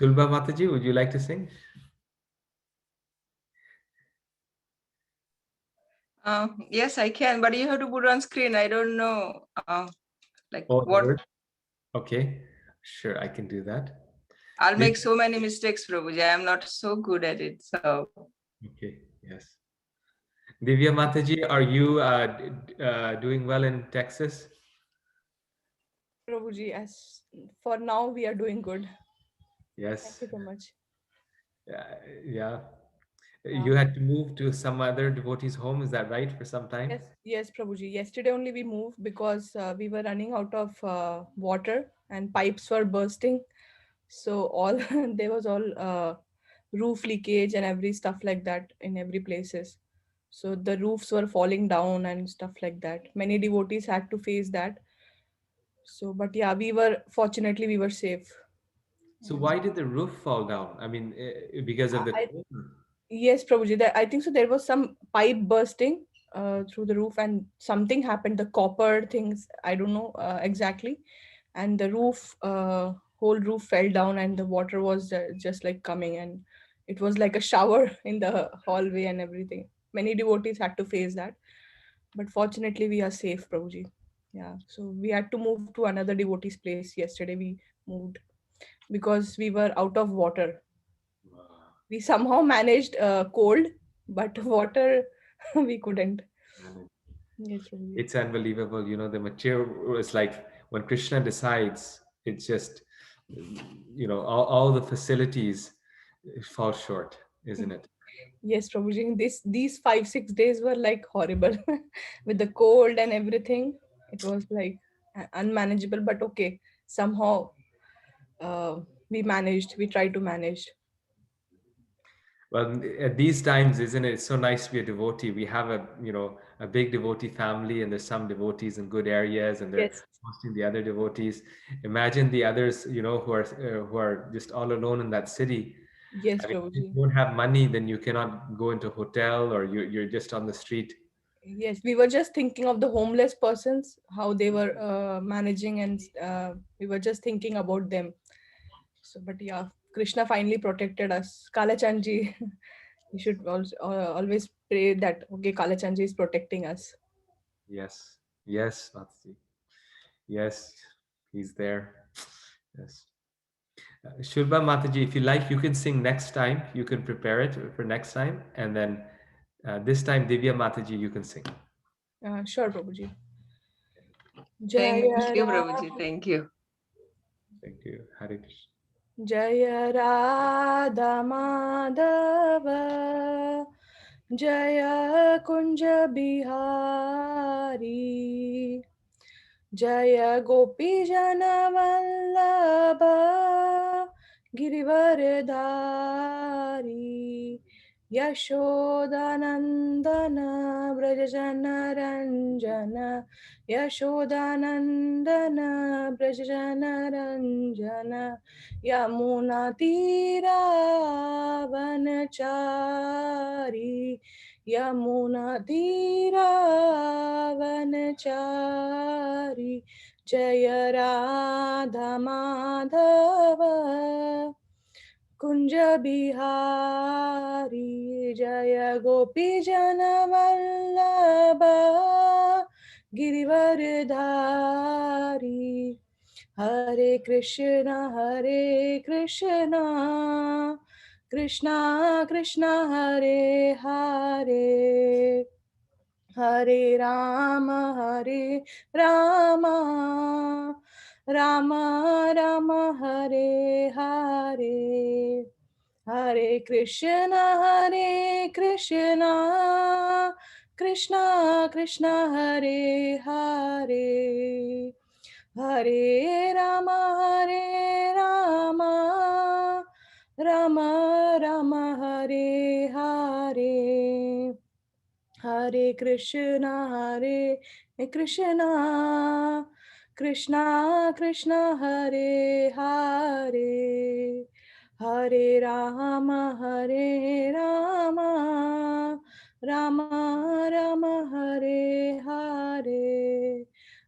Shulba Mataji, would you like to sing? Yes, I can, but you have to put on screen. I don't know, like Oh, the what. word? Okay, sure, I can do that. I'll This, make so many mistakes, Prabhuji. I am not so good at it. So, okay, yes. Divya Mataji, are you doing well in Texas? Prabhuji, as for now, we are doing good. Thank Yes. you so much. Yeah, yeah. Yeah. You had to move to some other devotee's home, is that right, for some time? Yes, Prabhuji. Yesterday only we moved because we were running out of water and pipes were bursting. So all there was all roof leakage and every stuff like that in every places. So the roofs were falling down and stuff like that. Many devotees had to face that. So, but yeah, fortunately we were safe. So And why did the roof fall down? I mean, because of the I, cold? yes, Prabhuji, I think so. There was some pipe bursting through the roof, and something happened. The copper things, I don't know exactly, and the roof, whole roof fell down, and the water was just like coming, and it was like a shower in the hallway and everything. Many devotees had to face that, but fortunately, we are safe, Prabhuji. Yeah, so we had to move to another devotee's place yesterday. We moved because we were out of water. Wow. We somehow managed cold, but water we couldn't. Yes, Prabhuji. It's unbelievable, the material is like when Krishna decides, it's just, all the facilities fall short, isn't it? Yes, Prabhuji. These 5 6 days were like horrible with the cold and everything. It was like unmanageable, but okay. Somehow we managed. We tried to manage. Well, at these times, isn't it? It's so nice to be a devotee. We have a big devotee family, and there's some devotees in good areas, and they're Yes, hosting the other devotees. Imagine the others, who are just all alone in that city. yes, I mean, if Prabhuji. you don't have money, then you cannot go into a hotel, or you're just on the street. Yes, we were just thinking of the homeless persons, how they were managing, and we were just thinking about them. So, but yeah, Krishna finally protected us. Kalachandji, we should also always pray that okay, Kalachandji is protecting us. Yes, yes, Matsi. Yes, he's there. Yes. Shulba Mataji, if you like, you can sing next time. You can prepare it for next time. And then this time, Divya Mataji, you can sing. Sure, Prabhuji. thank Jaya you, Prabhuji. Thank you. Thank you. Hare Krishna. Jaya Radha Madhava Jaya Kunja Bihari Jaya Gopi Jana Vallabha Girivaradari Yashodanandana Brajajana Ranjana Yashodanandana Brajajana Ranjana Yamuna Tira Vanachari Yamuna Tira Vanachari Jaya Radha Madhava Kunja Bihari Jaya Gopi Jana Vallabha Girivaradari Hare Krishna Krishna Krishna Hare Hare Hare Rama Rama Rama Hare Hare Hare Krishna Krishna Krishna Hare Hare Hare Rama Rama Hare Hare Hare Krishna Krishna Krishna Hare Hare Hare Rama Rama Hare Hare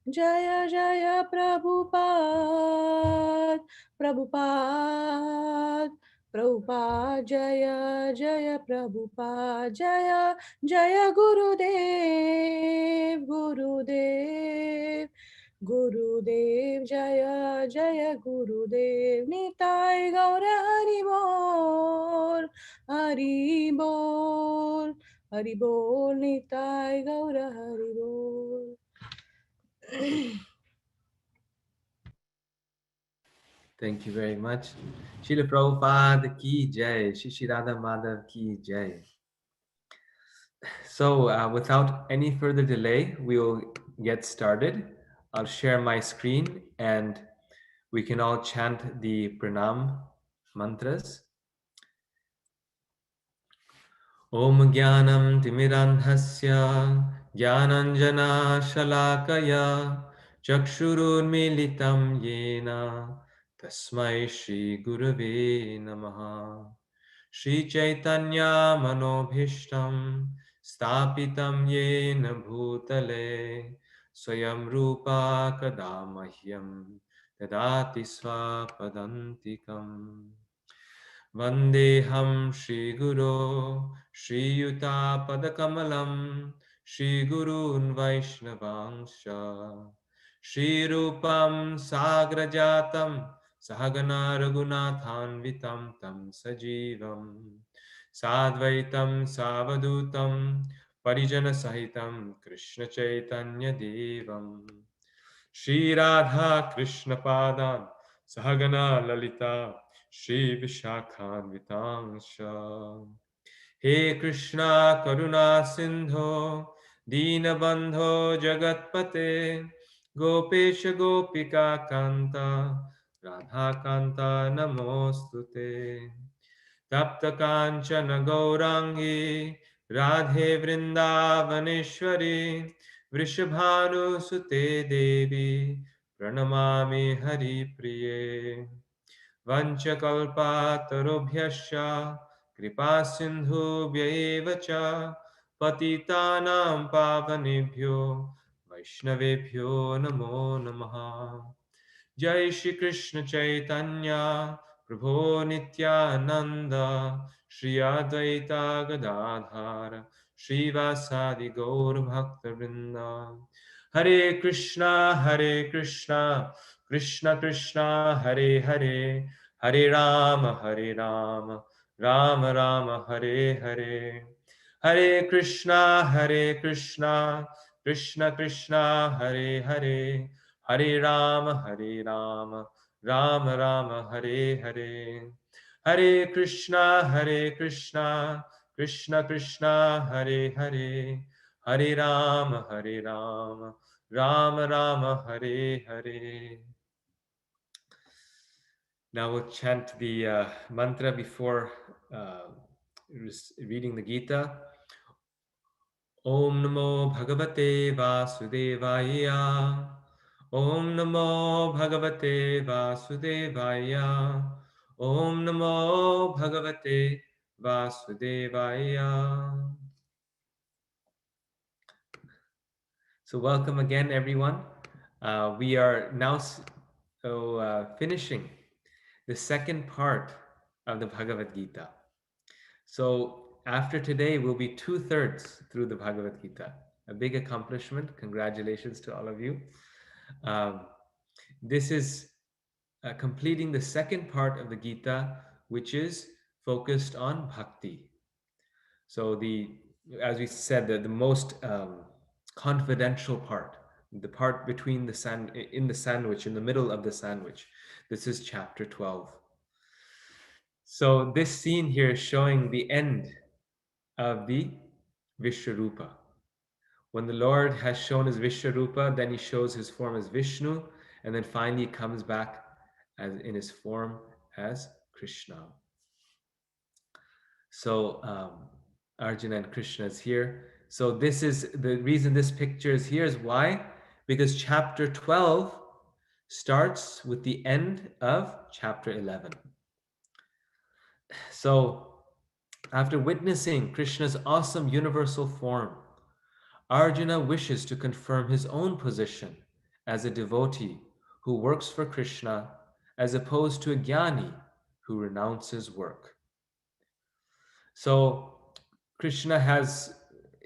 Jaya Jaya Prabhupada Prabhupada, Prabhupada Jaya, Jaya Prabhupada Jaya, Jaya Gurudev, Gurudev, Gurudev Jaya, Jaya Gurudev, Nitai Gaura Haribol, Haribol, Haribol, Nitai Gaura Haribol. Thank you very much. Srila Prabhupada ki jai. Shri Radha Madhav ki jai. So, without any further delay, we will get started. I'll share my screen and we can all chant the pranam mantras. Om Jnanam Timirandhasya Jnananjana Shalakaya Chakshurunmilitam Yena Tasmai Shri Gurave Namaha Shri Chaitanya Manobhishtam Stapitam Yena Bhutale Swayam Rupa Kadamahyam Tadati Swapadantikam Vandeham Shri Guru Shri Yuta Padakamalam Shri Gurun Vaishnavangsha Shri Rupam Sagrajatam Sahagana Raghunathanvitam Tam Sajivam Sadvaitam Savadutam Parijana Sahitam Krishna Chaitanya Devam Shri Radha Krishna Padan Sahagana Lalita Shri Vishakhan Vitangsha He Krishna Karuna Sindho Dinabandho Jagatpate Gopesha Gopika Kanta Radha Kanta Namostute Tapta Kanchana Gaurangi Radhe Vrindavaneshwari Vrishabhanu Sute Devi Pranamami Hari Priye Vanchakalpatarubhyascha Kripa Sindhubhya cha Patitanam Pavanebhyo Vaishnavebhyo Namo Namaha Jai Shri Krishna Chaitanya Prabhu Nityananda Shri Advaita Gadadhara Shri Vasadi Gaur Bhakta Vrinda Hare Krishna Hare Krishna Krishna Krishna Hare Hare Hare Rama Hare Rama Rama Rama Hare Hare Hare Krishna Hare Krishna Krishna Krishna Hare Hare Hare Rama, Hare Rama, Rama Rama, Hare Hare. Hare Krishna, Krishna Krishna, Hare Hare. Hare Rama, Rama Rama, Hare Hare. Now we'll chant the mantra before reading the Gita. Om Namo Bhagavate Vasudevaya. Om Namo Bhagavate Vasudevaya. Om Namo Bhagavate Vasudevaya. So welcome again, everyone. We are now finishing the second part of the Bhagavad Gita. So after today, we'll be 2/3 through the Bhagavad Gita. A big accomplishment. Congratulations to all of you. This is completing the second part of the Gita, which is focused on bhakti. So as we said, the most confidential part, the part between in the sandwich, in the middle of the sandwich. This is chapter 12. So this scene here is showing the end of the Vishwarupa. When the Lord has shown his Vishwarupa, then he shows his form as Vishnu, and then finally comes back as in his form as Krishna. So Arjuna and Krishna is here. So this is the reason this picture is here is why? Because chapter 12 starts with the end of chapter 11. So after witnessing Krishna's awesome universal form, Arjuna wishes to confirm his own position as a devotee who works for Krishna as opposed to a jnani who renounces work. So Krishna has,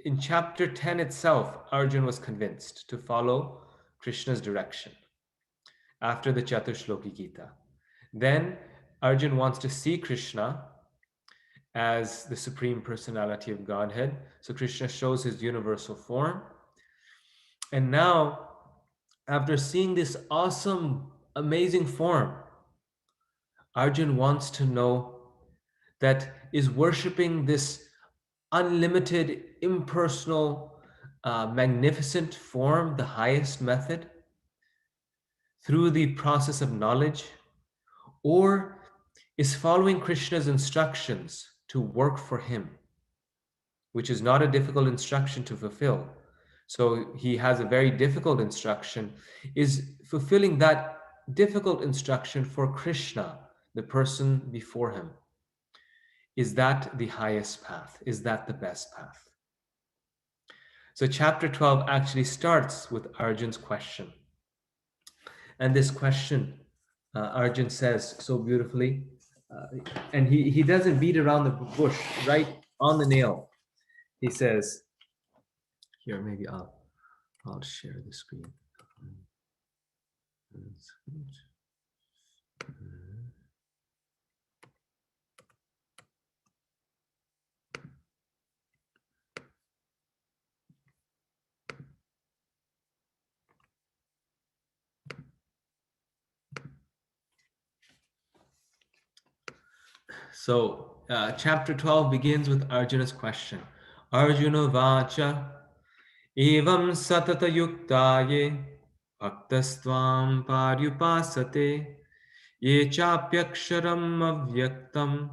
in chapter 10 itself, Arjun was convinced to follow Krishna's direction after the Chaturshloki Gita. Then Arjun wants to see Krishna as the Supreme Personality of Godhead. So Krishna shows his universal form. And now, after seeing this awesome, amazing form, Arjun wants to know that is worshipping this unlimited, impersonal, magnificent form the highest method through the process of knowledge, or is following Krishna's instructions to work for him, which is not a difficult instruction to fulfill. So he has a very difficult instruction, is fulfilling that difficult instruction for Krishna, the person before him. Is that the highest path? Is that the best path? So chapter 12 actually starts with Arjun's question. And this question, Arjun says so beautifully, and he doesn't beat around the bush, right on the nail. He says, here, maybe I'll share the screen. So chapter 12 begins with Arjuna's question. Arjuna vacha evam satata yuktaye bhaktastvam paryupasate ye chapyaksharam avyaktam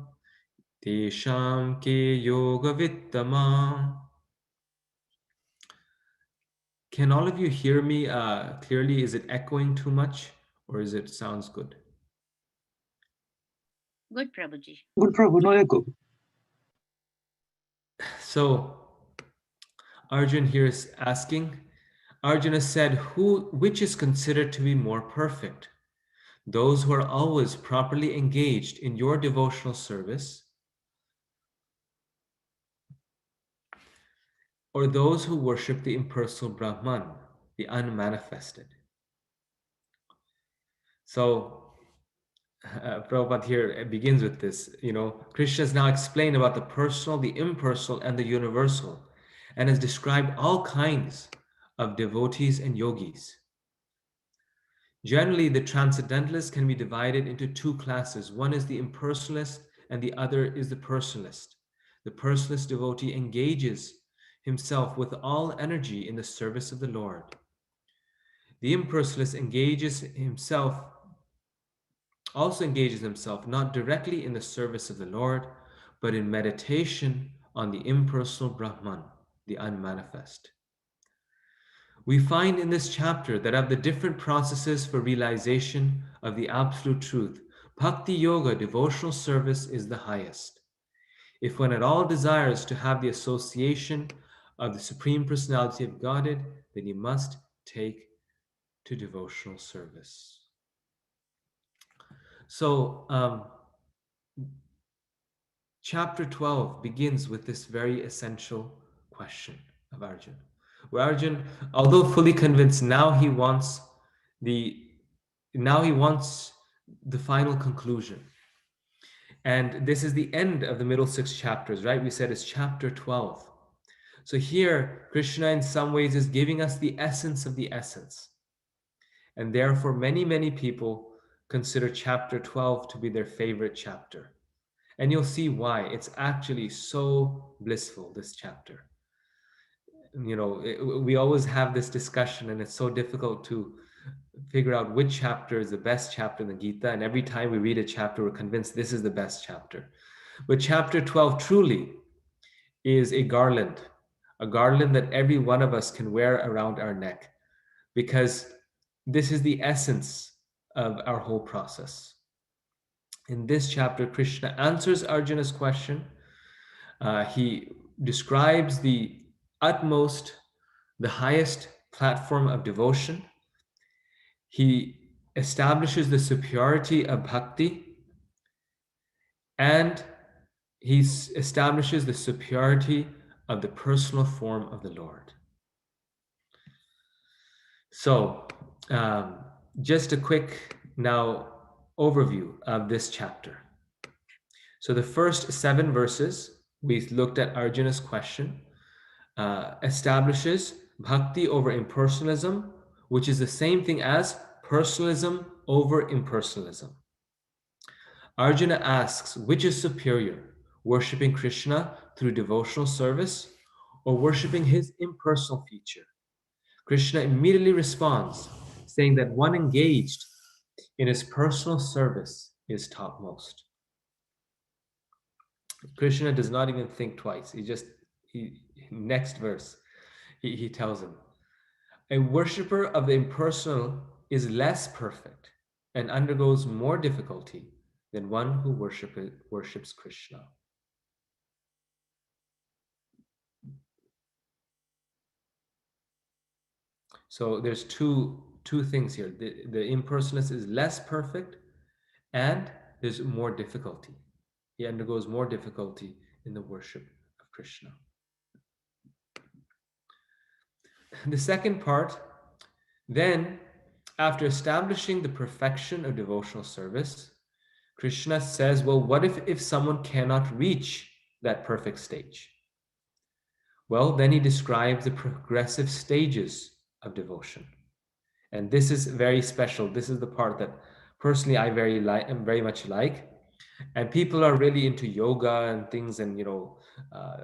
tesham ke yoga vittama. Can all of you hear me clearly? Is it echoing too much or is it sounds good? Good, Prabhuji. Good Prabhu, no echo. So Arjun here is asking, Arjuna said, which is considered to be more perfect? Those who are always properly engaged in your devotional service, or those who worship the impersonal Brahman, the unmanifested? So Prabhupada here begins with this. Krishna has now explained about the personal, the impersonal, and the universal, and has described all kinds of devotees and yogis. Generally, the transcendentalists can be divided into two classes. One is the impersonalist, and the other is the personalist. The personalist devotee engages himself with all energy in the service of the Lord. The impersonalist also engages himself not directly in the service of the Lord, but in meditation on the impersonal Brahman, the unmanifest. We find in this chapter that of the different processes for realization of the absolute truth, Bhakti Yoga, devotional service, is the highest. If one at all desires to have the association of the Supreme Personality of Godhead, then he must take to devotional service. So, chapter 12 begins with this very essential question of Arjun. Where Arjun, although fully convinced, now he wants the final conclusion. And this is the end of the middle 6 chapters, right? We said it's chapter 12. So here, Krishna in some ways is giving us the essence of the essence. And therefore, many, many people consider chapter 12 to be their favorite chapter. And you'll see why. It's actually so blissful, this chapter. We always have this discussion, and it's so difficult to figure out which chapter is the best chapter in the Gita. And every time we read a chapter, we're convinced this is the best chapter. But chapter 12 truly is a garland that every one of us can wear around our neck, because this is the essence of our whole process. In this chapter, Krishna answers Arjuna's question. He describes the utmost, the highest platform of devotion. He establishes the superiority of bhakti, and he establishes the superiority of the personal form of the Lord. So, just a quick now overview of this chapter. So, the first 7 verses, we looked at Arjuna's question, establishes bhakti over impersonalism, which is the same thing as personalism over impersonalism. Arjuna asks, which is superior, worshipping Krishna through devotional service or worshipping his impersonal feature? Krishna immediately responds, saying that one engaged in his personal service is topmost. Krishna does not even think twice. Next verse, he tells him, a worshipper of the impersonal is less perfect and undergoes more difficulty than one who worships Krishna. So there's two things here. The impersonalist is less perfect, and there's more difficulty. He undergoes more difficulty in the worship of Krishna. The second part, then, after establishing the perfection of devotional service, Krishna says, well, what if someone cannot reach that perfect stage? Well, then he describes the progressive stages of devotion. And this is very special. This is the part that personally I very much like. And people are really into yoga and things and,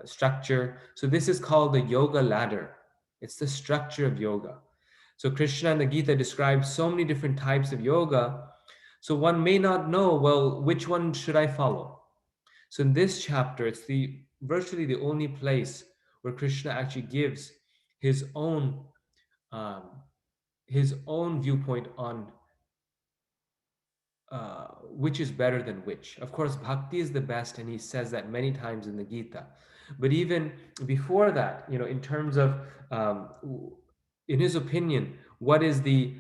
structure. So this is called the yoga ladder. It's the structure of yoga. So Krishna and the Gita describes so many different types of yoga. So one may not know, well, which one should I follow? So in this chapter, it's virtually the only place where Krishna actually gives his own viewpoint on which is better than which. Of course, bhakti is the best, and he says that many times in the Gita. But even before that, in terms of, in his opinion, what is the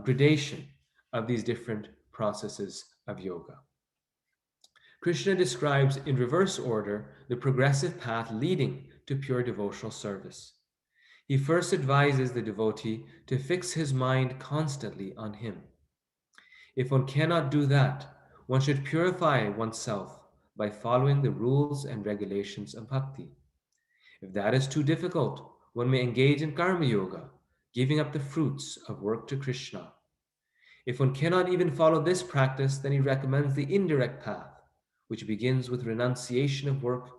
gradation of these different processes of yoga? Krishna describes in reverse order the progressive path leading to pure devotional service. He first advises the devotee to fix his mind constantly on him. If one cannot do that, one should purify oneself by following the rules and regulations of bhakti. If that is too difficult, one may engage in karma yoga, giving up the fruits of work to Krishna. If one cannot even follow this practice, then he recommends the indirect path, which begins with renunciation of work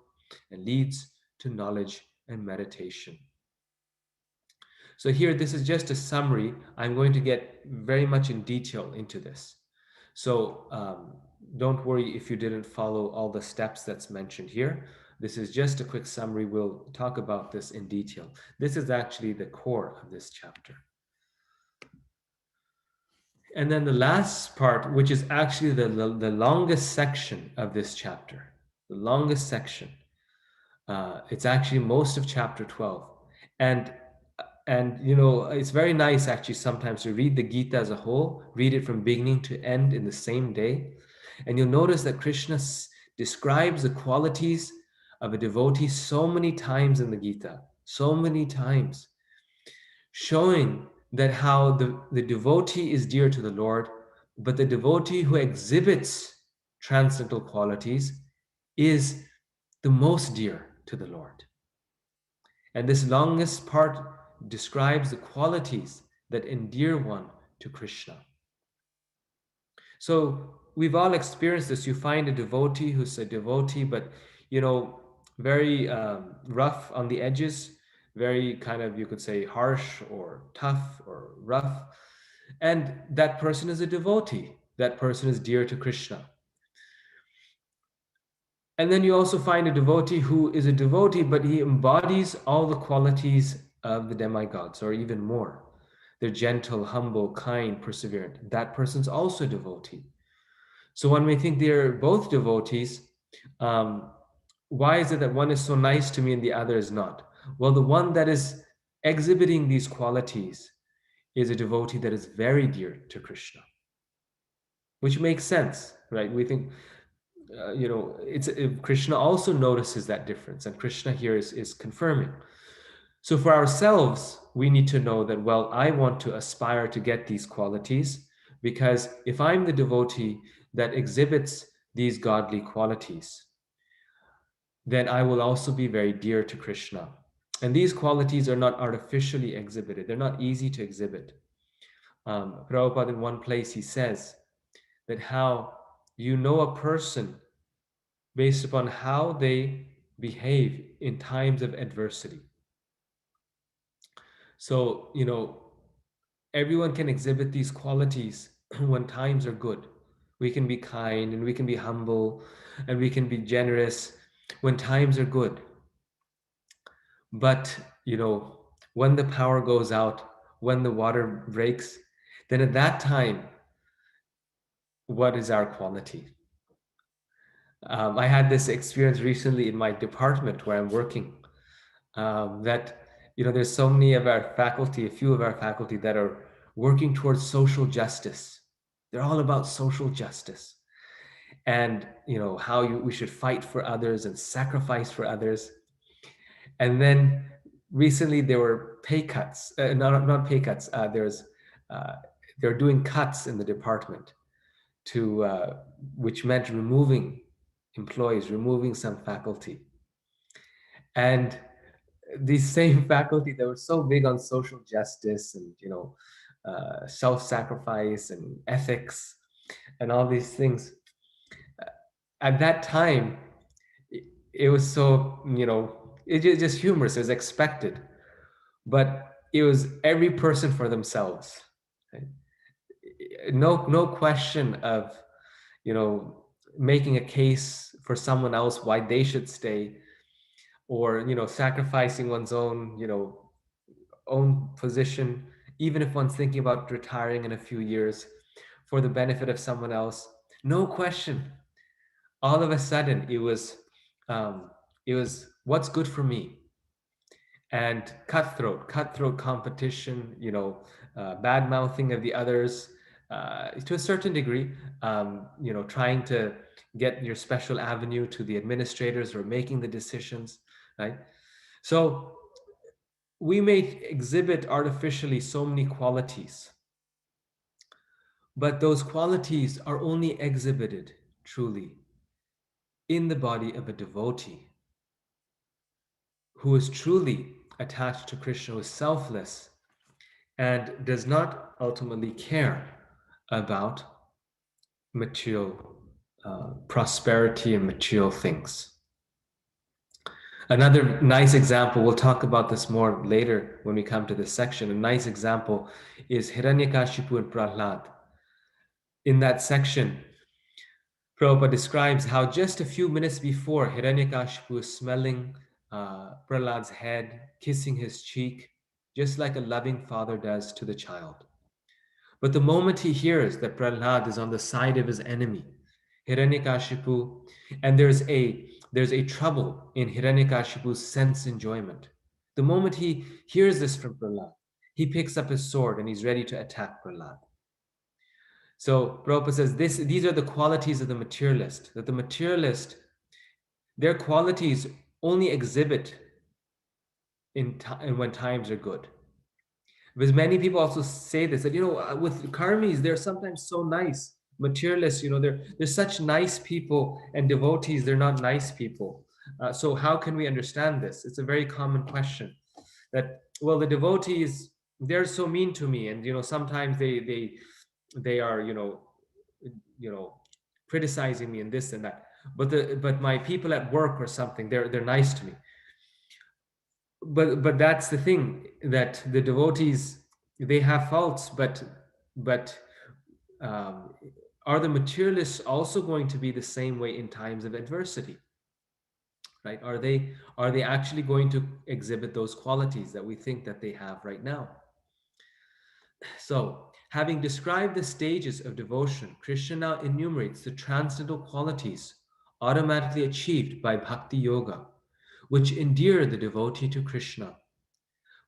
and leads to knowledge and meditation. So here, this is just a summary. I'm going to get very much in detail into this. So don't worry if you didn't follow all the steps that's mentioned here. This is just a quick summary. We'll talk about this in detail. This is actually the core of this chapter. And then the last part, which is actually the longest section of this chapter, the longest section. It's actually most of chapter 12. And it's very nice actually sometimes to read the Gita as a whole, read it from beginning to end in the same day. And you'll notice that Krishna describes the qualities of a devotee so many times in the Gita, so many times, showing that how the devotee is dear to the Lord, but the devotee who exhibits transcendental qualities is the most dear to the Lord. And this longest part describes the qualities that endear one to Krishna. So we've all experienced this. You find a devotee who's a devotee, but very rough on the edges, very kind of, you could say, harsh or tough or rough. And that person is a devotee. That person is dear to Krishna. And then you also find a devotee who is a devotee, but he embodies all the qualities of the demigods, or even more. They're gentle, humble, kind, perseverant. That person's also a devotee. So one may think they're both devotees. Why is it that one is so nice to me and the other is not? Well, the one that is exhibiting these qualities is a devotee that is very dear to Krishna. which makes sense, right? We think, Krishna also notices that difference, and Krishna here is confirming. So for ourselves, we need to know that, well, I want to aspire to get these qualities, because if I'm the devotee that exhibits these godly qualities, then I will also be very dear to Krishna. And these qualities are not artificially exhibited. They're not easy to exhibit. Prabhupada, in one place, he says that how you know a person based upon how they behave in times of adversity. So, everyone can exhibit these qualities when times are good. We can be kind and we can be humble and we can be generous when times are good. But, when the power goes out, when the water breaks, then at that time, what is our quality? I had this experience recently in my department where I'm working, that, there's so many of our faculty, a few of our faculty that are working towards social justice. They're all about social justice and, how we should fight for others and sacrifice for others. And then recently there were pay cuts, not pay cuts. They're doing cuts in the department which meant removing employees, removing some faculty. And these same faculty that were so big on social justice and self-sacrifice and ethics and all these things, at that time it was so it's just humorous. It was expected, but it was every person for themselves, right? No question of making a case for someone else why they should stay, or sacrificing one's own position, even if one's thinking about retiring in a few years for the benefit of someone else. No question. All of a sudden, it was what's good for me, and cutthroat competition, bad mouthing of the others, to a certain degree, trying to get your special avenue to the administrators who are making the decisions, right? So we may exhibit artificially so many qualities, but those qualities are only exhibited truly in the body of a devotee who is truly attached to Krishna, who is selfless and does not ultimately care about material prosperity and material things. Another nice example, we'll talk about this more later when we come to this section. A nice example is Hiranyakashipu and Prahlad. In that section, Prabhupada describes how just a few minutes before, Hiranyakashipu was smelling Prahlad's head, kissing his cheek, just like a loving father does to the child. But the moment he hears that Prahlad is on the side of his enemy, Hiranyakashipu, and there's a trouble in Hiranyakashipu's sense enjoyment. The moment he hears this from Prahlad, he picks up his sword and he's ready to attack Prahlad. So Prabhupada says these are the qualities of the materialist, that the materialist, their qualities only exhibit when times are good. Because many people also say this, that, with karmis, they're sometimes so nice. Materialists, they're such nice people, and devotees, they're not nice people. So how can we understand this? It's a very common question. That, well, the devotees, they're so mean to me, and sometimes they are criticizing me and this and that. But my people at work or something, they're nice to me. But that's the thing, that the devotees, they have faults, but are the materialists also going to be the same way in times of adversity, right? Are they actually going to exhibit those qualities that we think that they have right now? So, having described the stages of devotion, Krishna now enumerates the transcendental qualities automatically achieved by bhakti yoga, which endear the devotee to Krishna.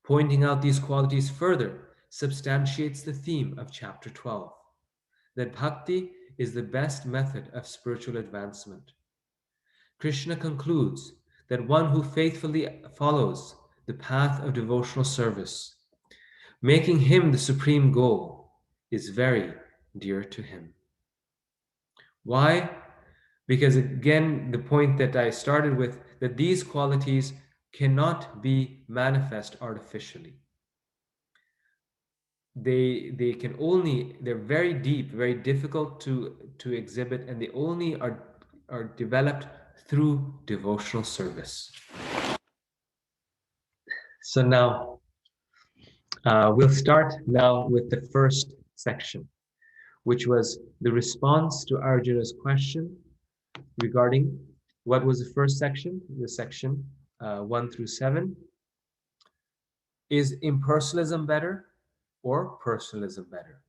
Pointing out these qualities further substantiates the theme of chapter 12, that bhakti is the best method of spiritual advancement. Krishna concludes that one who faithfully follows the path of devotional service, making him the supreme goal, is very dear to him. Why? Because again, the point that I started with, that these qualities cannot be manifest artificially. They can only, they're very deep, very difficult to exhibit, and they only are developed through devotional service. So now we'll start now with the first section, which was the response to Arjuna's question regarding what was the first section, the section 1 through 7. Is impersonalism better or personalism better?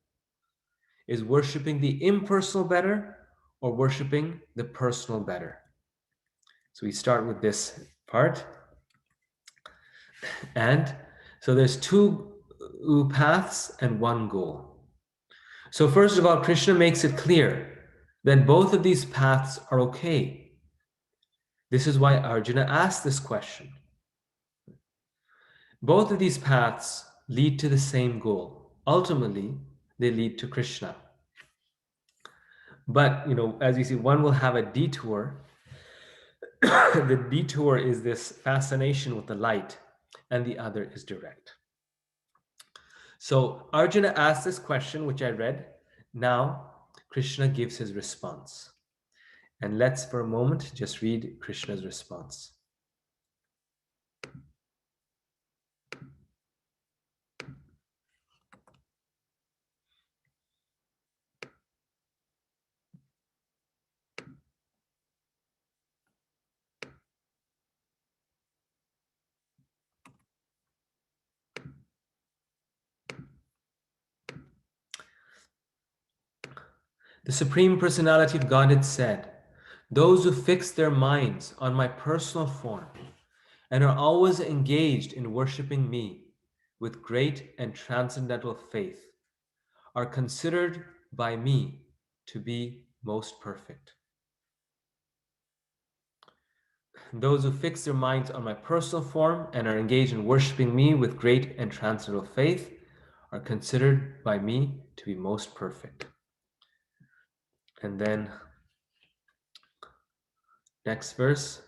Is worshiping the impersonal better or worshiping the personal better? So we start with this part. And so there's two paths and one goal. So first of all, Krishna makes it clear that both of these paths are okay. This is why Arjuna asked this question. Both of these paths lead to the same goal. Ultimately, they lead to Krishna. But, as you see, one will have a detour. The detour is this fascination with the light, and the other is direct. So Arjuna asked this question, which I read. Now, Krishna gives his response. And let's, for a moment, just read Krishna's response. The Supreme Personality of Godhead said, "Those who fix their minds on my personal form and are always engaged in worshiping me with great and transcendental faith are considered by me to be most perfect." Those who fix their minds on my personal form and are engaged in worshiping me with great and transcendental faith are considered by me to be most perfect. And then next verse.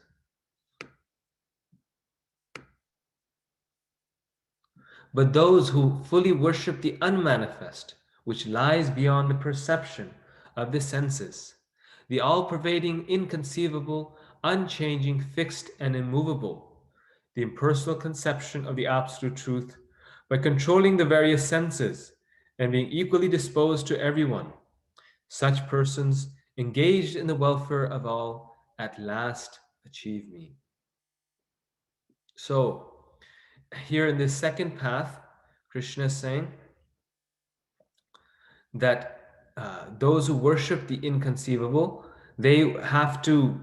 But those who fully worship the unmanifest, which lies beyond the perception of the senses, the all-pervading, inconceivable, unchanging, fixed, and immovable, the impersonal conception of the absolute truth, by controlling the various senses and being equally disposed to everyone, such persons, engaged in the welfare of all, at last achieve me. So, here in this second path, Krishna is saying that those who worship the inconceivable, they have to,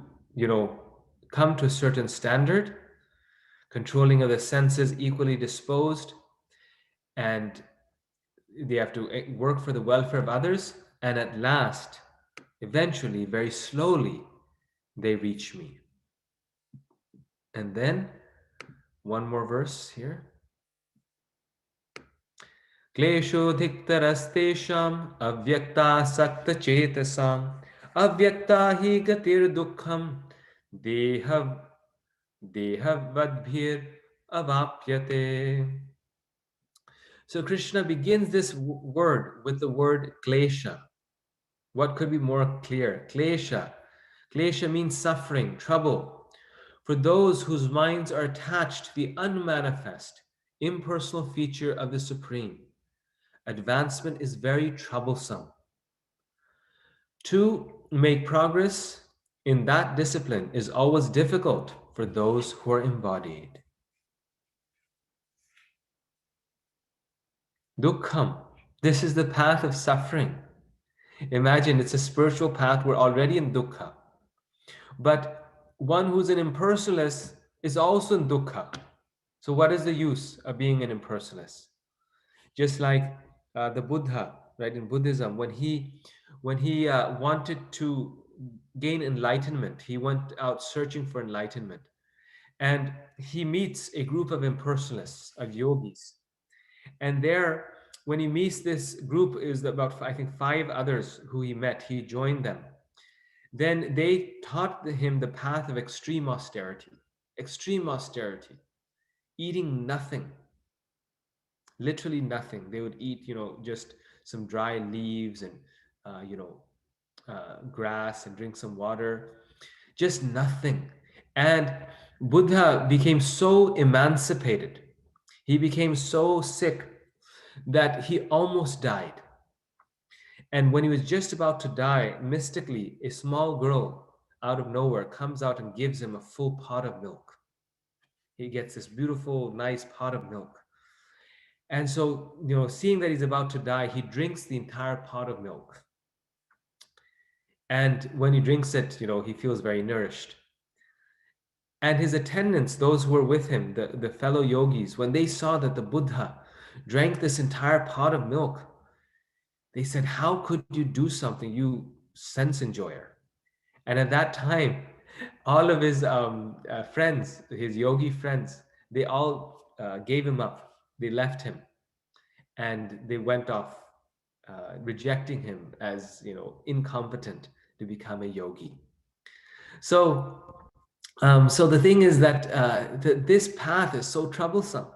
come to a certain standard, controlling of the senses, equally disposed, and they have to work for the welfare of others, and at last, eventually, very slowly, they reach me. And then, one more verse here. क्लेशोऽधिकतरस्तेषाम् अव्यक्तासक्तचेतसाम् अव्यक्ता हि गतिर्दुःखम् देहवद्भिरवाप्यते. So Krishna begins this word with the word klesha. What could be more clear? Klesha. Klesha means suffering, trouble. For those whose minds are attached to the unmanifest, impersonal feature of the Supreme, advancement is very troublesome. To make progress in that discipline is always difficult for those who are embodied. Dukkham, this is the path of suffering. Imagine it's a spiritual path, we're already in dukkha. But one who's an impersonalist is also in dukkha. So what is the use of being an impersonalist? Just like the Buddha, right, in Buddhism, when he When he wanted to gain enlightenment, he went out searching for enlightenment. And he meets a group of impersonalists, of yogis. And there, when he meets this group, is about, I think, 5 others who he met, he joined them. Then they taught him the path of extreme austerity, eating nothing, literally nothing. They would eat, just some dry leaves and, grass, and drink some water, just nothing. And Buddha became so emancipated, he became so sick that he almost died. And when he was just about to die, mystically, a small girl out of nowhere comes out and gives him a full pot of milk. He gets this beautiful, nice pot of milk. And so, seeing that he's about to die, he drinks the entire pot of milk. And when he drinks it, he feels very nourished. And his attendants, those who were with him, the fellow yogis, when they saw that the Buddha drank this entire pot of milk, they said, "How could you do something, you sense enjoyer?" And at that time, all of his friends, his yogi friends, they all gave him up. They left him and they went off, rejecting him as, incompetent to become a yogi. So, so the thing is that this path is so troublesome.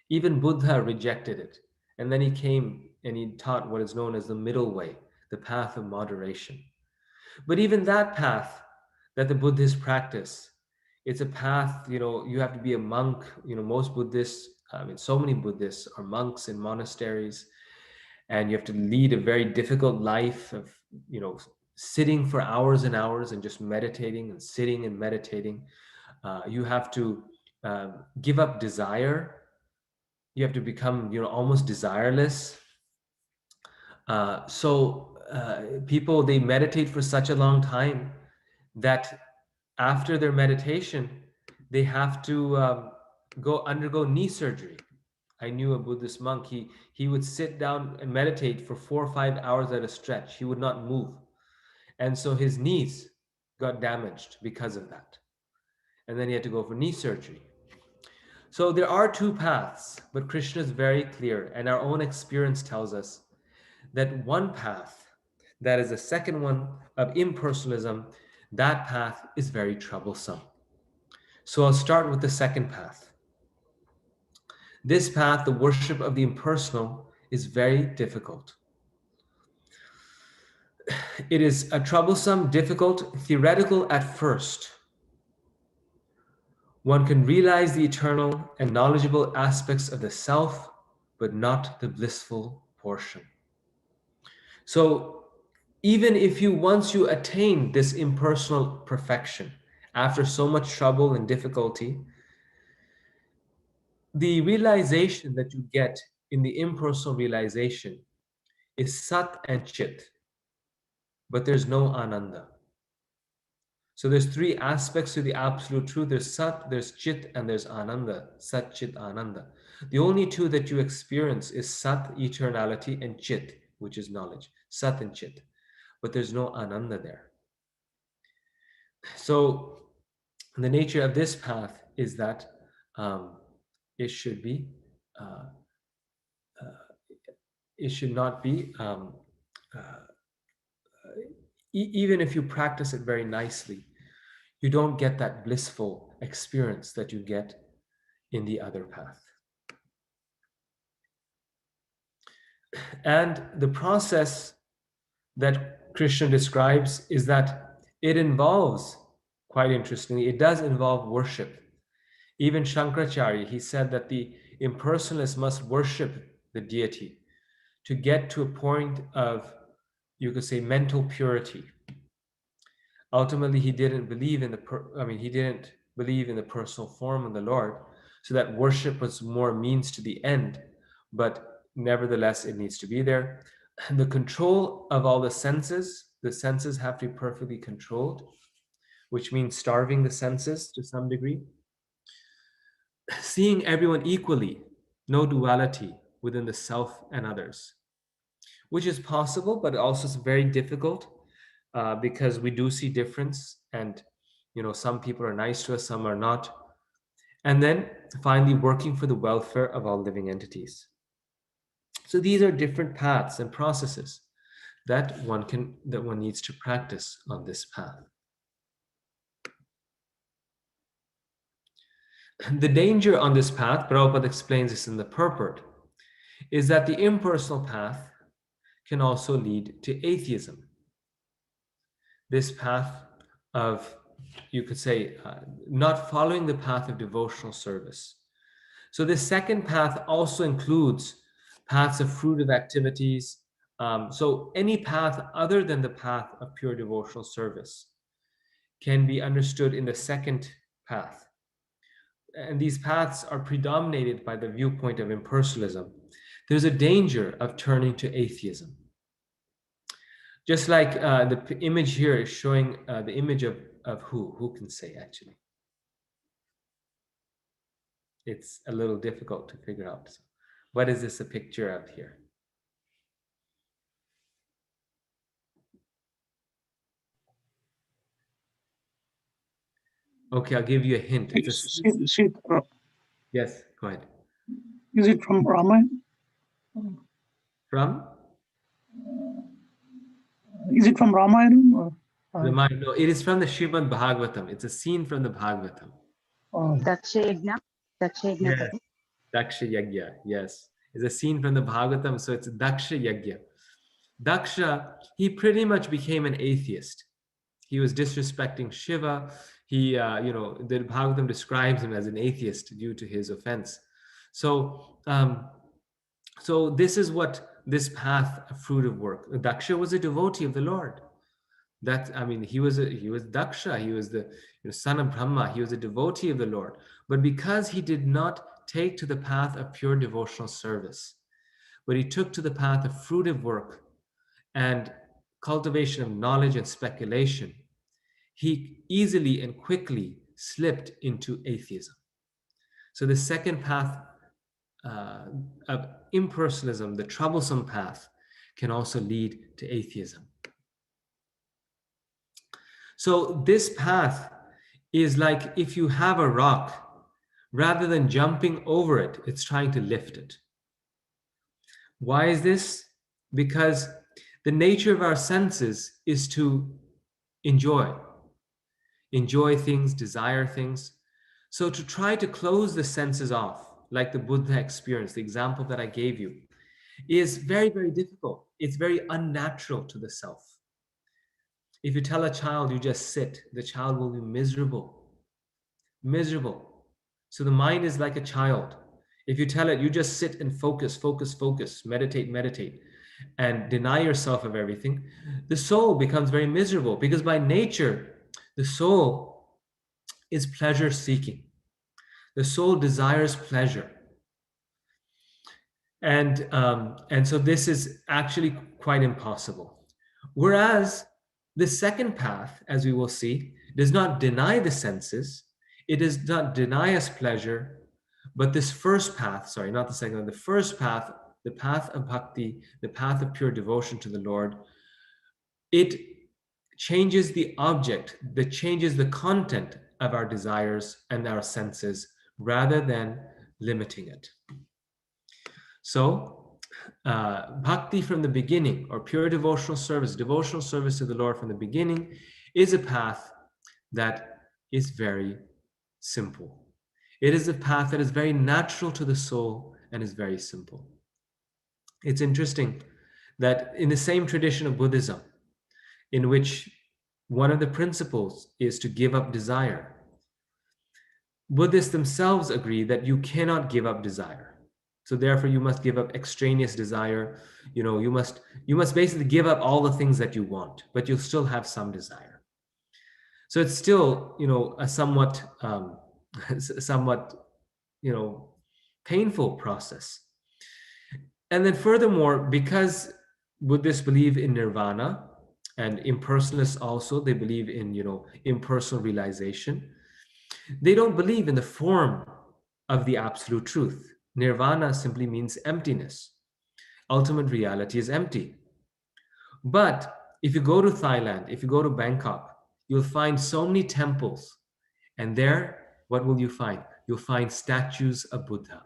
Even Buddha rejected it. And then he came and he taught what is known as the middle way, the path of moderation. But even that path that the Buddhists practice, it's a path, you have to be a monk. Most Buddhists, so many Buddhists are monks in monasteries, and you have to lead a very difficult life of, sitting for hours and hours and just meditating and sitting and meditating. You have to give up desire. You have to become, almost desireless. People, they meditate for such a long time that after their meditation, they have to go undergo knee surgery. I knew a Buddhist monk. He would sit down and meditate for 4 or 5 hours at a stretch. He would not move, and so his knees got damaged because of that. And then he had to go for knee surgery. So there are two paths, but Krishna is very clear, and our own experience tells us that one path, that is the second one of impersonalism, that path is very troublesome. So I'll start with the second path. This path, the worship of the impersonal, is very difficult. It is a troublesome, difficult, theoretical at first. One can realize the eternal and knowledgeable aspects of the self, but not the blissful portion. So even if once you attain this impersonal perfection, after so much trouble and difficulty, the realization that you get in the impersonal realization is Sat and Chit, but there's no Ananda. So there's 3 aspects to the absolute truth. There's Sat, there's Chit, and there's Ananda. Sat, Chit, Ananda. The only 2 that you experience is Sat, eternality, and Chit, which is knowledge. Sat and Chit. But there's no Ananda there. So the nature of this path is that it should be, it should not be, even if you practice it very nicely, you don't get that blissful experience that you get in the other path. And the process that Krishna describes is that it involves, quite interestingly, it does involve worship. Even Shankaracharya, he said that the impersonalist must worship the deity to get to a point of, you could say, mental purity. Ultimately, he didn't believe in he didn't believe in the personal form of the Lord, so that worship was more means to the end, but nevertheless, it needs to be there. The control of all the senses have to be perfectly controlled, which means starving the senses to some degree. Seeing everyone equally, no duality within the self and others. which is possible, but also is very difficult because we do see difference, and some people are nice to us, some are not. And then finally, working for the welfare of all living entities. So these are different paths and processes that one needs to practice on this path. The danger on this path, Prabhupada explains this in the purport, is that the impersonal path can also lead to atheism. This path of, you could say, not following the path of devotional service. So this second path also includes paths of fruitive activities. So any path other than the path of pure devotional service can be understood in the second path. And these paths are predominated by the viewpoint of impersonalism. There's a danger of turning to atheism. Just like the image here is showing the image of who can say actually? It's a little difficult to figure out. So what is this a picture of here? Okay, I'll give you a hint. It's a yes, go ahead. Is it from Ramayana? From? Is it from Ramayana? No, it is from the Srimad Bhagavatam. It's a scene from the Bhagavatam. Daksha Yajna. Yes. Daksha Yajna, yes. It's a scene from the Bhagavatam, so it's Daksha Yajna. Daksha, he pretty much became an atheist. He was disrespecting Shiva. He, the Bhagavatam describes him as an atheist due to his offense. So, so this is what this path of fruitive work. Daksha was a devotee of the Lord. He was Daksha. He was the son of Brahma. He was a devotee of the Lord. But because he did not take to the path of pure devotional service, but he took to the path of fruitive work and cultivation of knowledge and speculation, he easily and quickly slipped into atheism. So the second path of impersonalism, the troublesome path, can also lead to atheism. So this path is like if you have a rock, rather than jumping over it, it's trying to lift it. Why is this? Because the nature of our senses is to enjoy things, desire things. So to try to close the senses off, like the Buddha experience, the example that I gave you, is very, very difficult. It's very unnatural to the self. If you tell a child you just sit, the child will be miserable. So the mind is like a child. If you tell it you just sit and focus, meditate, and deny yourself of everything, the soul becomes very miserable, because by nature, the soul is pleasure seeking. The soul desires pleasure. And so this is actually quite impossible. Whereas the second path, as we will see, does not deny the senses. It does not deny us pleasure. But this first path, sorry, not the second one, the first path, the path of bhakti, the path of pure devotion to the Lord, it changes the object, that changes the content of our desires and our senses, rather than limiting it. So, bhakti from the beginning, or pure devotional service to the Lord from the beginning, is a path that is very simple. It is a path that is very natural to the soul and is very simple. It's interesting that in the same tradition of Buddhism, in which one of the principles is to give up desire, Buddhists themselves agree that you cannot give up desire. So therefore you must give up extraneous desire. You must basically give up all the things that you want, but you'll still have some desire. So it's still, a somewhat painful process. And then furthermore, because Buddhists believe in nirvana, and impersonalists also, they believe in, impersonal realization, they don't believe in the form of the absolute truth. Nirvana simply means emptiness. Ultimate reality is empty. But if you go to Thailand, if you go to Bangkok, you'll find so many temples. And there, what will you find? You'll find statues of Buddha.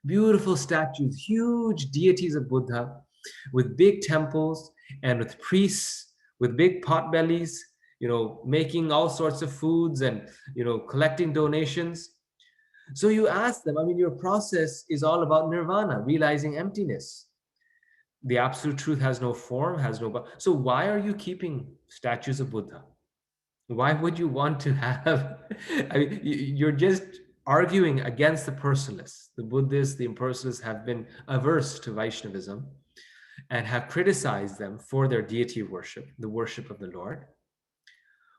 Beautiful statues, huge deities of Buddha with big temples and with priests with big pot bellies, making all sorts of foods and, collecting donations. So you ask them, I mean, your process is all about nirvana, realizing emptiness. The absolute truth has no form, has no. So why are you keeping statues of Buddha? Why would you want to have? I mean, you're just arguing against the personalists. The Buddhists, the impersonalists have been averse to Vaishnavism and have criticized them for their deity worship, the worship of the Lord.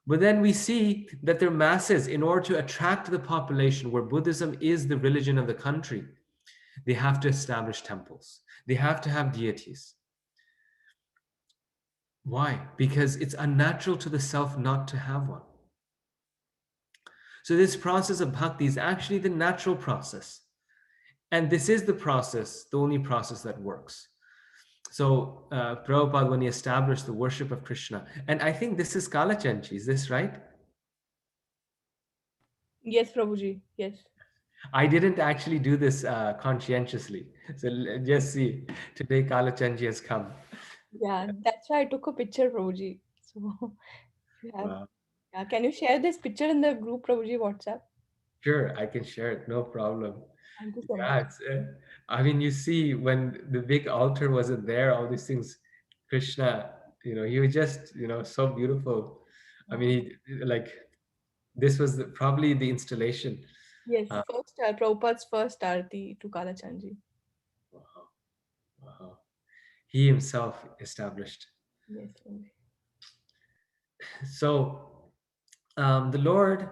But then we see that their masses, in order to attract the population where Buddhism is the religion of the country, they have to establish temples. They have to have deities. Why? Because it's unnatural to the self not to have one. So this process of bhakti is actually the natural process. And this is the process, the only process that works. So Prabhupada, when he established the worship of Krishna, and I think this is Kalachanchi, is this right? Yes, Prabhuji. Yes. I didn't actually do this conscientiously. So just see, today Kalachanchi has come. Yeah, that's why I took a picture, Prabhuji. So if you have, Wow. yeah, can you share this picture in the group, Prabhuji, WhatsApp? Sure, I can share it, no problem. Thank you so much. Yeah, I mean, you see, when the big altar wasn't there, all these things, Krishna, he was just, so beautiful. I mean, this was probably the installation. Yes, Uh, first Prabhupada's first Aarti to Kalachandji. wow, wow. He himself established. Yes, Prabhuji. So the Lord,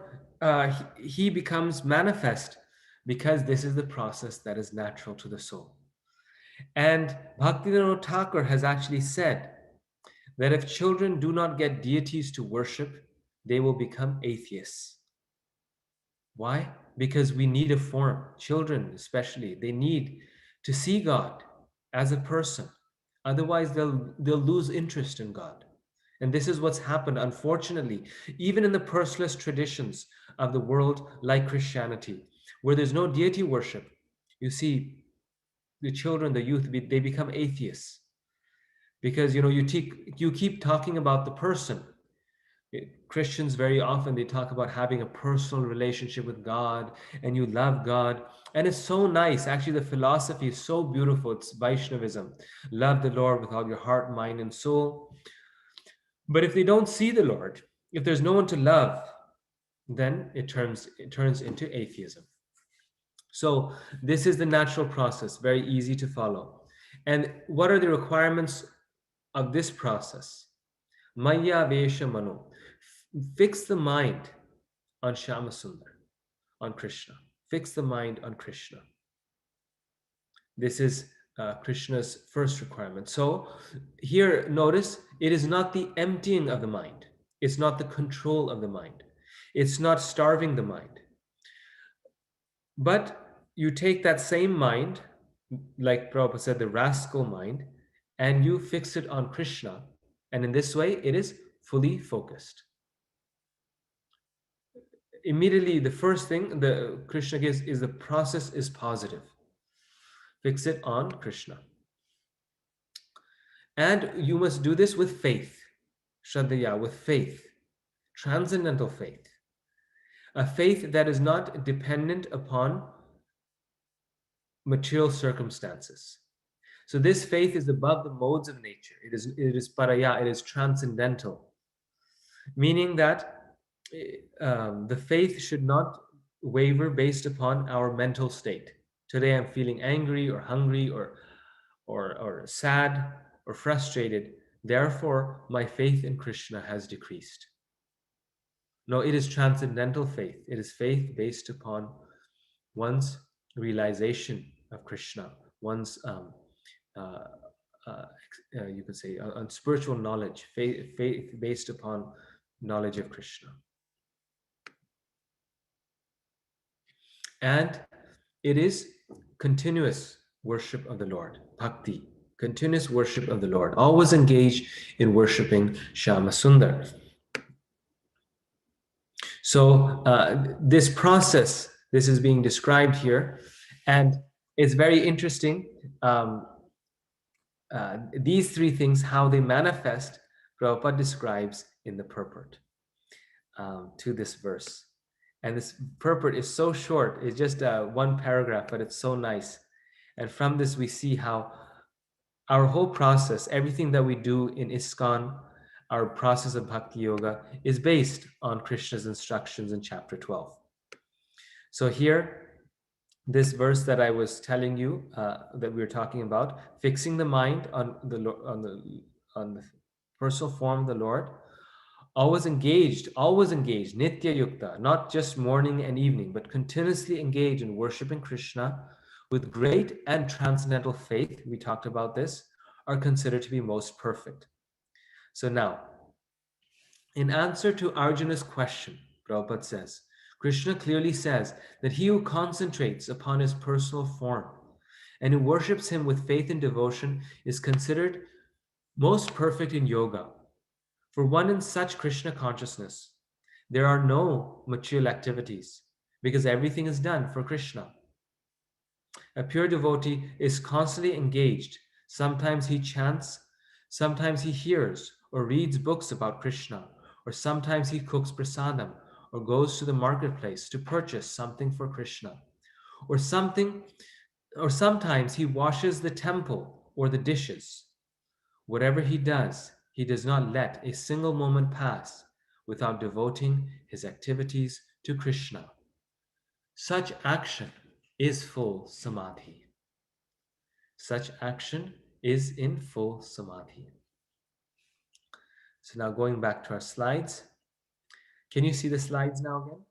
he becomes manifest because this is the process that is natural to the soul. And Bhaktivinoda Thakur has actually said that if children do not get deities to worship, they will become atheists. Why? Because we need a form. Children, especially, they need to see God as a person. Otherwise, they'll lose interest in God. And this is what's happened, unfortunately, even in the personalist traditions of the world, like Christianity, where there's no deity worship. You see, the children, the youth, they become atheists because you keep talking about the person. Christians very often, they talk about having a personal relationship with God, and you love God, and it's so nice. Actually, the philosophy is so beautiful. It's Vaishnavism. Love the Lord with all your heart, mind, and soul. But if they don't see the Lord, if there's no one to love, then it turns into atheism. So this is the natural process, very easy to follow. And what are the requirements of this process? Maya Vesha Mano. Fix the mind on Shyamasundar, on Krishna. Fix the mind on Krishna. This is Krishna's first requirement. So here, notice, it is not the emptying of the mind. It's not the control of the mind. It's not starving the mind. But you take that same mind, like Prabhupada said, the rascal mind, and you fix it on Krishna. And in this way, it is fully focused. Immediately, the first thing the Krishna gives is the process is positive. Fix it on Krishna. And you must do this with faith. Shraddhaya, with faith. Transcendental faith. A faith that is not dependent upon material circumstances. So this faith is above the modes of nature. It is paraya, it is transcendental. Meaning that the faith should not waver based upon our mental state. Today I'm feeling angry or hungry or sad or frustrated. Therefore, my faith in Krishna has decreased. No, it is transcendental faith. It is faith based upon one's realization of Krishna, one's uh, you could say on spiritual knowledge, faith based upon knowledge of Krishna. And it is continuous worship of the Lord, bhakti. Continuous worship of the Lord. Always engage in worshiping Shama Sundar. So this process, this is being described here, and it's very interesting. These three things, how they manifest, Prabhupada describes in the purport to this verse. And this purport is so short, it's just one paragraph, but it's so nice. And from this, we see how our whole process, everything that we do in ISKCON, our process of Bhakti Yoga, is based on Krishna's instructions in chapter 12. So here, this verse that I was telling you, that we were talking about, fixing the mind on the personal form of the Lord, always engaged, nitya yukta, not just morning and evening, but continuously engaged in worshiping Krishna with great and transcendental faith, we talked about this, are considered to be most perfect. So now, in answer to Arjuna's question, Prabhupada says, Krishna clearly says that he who concentrates upon his personal form and who worships him with faith and devotion is considered most perfect in yoga. For one in such Krishna consciousness, there are no material activities because everything is done for Krishna. A pure devotee is constantly engaged. Sometimes he chants, sometimes he hears or reads books about Krishna, or sometimes he cooks prasadam or goes to the marketplace to purchase something for Krishna, or sometimes he washes the temple or the dishes. Whatever he does not let a single moment pass without devoting his activities to Krishna. Such action is full samadhi. Such action is in full samadhi. So now going back to our slides. Can you see the slides now again?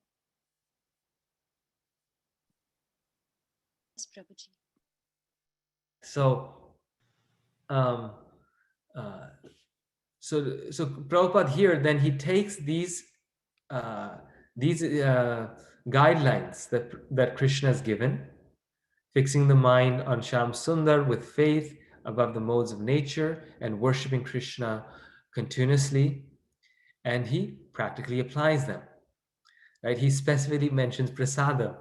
Yes, Prabhuji. So, so Prabhupada here, then he takes these guidelines that Krishna has given, fixing the mind on Sham Sundar with faith above the modes of nature and worshiping Krishna continuously, and he practically applies them. Right? He specifically mentions prasada.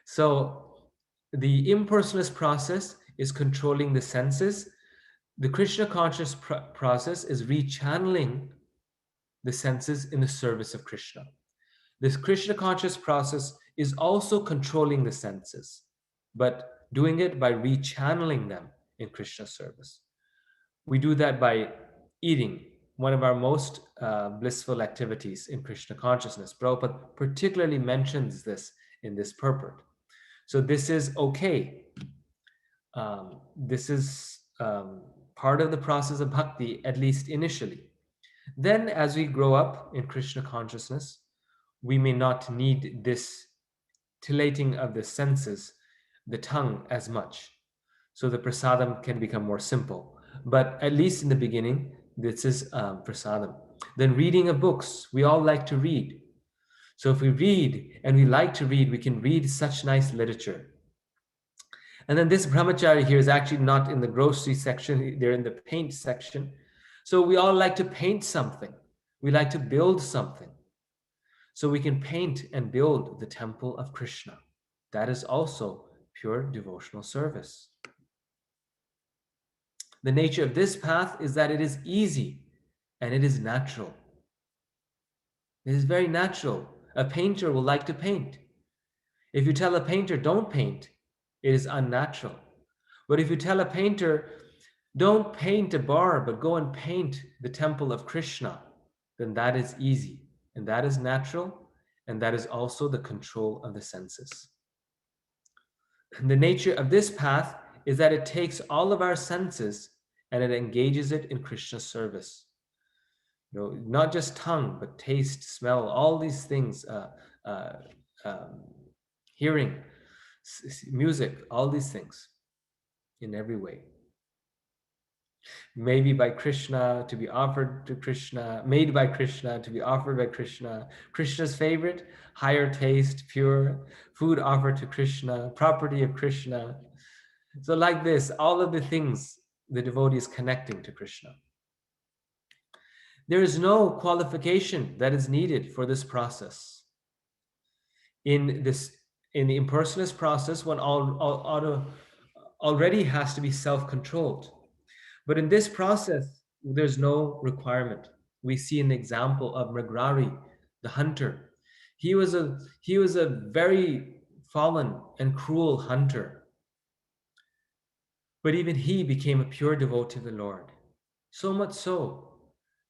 So the impersonalist process is controlling the senses. The Krishna conscious process is rechanneling the senses in the service of Krishna. This Krishna conscious process is also controlling the senses, but doing it by rechanneling them in Krishna service. We do that by eating, one of our most blissful activities in Krishna consciousness. Prabhupada particularly mentions this in this purport. So this is okay. This is part of the process of bhakti, at least initially. Then as we grow up in Krishna consciousness, we may not need this tillating of the senses, the tongue, as much. So the prasadam can become more simple. But at least in the beginning, this is prasadam. Then reading of books, we all like to read. So if we read and we like to read, we can read such nice literature. And then this brahmachari here is actually not in the grocery section, they're in the paint section. So we all like to paint something. We like to build something. So we can paint and build the temple of Krishna. That is also pure devotional service. The nature of this path is that it is easy and it is natural. It is very natural. A painter will like to paint. If you tell a painter, don't paint, it is unnatural. But if you tell a painter, don't paint a bar, but go and paint the temple of Krishna, then that is easy, and that is natural, and that is also the control of the senses. And the nature of this path is that it takes all of our senses and it engages it in Krishna's service. You know, not just tongue, but taste, smell, all these things, hearing, music, all these things in every way. Maybe by Krishna, to be offered to Krishna, made by Krishna, to be offered by Krishna, Krishna's favorite, higher taste, pure, food offered to Krishna, property of Krishna. So like this, all of the things the devotee is connecting to Krishna. There is no qualification that is needed for this process. In the impersonalist process, one already has to be self-controlled. But in this process, there's no requirement. We see an example of Mrigrari, the hunter. He was a very fallen and cruel hunter. But even he became a pure devotee of the Lord. So much so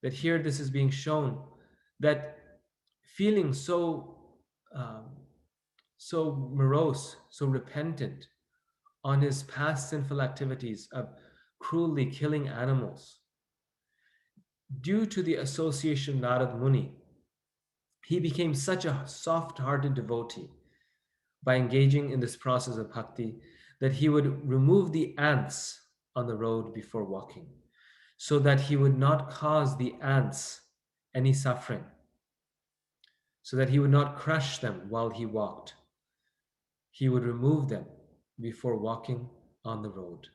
that here this is being shown that feeling um, so morose, so repentant on his past sinful activities of cruelly killing animals, due to the association of Narad Muni, he became such a soft-hearted devotee by engaging in this process of bhakti that he would remove the ants on the road before walking, so that he would not cause the ants any suffering, so that he would not crush them while he walked. He would remove them before walking on the road.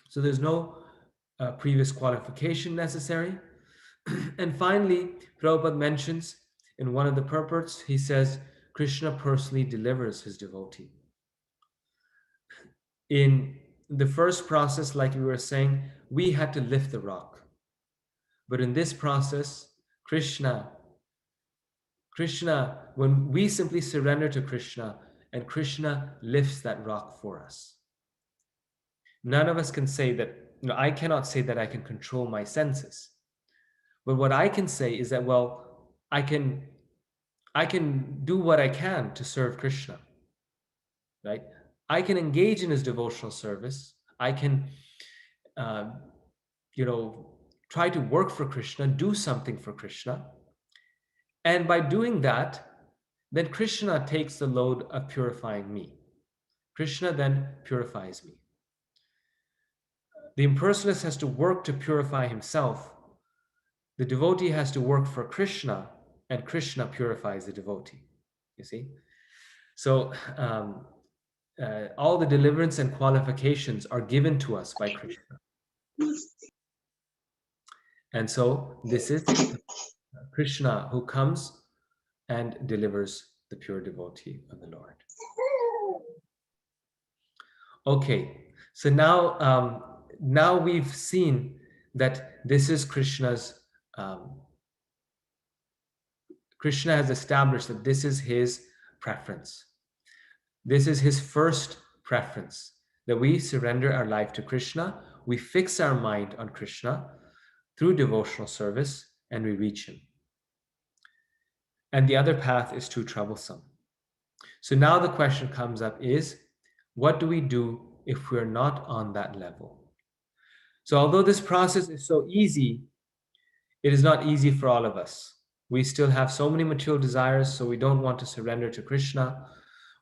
So there's no previous qualification necessary. And finally, Prabhupada mentions in one of the purports, he says, Krishna personally delivers his devotee. In the first process, like we were saying, we had to lift the rock. But in this process, Krishna, when we simply surrender to Krishna, and Krishna lifts that rock for us. None of us can say that, I cannot say that I can control my senses. But what I can say is that, well, I can do what I can to serve Krishna, right? I can engage in his devotional service. I can, try to work for Krishna, do something for Krishna. And by doing that, then Krishna takes the load of purifying me. Krishna then purifies me. The impersonalist has to work to purify himself. The devotee has to work for Krishna, and Krishna purifies the devotee. You see? So all the deliverance and qualifications are given to us by Krishna. And so this is Krishna who comes and delivers the pure devotee of the Lord. Okay, so now we've seen that this is Krishna's, Krishna has established that this is his preference. This is his first preference, that we surrender our life to Krishna, we fix our mind on Krishna through devotional service, and we reach him. And the other path is too troublesome. So now the question comes up is, what do we do if we're not on that level? So although this process is so easy, it is not easy for all of us. We still have so many material desires, so we don't want to surrender to Krishna.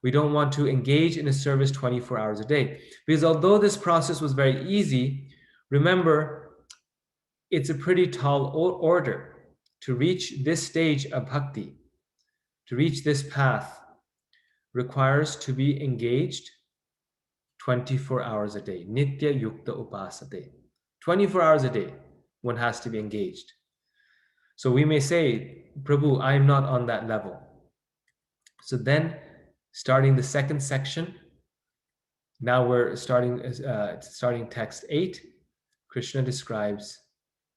We don't want to engage in a service 24 hours a day. Because although this process was very easy, remember, it's a pretty tall order to reach this stage of bhakti, to reach this path, requires to be engaged 24 hours a day. Nitya yukta upasate. 24 hours a day, one has to be engaged. So we may say, Prabhu, I'm not on that level. So then, starting the second section, now we're starting text 8, Krishna describes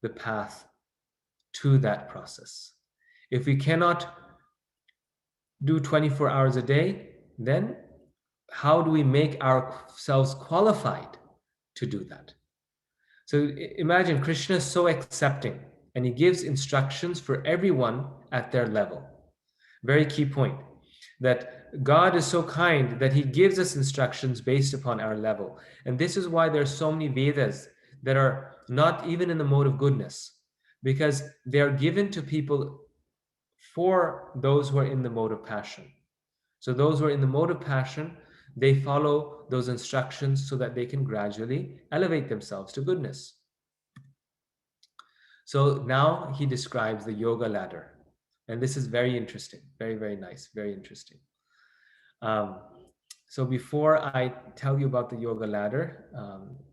the path to that process. If we cannot do 24 hours a day, then how do we make ourselves qualified to do that? So imagine Krishna is so accepting, and he gives instructions for everyone at their level. Very key point, that God is so kind that he gives us instructions based upon our level. And this is why there are so many Vedas that are not even in the mode of goodness, because they are given to people for those who are in the mode of passion. So those who are in the mode of passion, they follow those instructions so that they can gradually elevate themselves to goodness. So now he describes the yoga ladder. And this is very interesting, very, very nice, very interesting. So before I tell you about the yoga ladder,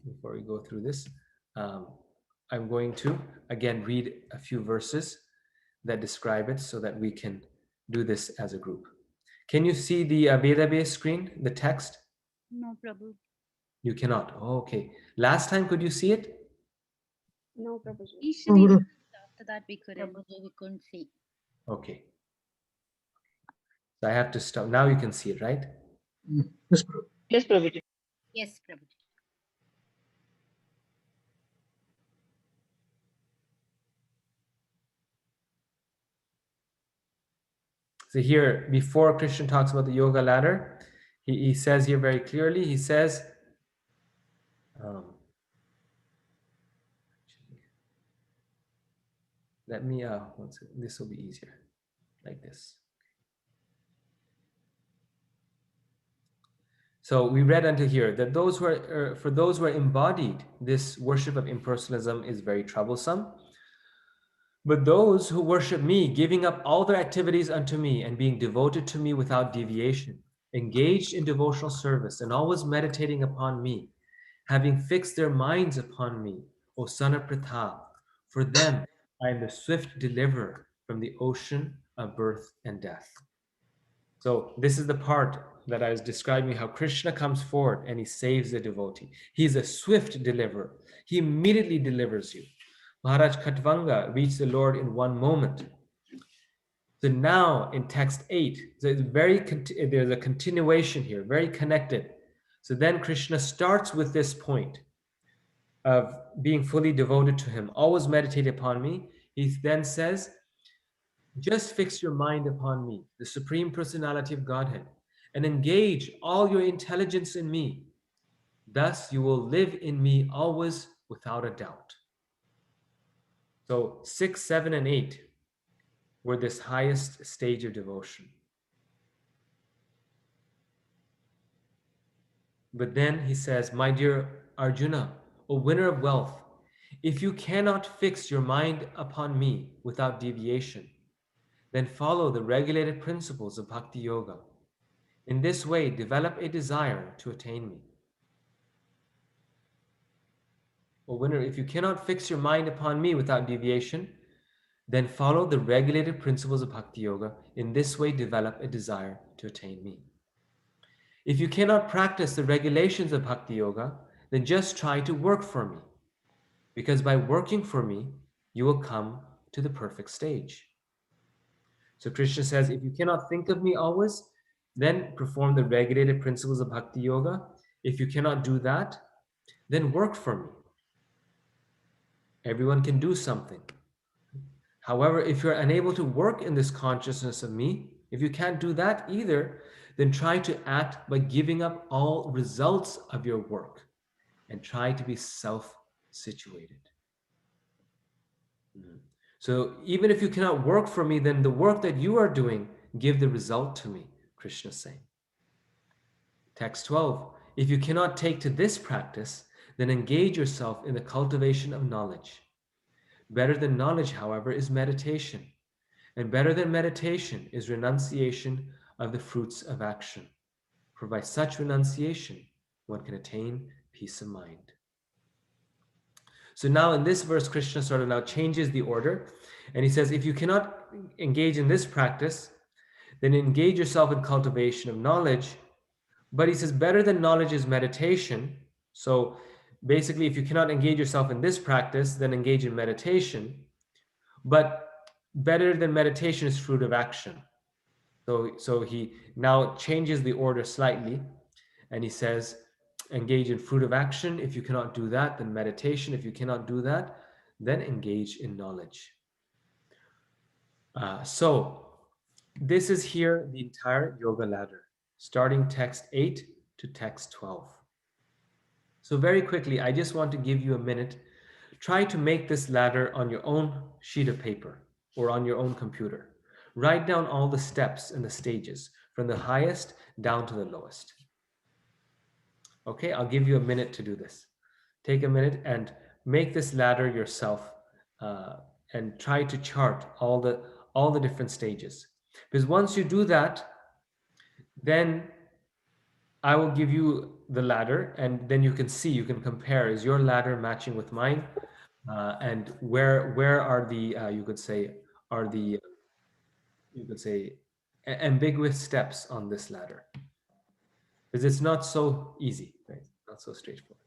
before we go through this, um, I'm going to again read a few verses that describe it so that we can do this as a group. Can you see the database screen, the text? No, Prabhu. You cannot. Oh, okay. Last time, could you see it? No, Prabhuji. Initially, Guru. after that we couldn't. Prabhuji, we couldn't see. Okay. So I have to stop. Now you can see it, right? Yes, Prabhu. Yes, Prabhuji. Yes, Prabhuji. So here, before Krishna talks about the yoga ladder, he says here very clearly, he says, let me, this will be easier, like this. So we read until here that those who are, for those who are embodied, this worship of impersonalism is very troublesome. But those who worship me, giving up all their activities unto me and being devoted to me without deviation, engaged in devotional service and always meditating upon me, having fixed their minds upon me, O son of Pritha, for them I am the swift deliverer from the ocean of birth and death. So this is the part that I was describing, how Krishna comes forward and he saves the devotee. He's a swift deliverer. He immediately delivers you. Maharaj Khatvanga reached the Lord in one moment. So now in text 8, so it's there's a continuation here, very connected. So then Krishna starts with this point of being fully devoted to him, always meditate upon me. He then says, just fix your mind upon me, the Supreme Personality of Godhead, and engage all your intelligence in me. Thus you will live in me always without a doubt. So 6, 7, and 8 were this highest stage of devotion. But then he says, my dear Arjuna, O winner of wealth, if you cannot fix your mind upon me without deviation, then follow the regulated principles of Bhakti Yoga. In this way, develop a desire to attain me. O winner, if you cannot fix your mind upon me without deviation, then follow the regulated principles of Bhakti Yoga. In this way, develop a desire to attain me. If you cannot practice the regulations of Bhakti Yoga, then just try to work for me. Because by working for me, you will come to the perfect stage. So Krishna says, if you cannot think of me always, then perform the regulated principles of Bhakti Yoga. If you cannot do that, then work for me. Everyone can do something. However, if you're unable to work in this consciousness of me, if you can't do that either, then try to act by giving up all results of your work and try to be self-situated. So even if you cannot work for me, then the work that you are doing, give the result to me, Krishna is saying. Text 12, if you cannot take to this practice, then engage yourself in the cultivation of knowledge. Better than knowledge, however, is meditation. And better than meditation is renunciation of the fruits of action. For by such renunciation, one can attain peace of mind. So now in this verse, Krishna sort of now changes the order. And he says, if you cannot engage in this practice, then engage yourself in cultivation of knowledge. But he says, better than knowledge is meditation. So basically, if you cannot engage yourself in this practice, then engage in meditation. But better than meditation is fruit of action. So he now changes the order slightly, and he says, engage in fruit of action. If you cannot do that, then meditation. If you cannot do that, then engage in knowledge. So this is here the entire yoga ladder, starting text 8 to text 12. So very quickly, I just want to give you a minute. Try to make this ladder on your own sheet of paper or on your own computer. Write down all the steps and the stages from the highest down to the lowest. Okay, I'll give you a minute to do this. Take a minute and make this ladder yourself and try to chart all the different stages. Because once you do that, then I will give you the ladder, and then you can see, you can compare, is your ladder matching with mine? And where are the you could say are the you could say ambiguous steps on this ladder? Because it's not so easy, right? Not so straightforward.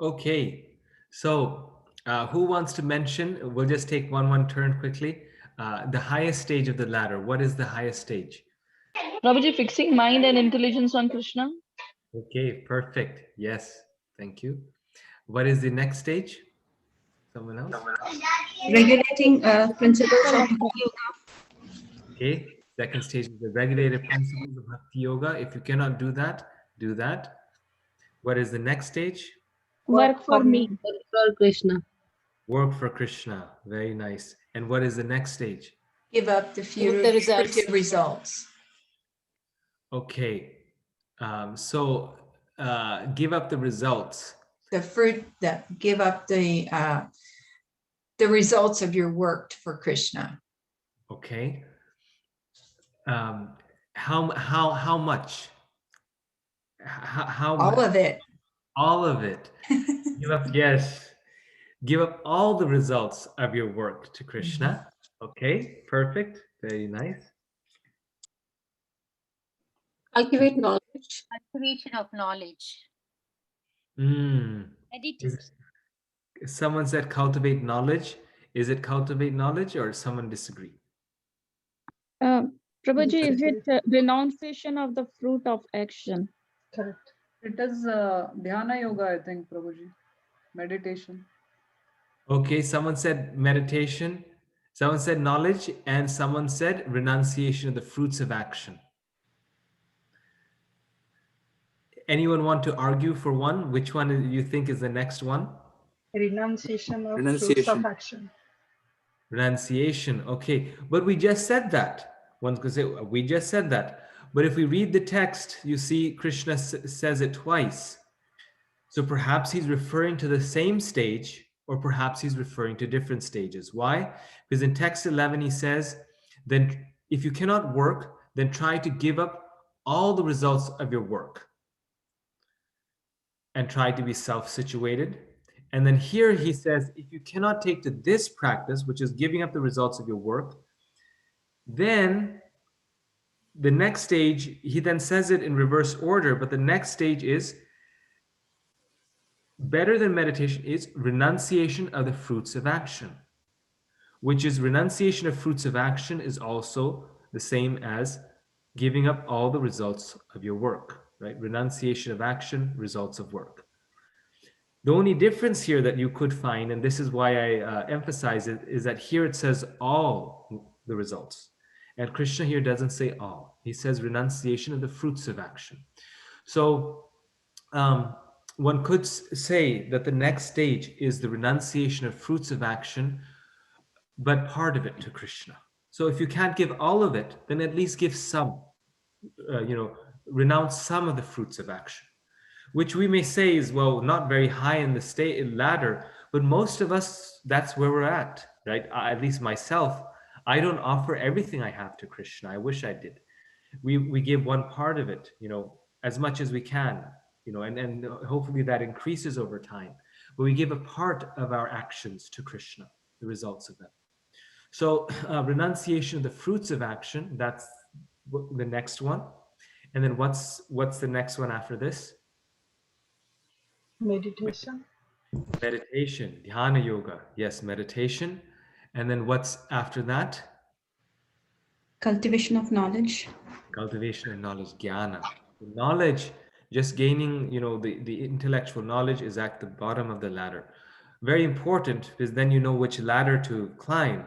Okay, so who wants to mention? We'll just take one turn quickly. The highest stage of the ladder. What is the highest stage? Prabhuji, fixing mind and intelligence on Krishna. Okay, perfect. Yes, thank you. What is the next stage? Someone else? Regulating principles of yoga. Okay, second stage is the regulated principles of Bhakti Yoga. If you cannot do that, do that. What is the next stage? Work for me. For Krishna. Work for Krishna. Very nice. And what is the next stage? Give up the future results. Okay, so give up the results. The fruit that give up the results of your work for Krishna. Okay. How much? How All much? of it. All of it. Give up, yes. Give up all the results of your work to Krishna. Okay, perfect. Very nice. Cultivate knowledge. Cultivation of knowledge. Meditate. Someone said cultivate knowledge. Is it cultivate knowledge or someone disagree? Prabhuji, is it renunciation of the fruit of action? Correct. It is dhyana yoga, I think, Prabhuji. Meditation. Okay, someone said meditation, someone said knowledge, and someone said renunciation of the fruits of action. Anyone want to argue for one? Which one do you think is the next one? Renunciation of fruits of action. Renunciation, okay. But we just said that. One could say, we just said that. But if we read the text, you see Krishna says it twice. So perhaps he's referring to the same stage, or perhaps he's referring to different stages. Why? Because in text 11, he says, then if you cannot work, then try to give up all the results of your work and try to be self-situated. And then here he says, if you cannot take to this practice, which is giving up the results of your work, then the next stage, he then says it in reverse order, but the next stage is better than meditation is renunciation of the fruits of action, which is renunciation of fruits of action is also the same as giving up all the results of your work, right? Renunciation of action, results of work. The only difference here that you could find, and this is why I emphasize it, is that here it says all the results. And Krishna here doesn't say all. He says renunciation of the fruits of action. So one could say that the next stage is the renunciation of fruits of action, but part of it to Krishna. So if you can't give all of it, then at least give some, renounce some of the fruits of action, which we may say is, well, not very high in the ladder, but most of us, that's where we're at, right? At least myself, I don't offer everything I have to Krishna. I wish I did. We give one part of it, as much as we can, and hopefully that increases over time. But we give a part of our actions to Krishna, the results of them. So renunciation of the fruits of action, that's the next one. And then what's the next one after this? Meditation. Meditation, dhyana yoga. Yes, meditation. And then what's after that? Cultivation of knowledge. Cultivation of knowledge, jnana. Knowledge, just gaining, the intellectual knowledge is at the bottom of the ladder. Very important, because then you know which ladder to climb,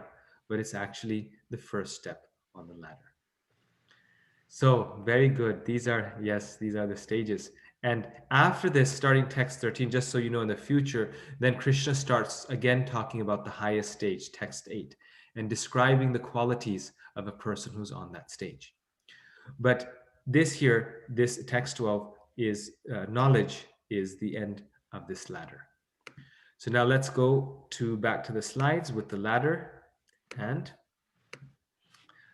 but it's actually the first step on the ladder. So very good. These are the stages. And after this, starting text 13, just so you know in the future, then Krishna starts again talking about the highest stage, text 8, and describing the qualities of a person who's on that stage. But this text 12 is knowledge is the end of this ladder. So now let's go back to the slides with the ladder. And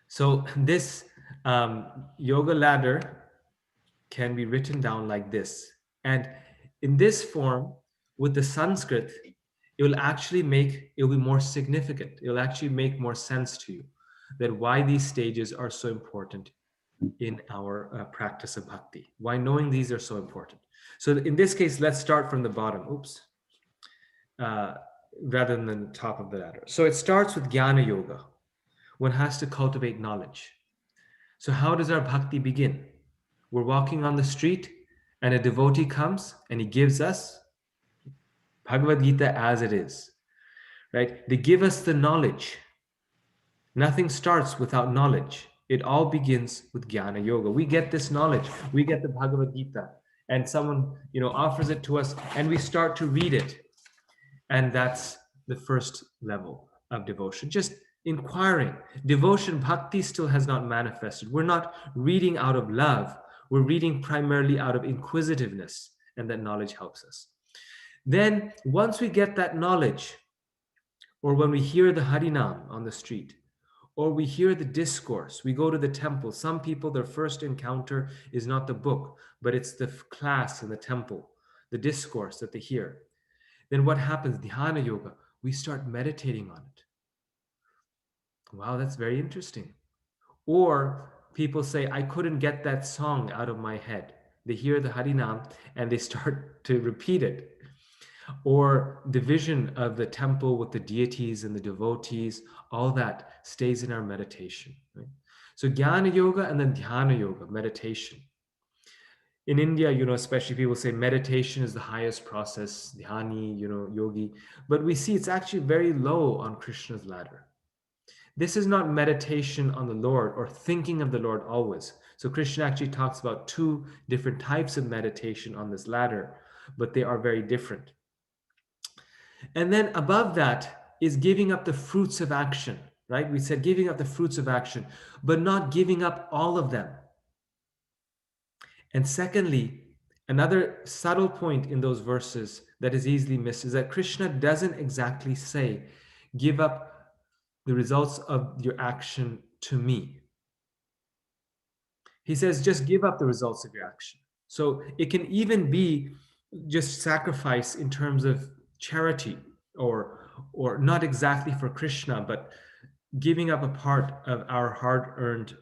so this yoga ladder can be written down like this. And in this form, with the Sanskrit, it will be more significant. It will actually make more sense to you that why these stages are so important in our practice of bhakti, why knowing these are so important. So in this case, let's start from the bottom, rather than the top of the ladder. So it starts with jnana yoga. One has to cultivate knowledge. So how does our bhakti begin? We're walking on the street and a devotee comes and he gives us Bhagavad Gita as it is, right? They give us the knowledge. Nothing starts without knowledge. It all begins with jnana yoga. We get this knowledge. We get the Bhagavad Gita and someone, offers it to us and we start to read it. And that's the first level of devotion. Just inquiring. Devotion, bhakti still has not manifested. We're not reading out of love. We're reading primarily out of inquisitiveness, and that knowledge helps us. Then once we get that knowledge, or when we hear the Harinam on the street, or we hear the discourse, we go to the temple. Some people, their first encounter is not the book, but it's the class in the temple, the discourse that they hear. Then what happens? Dhyana yoga, we start meditating on it. Wow, that's very interesting. Or people say, I couldn't get that song out of my head. They hear the Harinam and they start to repeat it. Or the vision of the temple with the deities and the devotees, all that stays in our meditation. Right? So jnana yoga and then dhyana yoga, meditation. In India, especially people say meditation is the highest process, dhyani, yogi. But we see it's actually very low on Krishna's ladder. This is not meditation on the Lord or thinking of the Lord always. So Krishna actually talks about 2 different types of meditation on this ladder, but they are very different. And then above that is giving up the fruits of action, right? We said giving up the fruits of action, but not giving up all of them. And secondly, another subtle point in those verses that is easily missed is that Krishna doesn't exactly say, give up the results of your action to me. He says, just give up the results of your action. So it can even be just sacrifice in terms of charity or not exactly for Krishna, but giving up a part of our hard-earned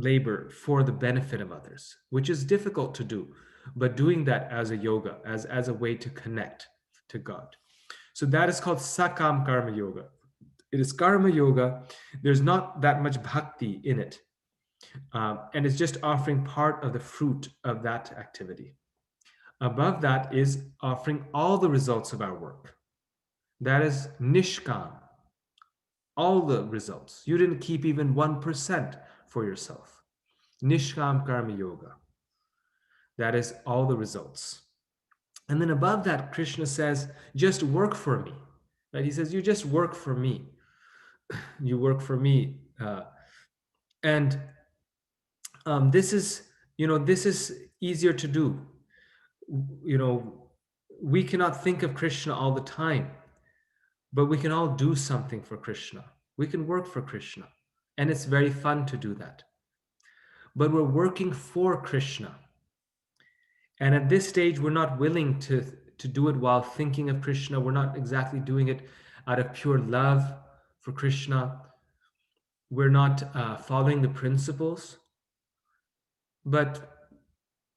labor for the benefit of others, which is difficult to do, but doing that as a yoga, as a way to connect to God. So that is called Sakam Karma Yoga. It is karma yoga. There's not that much bhakti in it. And it's just offering part of the fruit of that activity. Above that is offering all the results of our work. That is nishkam, all the results. You didn't keep even 1% for yourself. Nishkam karma yoga. That is all the results. And then above that, Krishna says, just work for me. Right? He says, you just work for me. You work for me. And this is, this is easier to do. We cannot think of Krishna all the time, but we can all do something for Krishna. We can work for Krishna, and it's very fun to do that. But we're working for Krishna. And at this stage, we're not willing to do it while thinking of Krishna. We're not exactly doing it out of pure love for Krishna. We're not following the principles. But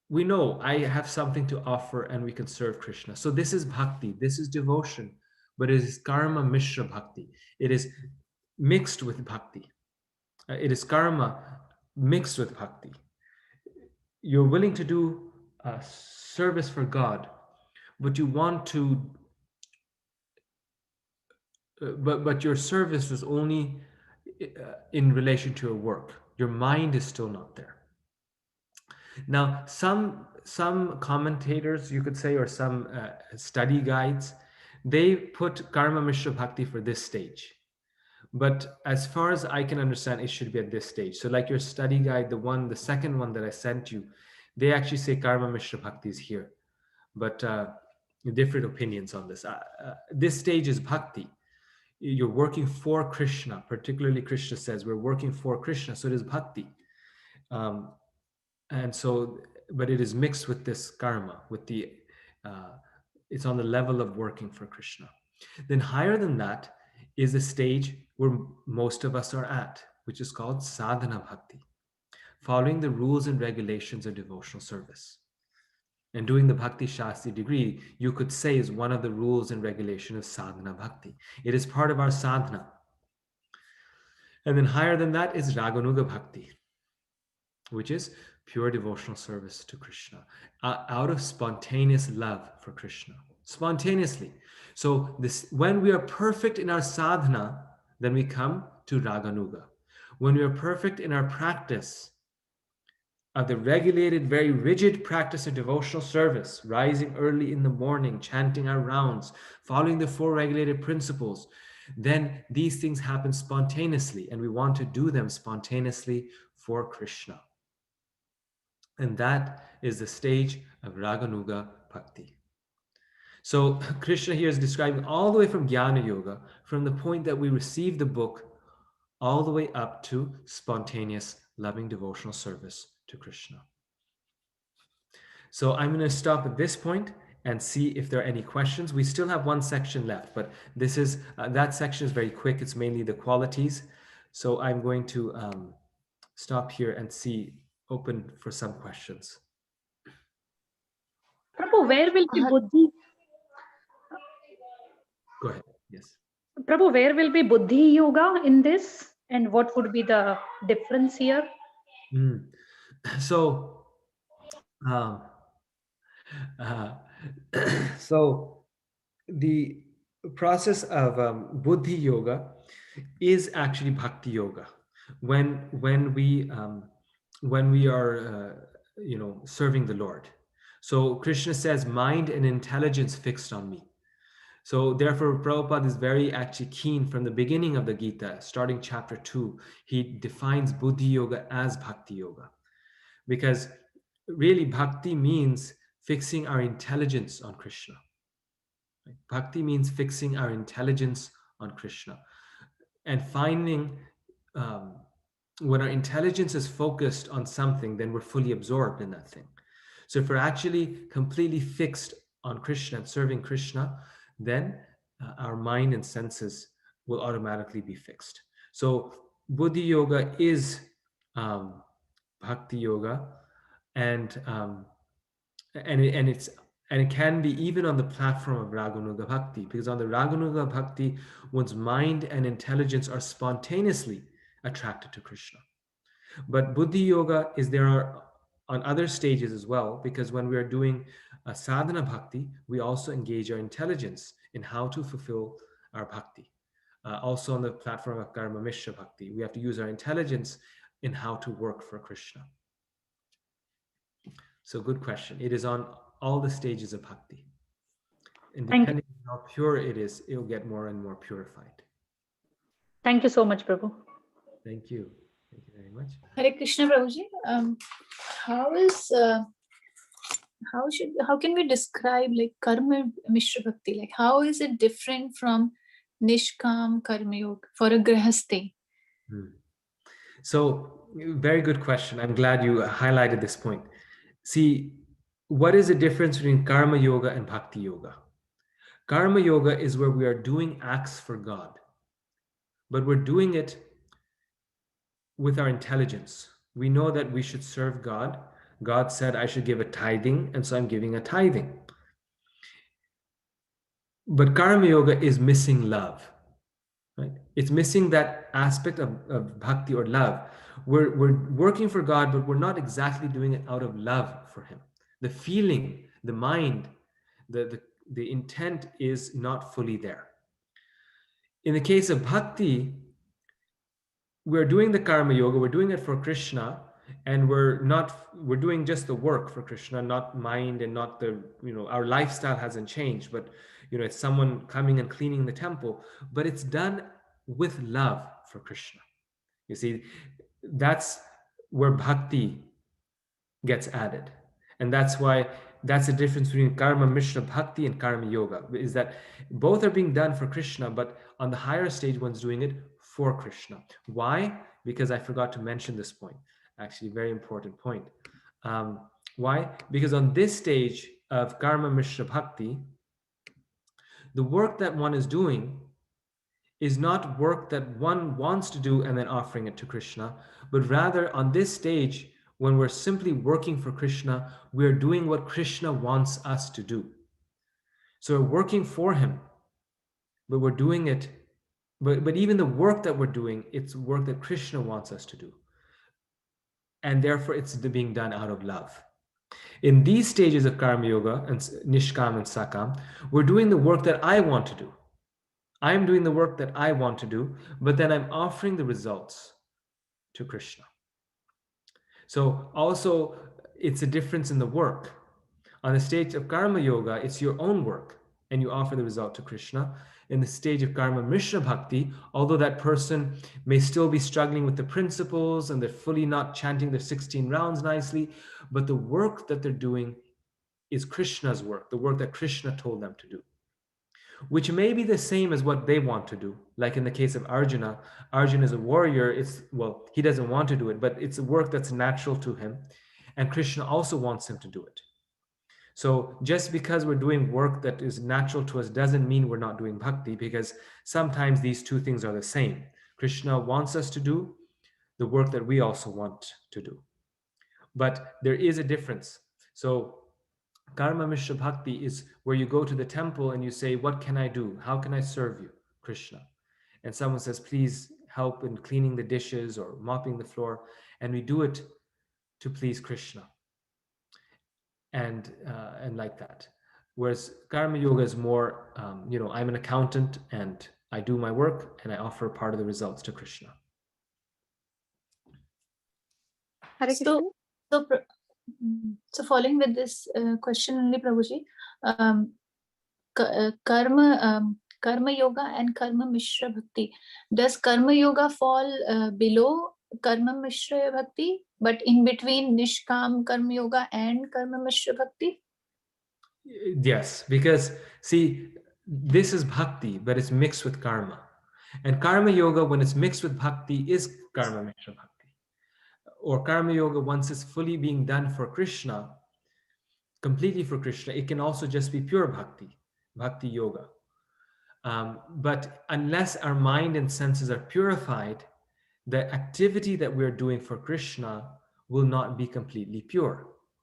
we know I have something to offer and we can serve Krishna. So this is bhakti, this is devotion, but it is karma mishra bhakti. It is mixed with bhakti. It is karma mixed with bhakti. You're willing to do service for God, but you want to, but your service is only in relation to your work. Your mind is still not there. Now, some commentators, you could say, or some study guides, they put karma mishra bhakti for this stage. But as far as I can understand, it should be at this stage. So like your study guide, the second one that I sent you, they actually say karma mishra bhakti is here. But different opinions on this. This stage is bhakti. You're working for Krishna. Particularly Krishna says we're working for Krishna. So it is bhakti. And so, but it is mixed with this karma, with it's on the level of working for Krishna. Then higher than that is the stage where most of us are at, which is called sadhana bhakti, following the rules and regulations of devotional service. And doing the Bhakti Shastri degree, you could say, is one of the rules and regulations of sadhana bhakti. It is part of our sadhana. And then higher than that is Raganuga bhakti, which is pure devotional service to Krishna, out of spontaneous love for Krishna, spontaneously. So when we are perfect in our sadhana, then we come to Raganuga. When we are perfect in our practice of the regulated, very rigid practice of devotional service, rising early in the morning, chanting our rounds, following the 4 regulated principles, then these things happen spontaneously, and we want to do them spontaneously for Krishna. And that is the stage of Raganuga Bhakti. So Krishna here is describing all the way from Jnana Yoga, from the point that we receive the book, all the way up to spontaneous, loving devotional service to Krishna. So I'm going to stop at this point and see if there are any questions. We still have one section left, but this is that section is very quick. It's mainly the qualities. So I'm going to stop here and open for some questions. Prabhu, where will be buddhi? Go ahead. Yes. Prabhu, where will be buddhi yoga in this? And what would be the difference here? So, so the process of buddhi yoga is actually bhakti yoga. When we are serving the Lord. So Krishna says, mind and intelligence fixed on me. So therefore, Prabhupada is very actually keen from the beginning of the Gita, starting chapter 2, he defines buddhi yoga as bhakti yoga. Because really bhakti means fixing our intelligence on Krishna. Right? Bhakti means fixing our intelligence on Krishna. And finding, when our intelligence is focused on something, then we're fully absorbed in that thing. So if we're actually completely fixed on Krishna and serving Krishna, then our mind and senses will automatically be fixed. So buddhi yoga is bhakti yoga, and it can be even on the platform of Raganuga Bhakti, because on the Raganuga Bhakti, one's mind and intelligence are spontaneously attracted to Krishna. But Buddhi Yoga is there are on other stages as well, because when we are doing a sadhana bhakti, we also engage our intelligence in how to fulfill our bhakti. Also on the platform of Karma Mishra Bhakti, we have to use our intelligence in how to work for Krishna. So good question. It is on all the stages of bhakti. And Thank you. depending on how pure it is, it will get more and more purified. Thank you so much, Prabhu. Thank you. Thank you very much. Hare Krishna, Prabhuji. How can we describe like karma mishra bhakti? Like how is it different from nishkam karma yoga for a grihasthe? So very good question. I'm glad you highlighted this point. See, what is the difference between karma yoga and bhakti yoga? Karma yoga is where we are doing acts for God, but we're doing it with our intelligence. We know that we should serve God. God said I should give a tithing, and so I'm giving a tithing. But karma yoga is missing love, right? It's missing that aspect of bhakti or love. We're working for God, but we're not exactly doing it out of love for Him. The feeling, the mind, the intent is not fully there. In the case of bhakti, we're doing the karma yoga, we're doing it for Krishna, and we're doing just the work for Krishna, not mind and not our lifestyle hasn't changed, but it's someone coming and cleaning the temple, but it's done with love for Krishna. You see, that's where bhakti gets added. And that's the difference between karma mishra bhakti and karma yoga, is that both are being done for Krishna, but on the higher stage, one's doing it for Krishna. Why? Because I forgot to mention this point. Actually, very important point. Why? Because on this stage of karma mishra bhakti, the work that one is doing is not work that one wants to do and then offering it to Krishna, but rather on this stage, when we're simply working for Krishna, we're doing what Krishna wants us to do. So we're working for Him, but we're doing it, but even the work that we're doing, it's work that Krishna wants us to do. And therefore it's being done out of love. In these stages of karma yoga and nishkam and sakam, we're doing the work that I want to do. I'm doing the work that I want to do, but then I'm offering the results to Krishna. So also, it's a difference in the work. On the stage of karma yoga, it's your own work, and you offer the result to Krishna. In the stage of karma mishra bhakti, although that person may still be struggling with the principles and they're fully not chanting their 16 rounds nicely, but the work that they're doing is Krishna's work, the work that Krishna told them to do, which may be the same as what they want to do. Like in the case of Arjuna, Arjuna is a warrior. He doesn't want to do it, but it's a work that's natural to him. And Krishna also wants him to do it. So just because we're doing work that is natural to us doesn't mean we're not doing bhakti, because sometimes these two things are the same. Krishna wants us to do the work that we also want to do. But there is a difference. So Karma Mishra Bhakti is where you go to the temple and you say, what can I do? How can I serve you, Krishna? And someone says, please help in cleaning the dishes or mopping the floor. And we do it to please Krishna. And like that. Whereas Karma Yoga is more, I'm an accountant and I do my work and I offer part of the results to Krishna. So following with this question only, Prabhuji, karma yoga and karma mishra bhakti. Does karma yoga fall below karma mishra bhakti, but in between nishkam karma yoga and karma mishra bhakti? Yes, because see, this is bhakti, but it's mixed with karma. And karma yoga, when it's mixed with bhakti, is karma mishra bhakti. Or karma yoga, once it's fully being done for Krishna, completely for Krishna, it can also just be pure bhakti, bhakti yoga. But unless our mind and senses are purified, the activity that we're doing for Krishna will not be completely pure.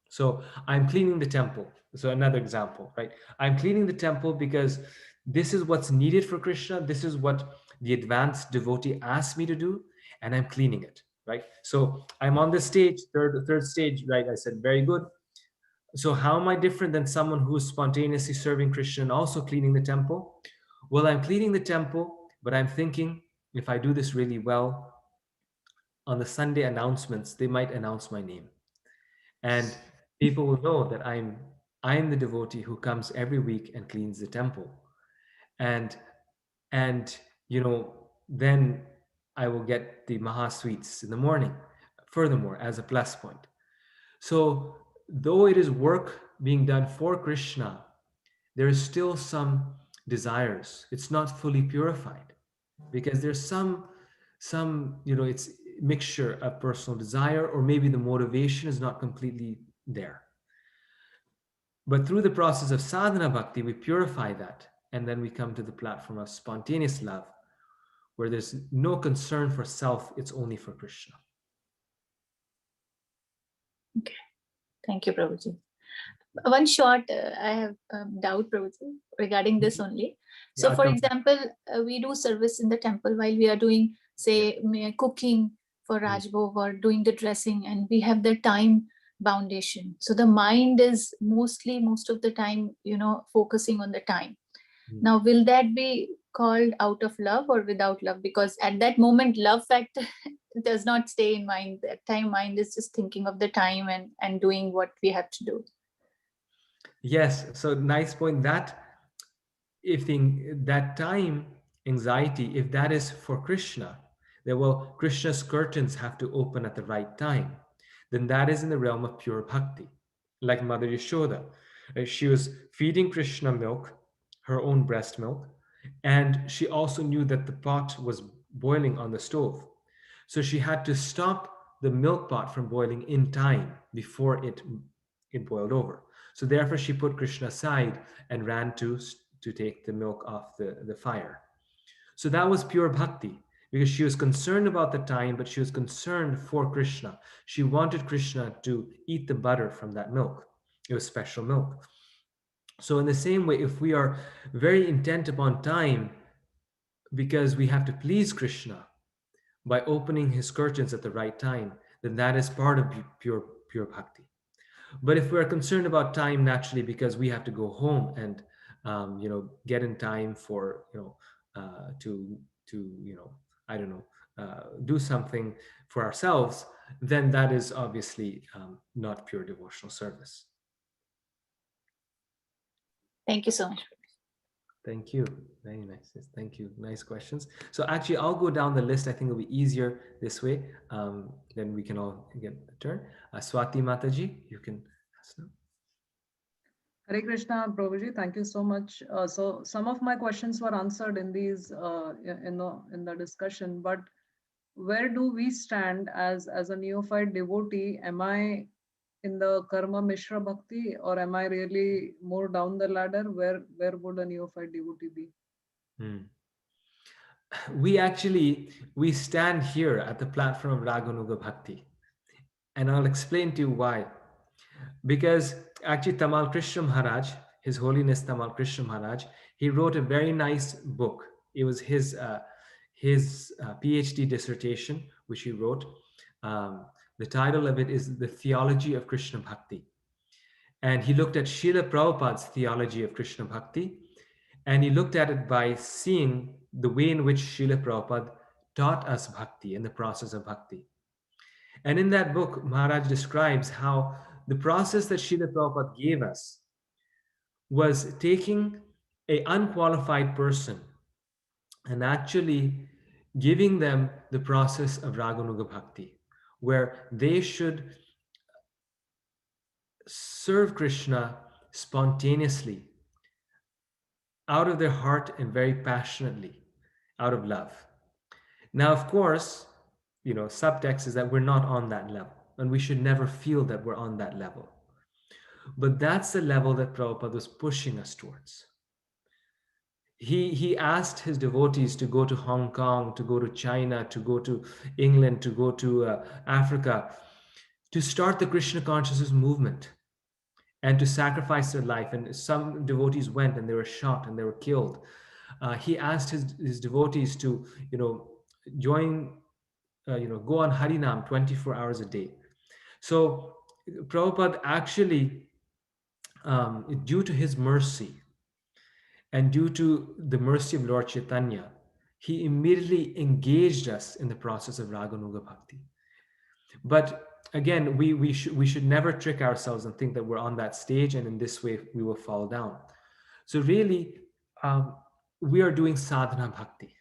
So I'm cleaning the temple. So another example, right? I'm cleaning the temple because this is what's needed for Krishna. This is what the advanced devotee asked me to do, and I'm cleaning it, right? So I'm on this stage, third stage, right? I said, very good. So how am I different than someone who's spontaneously serving Krishna and also cleaning the temple? Well, I'm cleaning the temple, but I'm thinking if I do this really well, on the Sunday announcements, they might announce my name. And people will know that I'm the devotee who comes every week and cleans the temple. And and then I will get the Maha sweets in the morning, furthermore, as a plus point. So though it is work being done for Krishna, there is still some desires. It's not fully purified because there's some it's mixture of personal desire, or maybe the motivation is not completely there. But through the process of sadhana bhakti, we purify that, and then we come to the platform of spontaneous love, where there's no concern for self, it's only for Krishna. Okay, thank you, Prabhuji. One short, I have doubt, Prabhuji, regarding this only. So, Yeah, for example, we do service in the temple while we are doing, say, cooking for Rajbhog or doing the dressing, and we have the time foundation. So the mind is most of the time, focusing on the time. Now, will that be called out of love or without love? Because at that moment, love factor does not stay in mind. That time, mind is just thinking of the time and doing what we have to do. Yes, so nice point. That if that time anxiety, if that is for Krishna, then well, Krishna's curtains have to open at the right time, then that is in the realm of pure bhakti. Like Mother Yashoda, she was feeding Krishna milk, her own breast milk, and she also knew that the pot was boiling on the stove. So she had to stop the milk pot from boiling in time before it boiled over. So therefore she put Krishna aside and ran to take the milk off the fire. So that was pure bhakti, because she was concerned about the time, but she was concerned for Krishna. She wanted Krishna to eat the butter from that milk. It was special milk. So in the same way, if we are very intent upon time because we have to please Krishna by opening his curtains at the right time, then that is part of pure bhakti. But if we're concerned about time naturally because we have to go home and get in time for to I don't know, do something for ourselves, then that is obviously not pure devotional service. Thank you so much. Thank you. Very nice. Yes, thank you. Nice questions. So actually, I'll go down the list. I think it'll be easier this way. Then we can all get a turn. Swati Mataji, you can ask now. Hare Krishna, Prabhuji, thank you so much. So some of my questions were answered in these in the discussion, but where do we stand as a neophyte devotee? Am I in the karma mishra bhakti, or am I really more down the ladder? Where would a neophyte devotee be? We stand here at the platform of Raganuga Bhakti, and I'll explain to you why. Because actually Tamal Krishna Maharaj, His Holiness Tamal Krishna Maharaj, he wrote a very nice book. It was his PhD dissertation, which he wrote. The title of it is The Theology of Krishna Bhakti. And he looked at Srila Prabhupada's theology of Krishna Bhakti, and he looked at it by seeing the way in which Srila Prabhupada taught us bhakti and the process of bhakti. And in that book, Maharaj describes how the process that Srila Prabhupada gave us was taking an unqualified person and actually giving them the process of Raganuga Bhakti, where they should serve Krishna spontaneously, out of their heart and very passionately, out of love. Now, of course, subtext is that we're not on that level, and we should never feel that we're on that level. But that's the level that Prabhupada was pushing us towards. He asked his devotees to go to Hong Kong, to go to China, to go to England, to go to Africa, to start the Krishna consciousness movement and to sacrifice their life. And some devotees went and they were shot and they were killed. He asked his devotees to, join, go on Harinam 24 hours a day. So Prabhupada actually, due to his mercy and due to the mercy of Lord Chaitanya, he immediately engaged us in the process of Raganuga Bhakti. But again, we should never trick ourselves and think that we're on that stage and in this way we will fall down. So really, we are doing sadhana bhakti.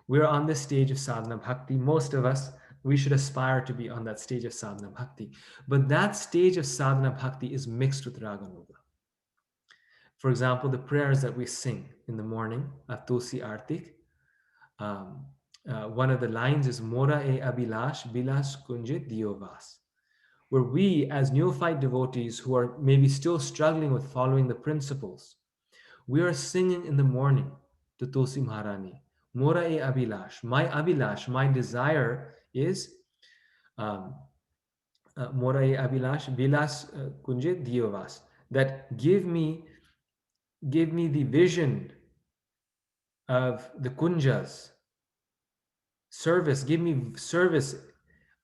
We're on this stage of sadhana bhakti. Most of us, we should aspire to be on that stage of sadhana bhakti. But that stage of sadhana bhakti is mixed with raganuga. For example, the prayers that we sing in the morning of Tulsi Artik, one of the lines is Mora e Abhilash Bilas Kunjit Diovas, where we as neophyte devotees who are maybe still struggling with following the principles, we are singing in the morning to Tulsi Maharani, Mora e Abhilash, my desire is Mora e Abhilash Bilas Kunjit Diovas, that give me the vision of the kunjas, service, give me service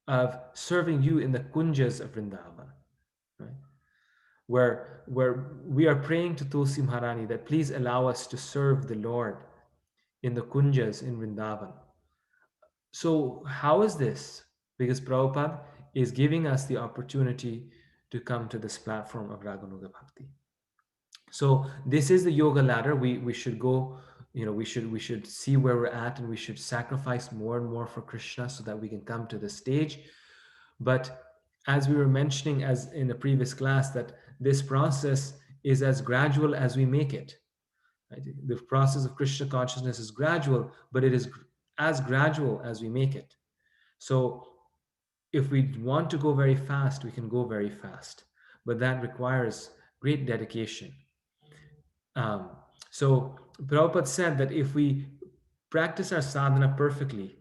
of serving you in the kunjas of Vrindavan, right? Where we are praying to Tulsi Maharani that please allow us to serve the Lord in the kunjas in Vrindavan. So how is this? Because Prabhupada is giving us the opportunity to come to this platform of Raganuga Bhakti. So this is the yoga ladder. We should go, we should see where we're at, and we should sacrifice more and more for Krishna so that we can come to the stage. But as we were mentioning as in a previous class, that this process is as gradual as we make it. Right? The process of Krishna consciousness is gradual, but it is as gradual as we make it. So if we want to go very fast, we can go very fast, but that requires great dedication. So Prabhupada said that if we practice our sadhana perfectly,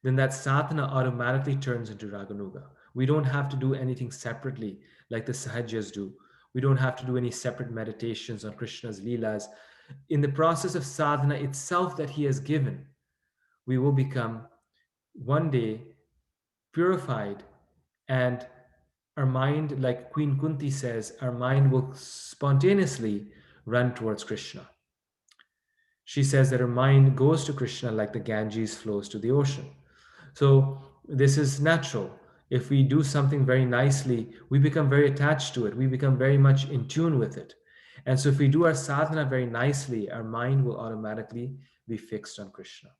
then that sadhana automatically turns into Raganuga. We don't have to do anything separately like the Sahajas do. We don't have to do any separate meditations on Krishna's Leelas. In the process of sadhana itself that he has given, we will become one day purified, and our mind, like Queen Kunti says, our mind will spontaneously run towards Krishna. She says that her mind goes to Krishna like the Ganges flows to the ocean. So this is natural. If we do something very nicely, we become very attached to it. We become very much in tune with it. And so if we do our sadhana very nicely, our mind will automatically be fixed on Krishna.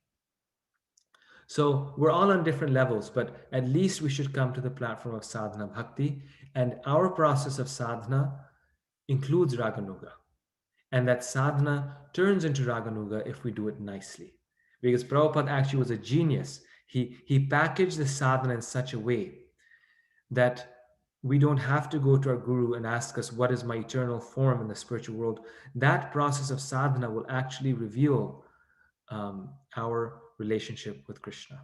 So we're all on different levels, but at least we should come to the platform of sadhana bhakti. And our process of sadhana includes Raganuga. And that sadhana turns into Raganuga if we do it nicely. Because Prabhupada actually was a genius. He packaged the sadhana in such a way that we don't have to go to our guru and ask us, what is my eternal form in the spiritual world? That process of sadhana will actually reveal our relationship with Krishna.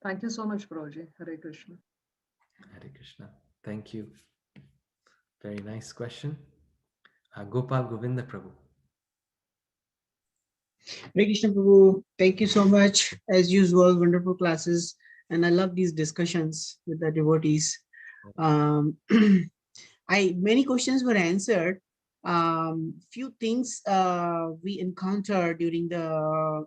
Thank you so much, Prabhuji. Hare Krishna. Hare Krishna. Thank you. Very nice question. Gopal Govinda Prabhu. Hare Krishna Prabhu, thank you so much. As usual, wonderful classes. And I love these discussions with the devotees. Many questions were answered. Few things we encountered during the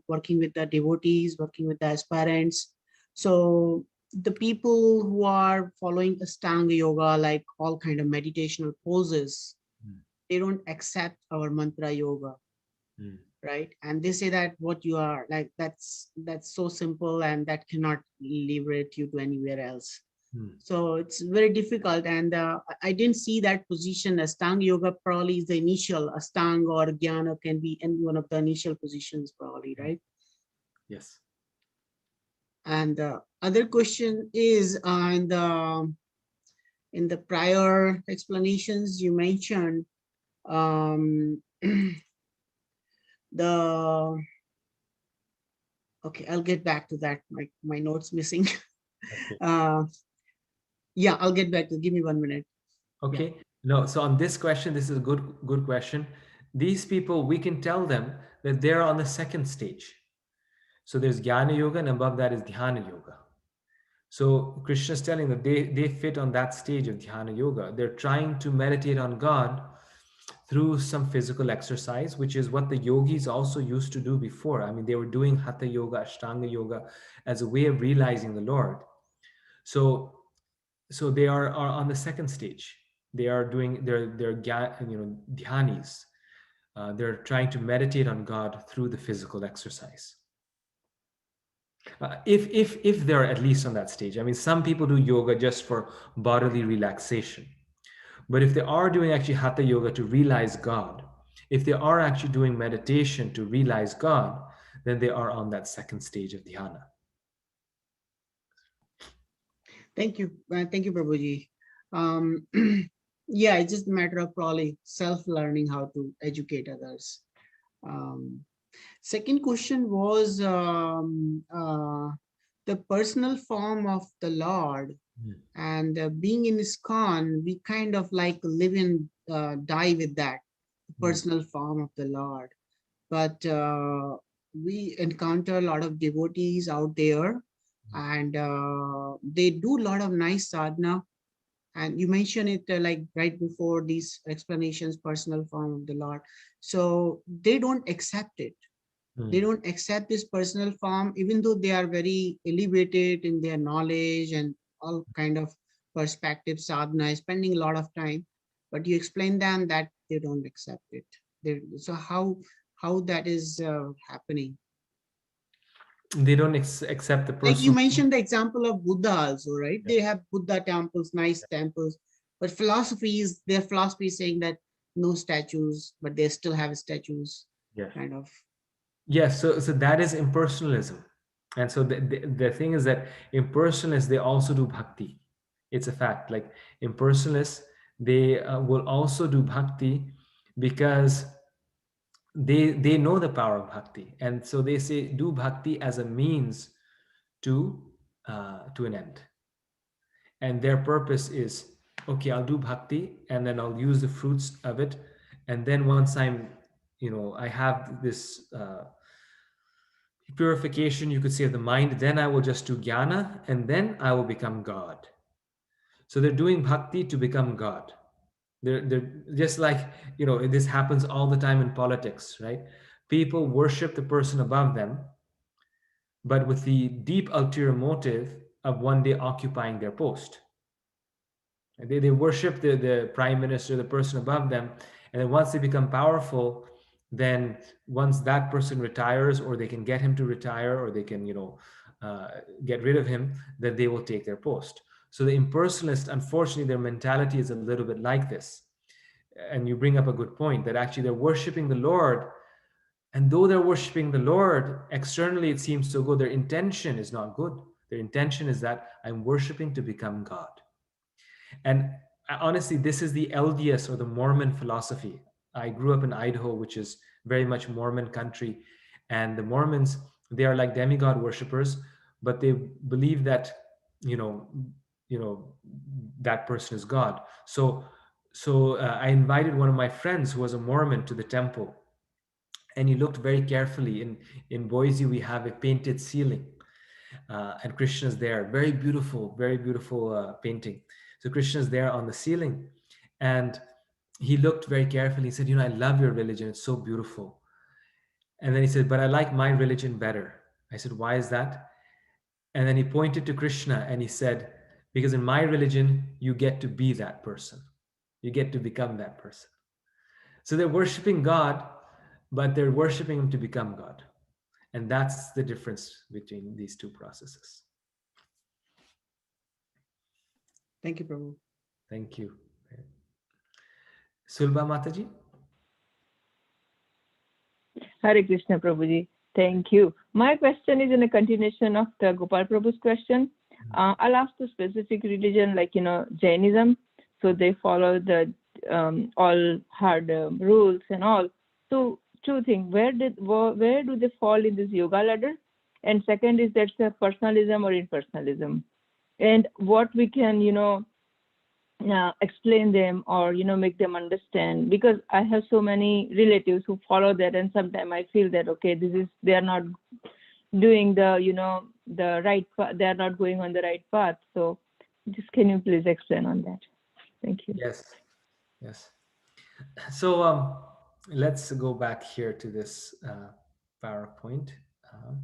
working with the devotees, working with the aspirants. So the people who are following Ashtanga yoga, like all kind of meditational poses, they don't accept our mantra yoga, right? And they say that what you are like, that's so simple and that cannot liberate you to anywhere else. So it's very difficult, and I didn't see that position. Ashtanga yoga probably is the initial. Ashtanga or Jnana can be in one of the initial positions, probably, right? Yes. And the other question is in the prior explanations you mentioned the Okay, I'll get back to that. My notes missing. Okay. Yeah, I'll get back to. Give me 1 minute. Okay. No, so on this question, this is a good question. These people, we can tell them that they're on the second stage. So there's Jnana Yoga, and above that is Dhyana Yoga. So Krishna is telling that they fit on that stage of Dhyana Yoga. They're trying to meditate on God through some physical exercise, which is what the yogis also used to do before. I mean, they were doing Hatha Yoga, Ashtanga Yoga as a way of realizing the Lord. So they are on the second stage. They are doing their dhyanis. They're trying to meditate on God through the physical exercise. If they're at least on that stage. I mean, some people do yoga just for bodily relaxation. But if they are doing actually Hatha Yoga to realize God, if they are actually doing meditation to realize God, then they are on that second stage of dhyana. Thank you. Thank you, Prabhuji. Yeah, it's just a matter of probably self-learning how to educate others. Second question was the personal form of the Lord. And being in ISKCON, we kind of like live and die with that personal form of the Lord. But we encounter a lot of devotees out there, and they do a lot of nice sadhana. And you mentioned it like right before these explanations, personal form of the Lord. So they don't accept it. They don't accept this personal form, even though they are very elevated in their knowledge and all kind of perspective sadhana, spending a lot of time. But you explain them that they don't accept it. So how that is happening? They don't accept the person. Like you mentioned the example of Buddha also, right? Yeah. They have Buddha temples, nice temples, but their philosophy is saying that no statues, but they still have statues. Yeah. Kind of. Yes, so that is impersonalism. And so the thing is that impersonalists, they also do bhakti. It's a fact. Like impersonalists, they will also do bhakti because they know the power of bhakti, and so they say do bhakti as a means to an end. And their purpose is, okay, I'll do bhakti and then I'll use the fruits of it, and then once I have this purification, you could say, of the mind, then I will just do jnana and then I will become God. So they're doing bhakti to become God. They're just like, this happens all the time in politics, right? People worship the person above them, but with the deep ulterior motive of one day occupying their post. They worship the prime minister, the person above them, and then once they become powerful, then once that person retires, or they can get him to retire, or they can get rid of him, then they will take their post. So the impersonalist, unfortunately, their mentality is a little bit like this. And you bring up a good point, that actually they're worshiping the Lord, and though they're worshiping the Lord, externally it seems so good, their intention is not good. Their intention is that I'm worshiping to become God. And honestly, this is the LDS, or the Mormon philosophy. I grew up in Idaho, which is very much Mormon country. And the Mormons, they are like demigod worshippers, but they believe that, that person is God. So I invited one of my friends who was a Mormon to the temple. And he looked very carefully. In Boise, we have a painted ceiling. And Krishna's there, very beautiful painting. So Krishna's there on the ceiling, and he looked very carefully. He said, I love your religion. It's so beautiful. And then he said, but I like my religion better. I said, why is that? And then he pointed to Krishna and he said, because in my religion, you get to be that person. You get to become that person. So they're worshiping God, but they're worshiping him to become God. And that's the difference between these two processes. Thank you, Prabhu. Thank you. Sulba Mataji? Hare Krishna, Prabhuji. Thank you. My question is in a continuation of the Gopal Prabhu's question. I'll ask the specific religion, like, Jainism. So they follow the all hard rules and all. So two things, where do they fall in this yoga ladder? And second is that's a personalism or impersonalism, and what we can explain them or make them understand, because I have so many relatives who follow that, and sometimes I feel that okay, they are not doing the the right path, they are not going on the right path. So just can you please explain on that? Thank you. Yes. So let's go back here to this PowerPoint. Um,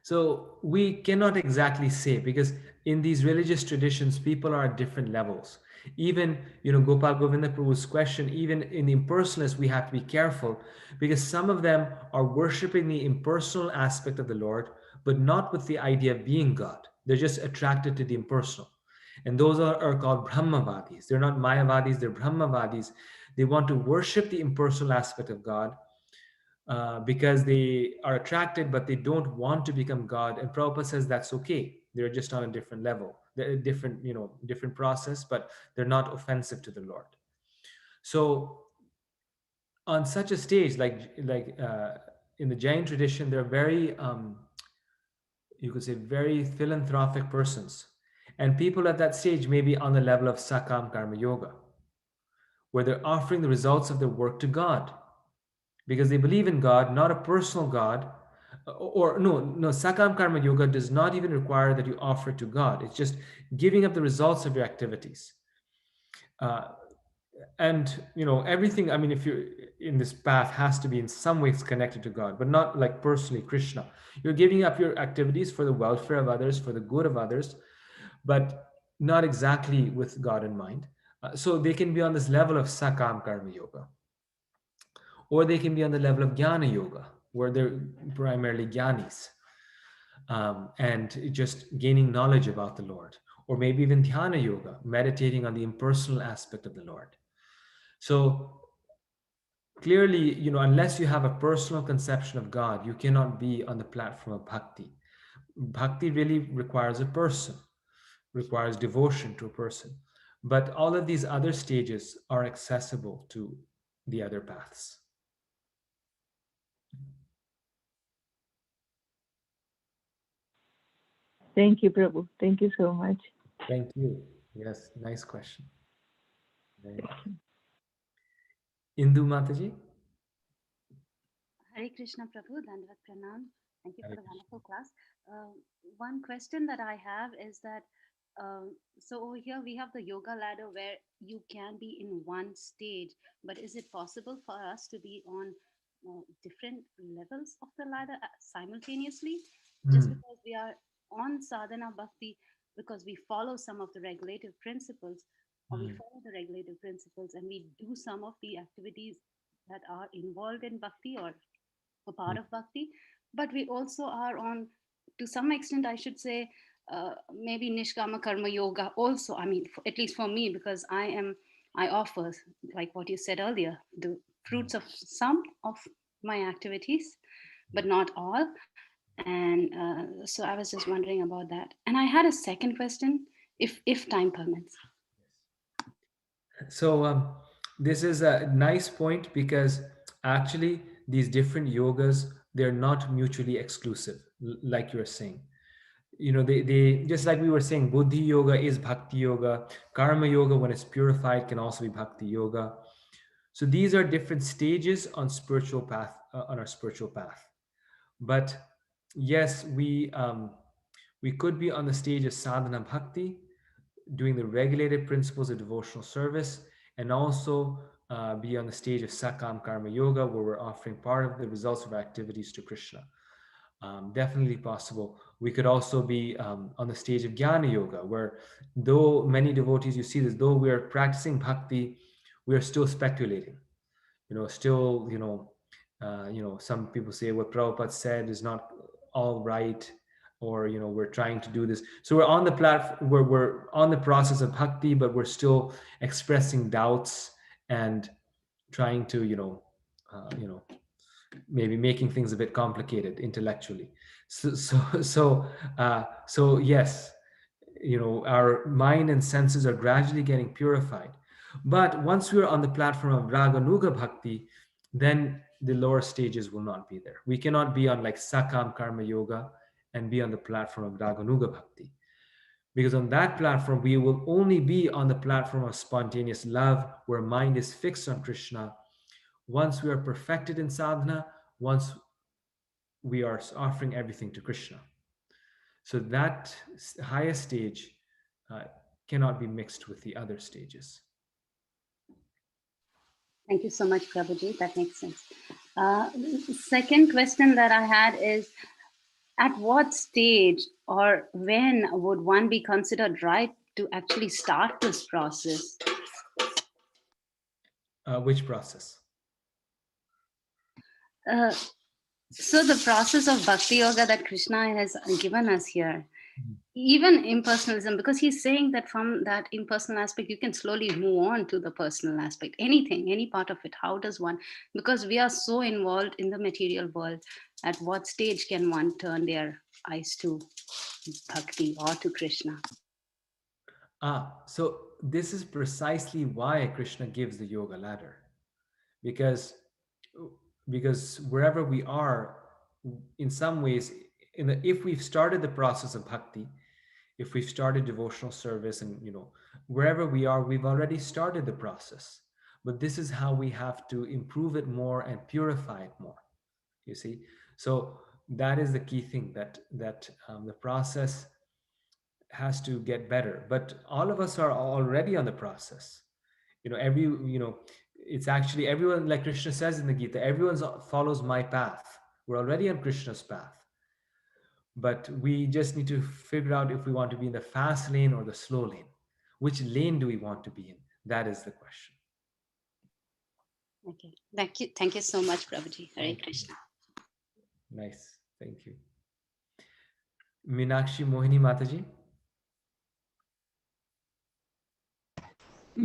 So we cannot exactly say, because in these religious traditions, people are at different levels. Even, Gopal Govinda Prabhu's question, even in the impersonalists, we have to be careful, because some of them are worshiping the impersonal aspect of the Lord, but not with the idea of being God. They're just attracted to the impersonal. And those are called Brahmavadis. They're not Mayavadis, they're Brahmavadis. They want to worship the impersonal aspect of God, because they are attracted, but they don't want to become God. And Prabhupada says that's okay. They're just on a different level. They're a different, different process, but they're not offensive to the Lord. So on such a stage, like in the Jain tradition, they're very, you could say, very philanthropic persons. And people at that stage may be on the level of Sakam Karma Yoga, where they're offering the results of their work to God, because they believe in God, not a personal God. Or no, Sakam Karma Yoga does not even require that you offer to God. It's just giving up the results of your activities. And everything, I mean, if you're in this path, has to be in some ways connected to God, but not like personally Krishna. You're giving up your activities for the welfare of others, for the good of others, but not exactly with God in mind. So they can be on this level of Sakam Karma Yoga. Or they can be on the level of Jnana Yoga, where they're primarily Jnanis, and just gaining knowledge about the Lord. Or maybe even Dhyana Yoga, meditating on the impersonal aspect of the Lord. So clearly, unless you have a personal conception of God, you cannot be on the platform of bhakti. Bhakti really requires a person, requires devotion to a person. But all of these other stages are accessible to the other paths. Thank you, Prabhu. Thank you so much. Thank you. Yes, nice question. Indu Mataji? Hare Krishna Prabhu, Dandavat Pranam. Thank you for Hare the Krishna. wonderful class. One question that I have is that, so over here we have the yoga ladder where you can be in one stage, but is it possible for us to be on different levels of the ladder simultaneously? Just because we are on sadhana bhakti, because we follow some of the regulative principles, or we follow the regulative principles and we do some of the activities that are involved in bhakti or a part of bhakti, but we also are on, to some extent, I should say, maybe nishkama karma yoga also. I mean, at least for me, because I offer, like what you said earlier, the fruits of some of my activities, but not all. And so I was just wondering about that. And I had a second question, if time permits. So this is a nice point, because actually these different yogas, they're not mutually exclusive, like you're saying. They just like we were saying, Buddhi yoga is bhakti yoga. Karma yoga, when it's purified, can also be bhakti yoga. So these are different stages on spiritual path, on our spiritual path. But yes, we could be on the stage of sadhana bhakti, doing the regulated principles of devotional service, and also be on the stage of Sakam Karma Yoga, where we're offering part of the results of our activities to Krishna. Definitely possible. We could also be on the stage of Jnana Yoga, where though many devotees, you see this, though we are practicing bhakti, we are still speculating. Still, some people say what Prabhupada said is not all right, or we're trying to do this. So we're on the platform, we're on the process of bhakti, but we're still expressing doubts and trying to maybe making things a bit complicated intellectually. So yes, our mind and senses are gradually getting purified. But once we're on the platform of Raganuga Bhakti, then the lower stages will not be there. We cannot be on like Sakam Karma Yoga and be on the platform of Raganuga Bhakti. Because on that platform, we will only be on the platform of spontaneous love, where mind is fixed on Krishna. Once we are perfected in sadhana, once we are offering everything to Krishna. So that highest stage cannot be mixed with the other stages. Thank you so much, Prabhuji. That makes sense. Second question that I had is, at what stage or when would one be considered right to actually start this process? Which process? So the process of bhakti yoga that Krishna has given us here, even impersonalism, because he's saying that from that impersonal aspect, you can slowly move on to the personal aspect, anything, any part of it. How does one, because we are so involved in the material world, at what stage can one turn their eyes to bhakti or to Krishna? So this is precisely why Krishna gives the yoga ladder, because wherever we are, in some ways, if we've started the process of bhakti, if we've started devotional service, and wherever we are, we've already started the process. But this is how we have to improve it more and purify it more. You see, so that is the key thing, that the process has to get better. But all of us are already on the process. It's actually everyone, like Krishna says in the Gita, everyone follows my path. We're already on Krishna's path. But we just need to figure out if we want to be in the fast lane or the slow lane. Which lane do we want to be in? That is the question. Okay, thank you. Thank you so much, Prabhuji. Hare Krishna. Nice, thank you. Meenakshi Mohini Mataji.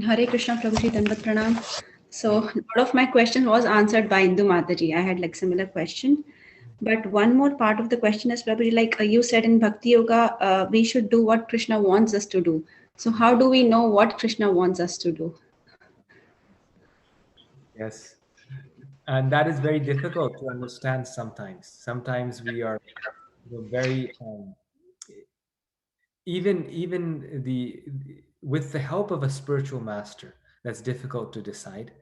Hare Krishna, Prabhuji, Dandavat Pranam. So a lot of my question was answered by Indu Mataji. I had like similar question. But one more part of the question is, Prabhuji, like you said in Bhakti Yoga, we should do what Krishna wants us to do. So how do we know what Krishna wants us to do? Yes. And that is very difficult to understand sometimes. Sometimes we are very, even with the help of a spiritual master, that's difficult to decide,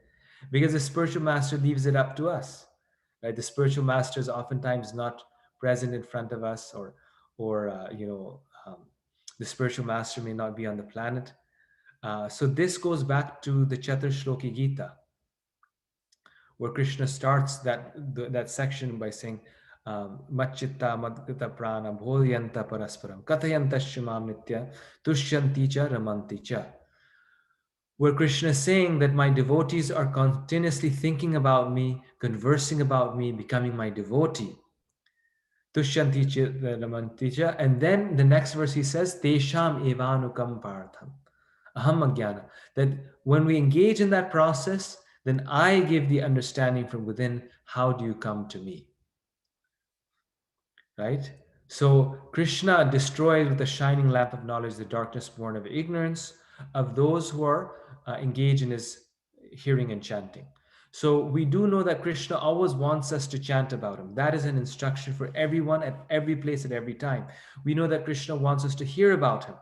because the spiritual master leaves it up to us. Right? The spiritual master is oftentimes not present in front of us, or the spiritual master may not be on the planet. So this goes back to the Chaturshloki Gita, where Krishna starts that section by saying, Machitta madgata prana bhodyanta parasparam kathayanta shimam nitya tushyanti cha ramanti cha. Where Krishna is saying that my devotees are continuously thinking about me, conversing about me, becoming my devotee. Tushyanti cha ramanti cha. And then the next verse he says, Tesham evanukam partham aham ajnana. That when we engage in that process, then I give the understanding from within, how do you come to me? Right? So Krishna destroys with the shining lamp of knowledge the darkness born of ignorance of those who are engaged in his hearing and chanting. So we do know that Krishna always wants us to chant about him. That is an instruction for everyone at every place at every time. We know that Krishna wants us to hear about him.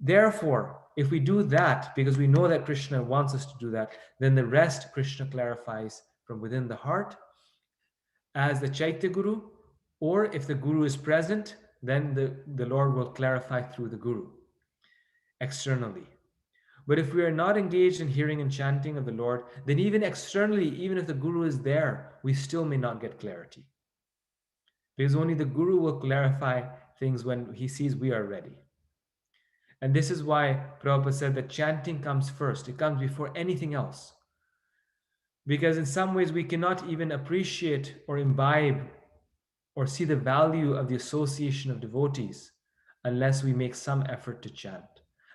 Therefore, if we do that, because we know that Krishna wants us to do that, then the rest Krishna clarifies from within the heart as the Chaitya Guru, or if the Guru is present, then the Lord will clarify through the Guru externally. But if we are not engaged in hearing and chanting of the Lord, then even externally, even if the Guru is there, we still may not get clarity. Because only the Guru will clarify things when he sees we are ready. And this is why Prabhupada said that chanting comes first. It comes before anything else. Because in some ways we cannot even appreciate or imbibe or see the value of the association of devotees unless we make some effort to chant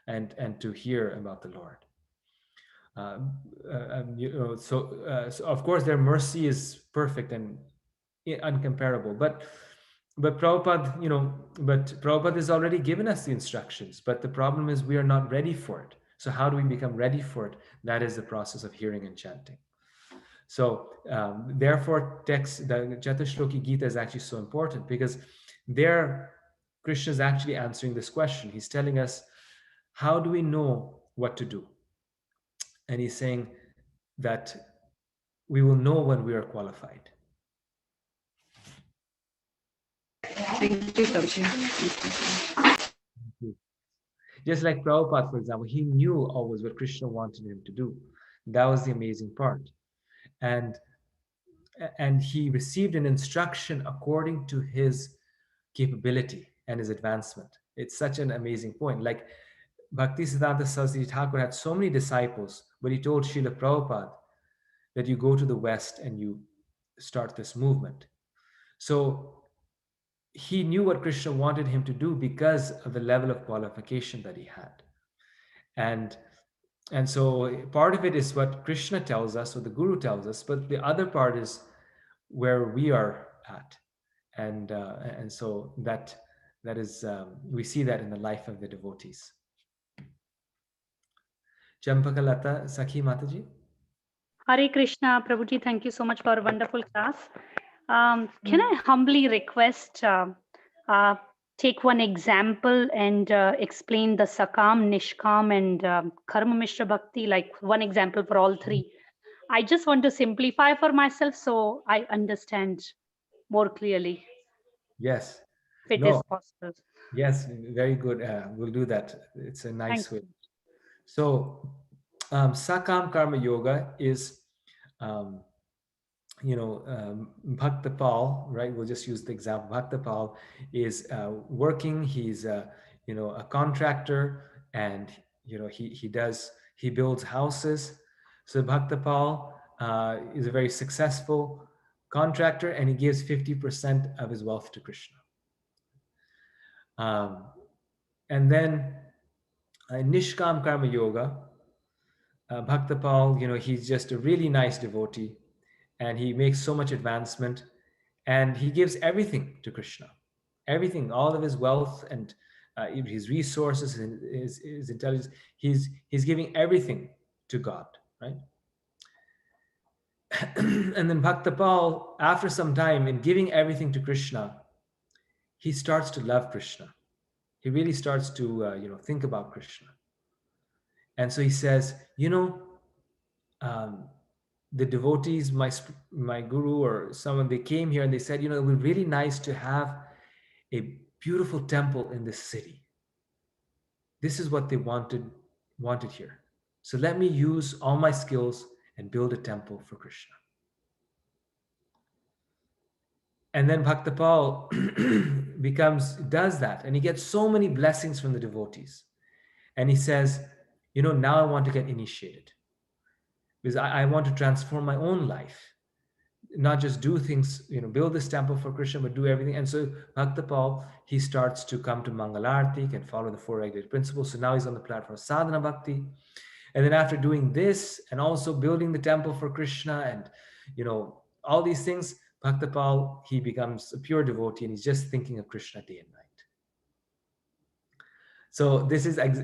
and to hear about the Lord. So of course their mercy is perfect and uncomparable, but Prabhupada, Prabhupada has already given us the instructions, but the problem is we are not ready for it. So how do we become ready for it? That is the process of hearing and chanting. So therefore, the Chatushloki Gita is actually so important, because there Krishna is actually answering this question. He's telling us, how do we know what to do? And he's saying that we will know when we are qualified. Thank you, Prabhuji. Just like Prabhupada, for example, he knew always what Krishna wanted him to do. That was the amazing part. And he received an instruction according to his capability and his advancement. It's such an amazing point. Like Bhaktisiddhanta Saraswati Thakur had so many disciples, but he told Srila Prabhupada that you go to the West and you start this movement. So he knew what Krishna wanted him to do because of the level of qualification that he had. And so part of it is what Krishna tells us, or the Guru tells us, but the other part is where we are at. And so that is, we see that in the life of the devotees. Champakalata Sakhi Mataji. Hare Krishna, Prabhuji, thank you so much for a wonderful class. Can I humbly request, take one example and explain the Sakam, Nishkam, and Karma Mishra Bhakti, like one example for all three. I just want to simplify for myself so I understand more clearly. Yes. If it is possible. Yes, very good. We'll do that. It's a nice way. So, Sakam Karma Yoga is, Bhaktapal, right? We'll just use the example. Bhaktapal is working. He's a contractor, and he builds houses. So Bhaktapal is a very successful contractor, and he gives 50% of his wealth to Krishna. And then Nishkam Karma Yoga, Bhaktapal, he's just a really nice devotee, and he makes so much advancement, and he gives everything to Krishna, everything, all of his wealth and his resources and his intelligence. He's giving everything to God, right? And then Bhaktapal, after some time in giving everything to Krishna, he starts to love Krishna. He really starts to think about Krishna. And so he says, the devotees, my guru or someone, they came here and they said, it would be really nice to have a beautiful temple in this city. This is what they wanted here. So let me use all my skills and build a temple for Krishna. And then Bhaktapal does that, and he gets so many blessings from the devotees. And he says, now I want to get initiated, because I want to transform my own life, not just do things, build this temple for Krishna, but do everything. And so Bhaktapal, he starts to come to Mangalarti and follow the four regulated principles. So now he's on the platform of sadhana bhakti. And then after doing this and also building the temple for Krishna and, all these things, Bhaktapal, he becomes a pure devotee, and he's just thinking of Krishna day and night. So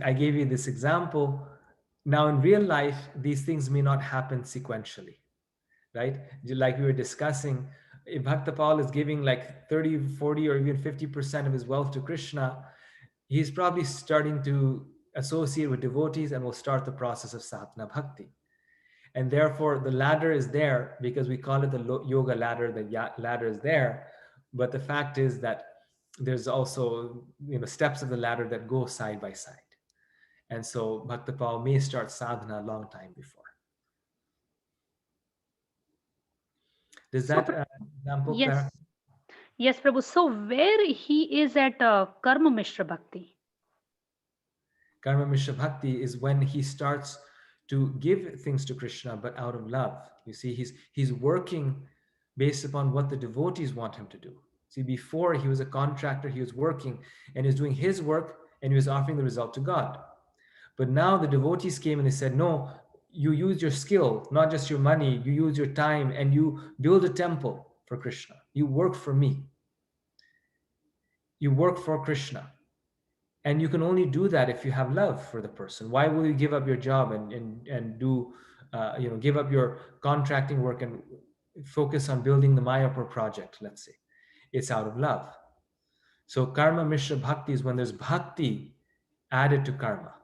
I gave you this example. Now in real life, these things may not happen sequentially, right? Like we were discussing, if Bhaktapal is giving like 30, 40, or even 50% of his wealth to Krishna, he's probably starting to associate with devotees and will start the process of sadhana bhakti. And therefore, the ladder is there because we call it the yoga ladder. The ladder is there. But the fact is that there's also steps of the ladder that go side by side. And so Bhaktapal may start sadhana a long time before. Does that example clarify? Yes, Prabhu. So where he is at Karma Mishra Bhakti? Karma Mishra Bhakti is when he starts to give things to Krishna, but out of love. You see, he's working based upon what the devotees want him to do. See, before he was a contractor, he was working and he was doing his work and he was offering the result to God. But now the devotees came and they said, no, you use your skill, not just your money, you use your time and you build a temple for Krishna. You work for me. You work for Krishna. And you can only do that if you have love for the person. Why will you give up your job and do give up your contracting work and focus on building the Mayapur project, let's say. It's out of love. So karma mishra bhakti is when there's bhakti added to karma.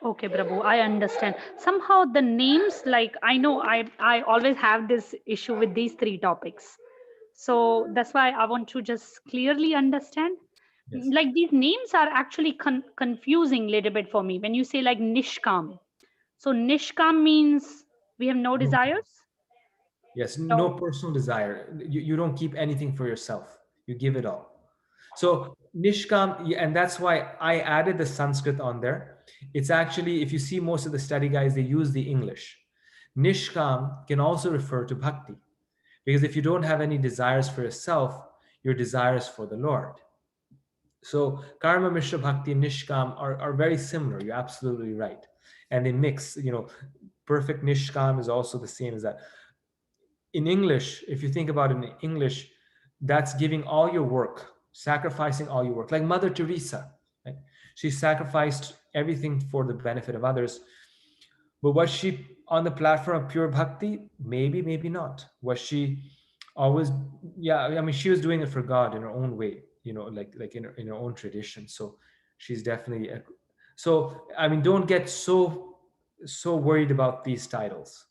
Okay, Prabhu, I understand. Somehow the names, like I know I always have this issue with these three topics. So that's why I want to just clearly understand. Yes. Like these names are actually confusing a little bit for me. When you say like Nishkam, so Nishkam means we have no desires. Yes, no personal desire. You don't keep anything for yourself. You give it all. So Nishkam, and that's why I added the Sanskrit on there. It's actually, if you see most of the study guides, they use the English. Nishkam can also refer to bhakti. Because if you don't have any desires for yourself, your desires for the Lord. So karma, mishra, bhakti, and nishkam are very similar. You're absolutely right. And they mix, perfect nishkam is also the same as that. In English, if you think about it in English, that's giving all your work, sacrificing all your work. Like Mother Teresa, right? She sacrificed everything for the benefit of others. But was she on the platform of pure bhakti? Maybe, maybe not. Was she always? Yeah, I mean, she was doing it for God in her own way, like in her own tradition. So she's definitely. So I mean, don't get so worried about these titles,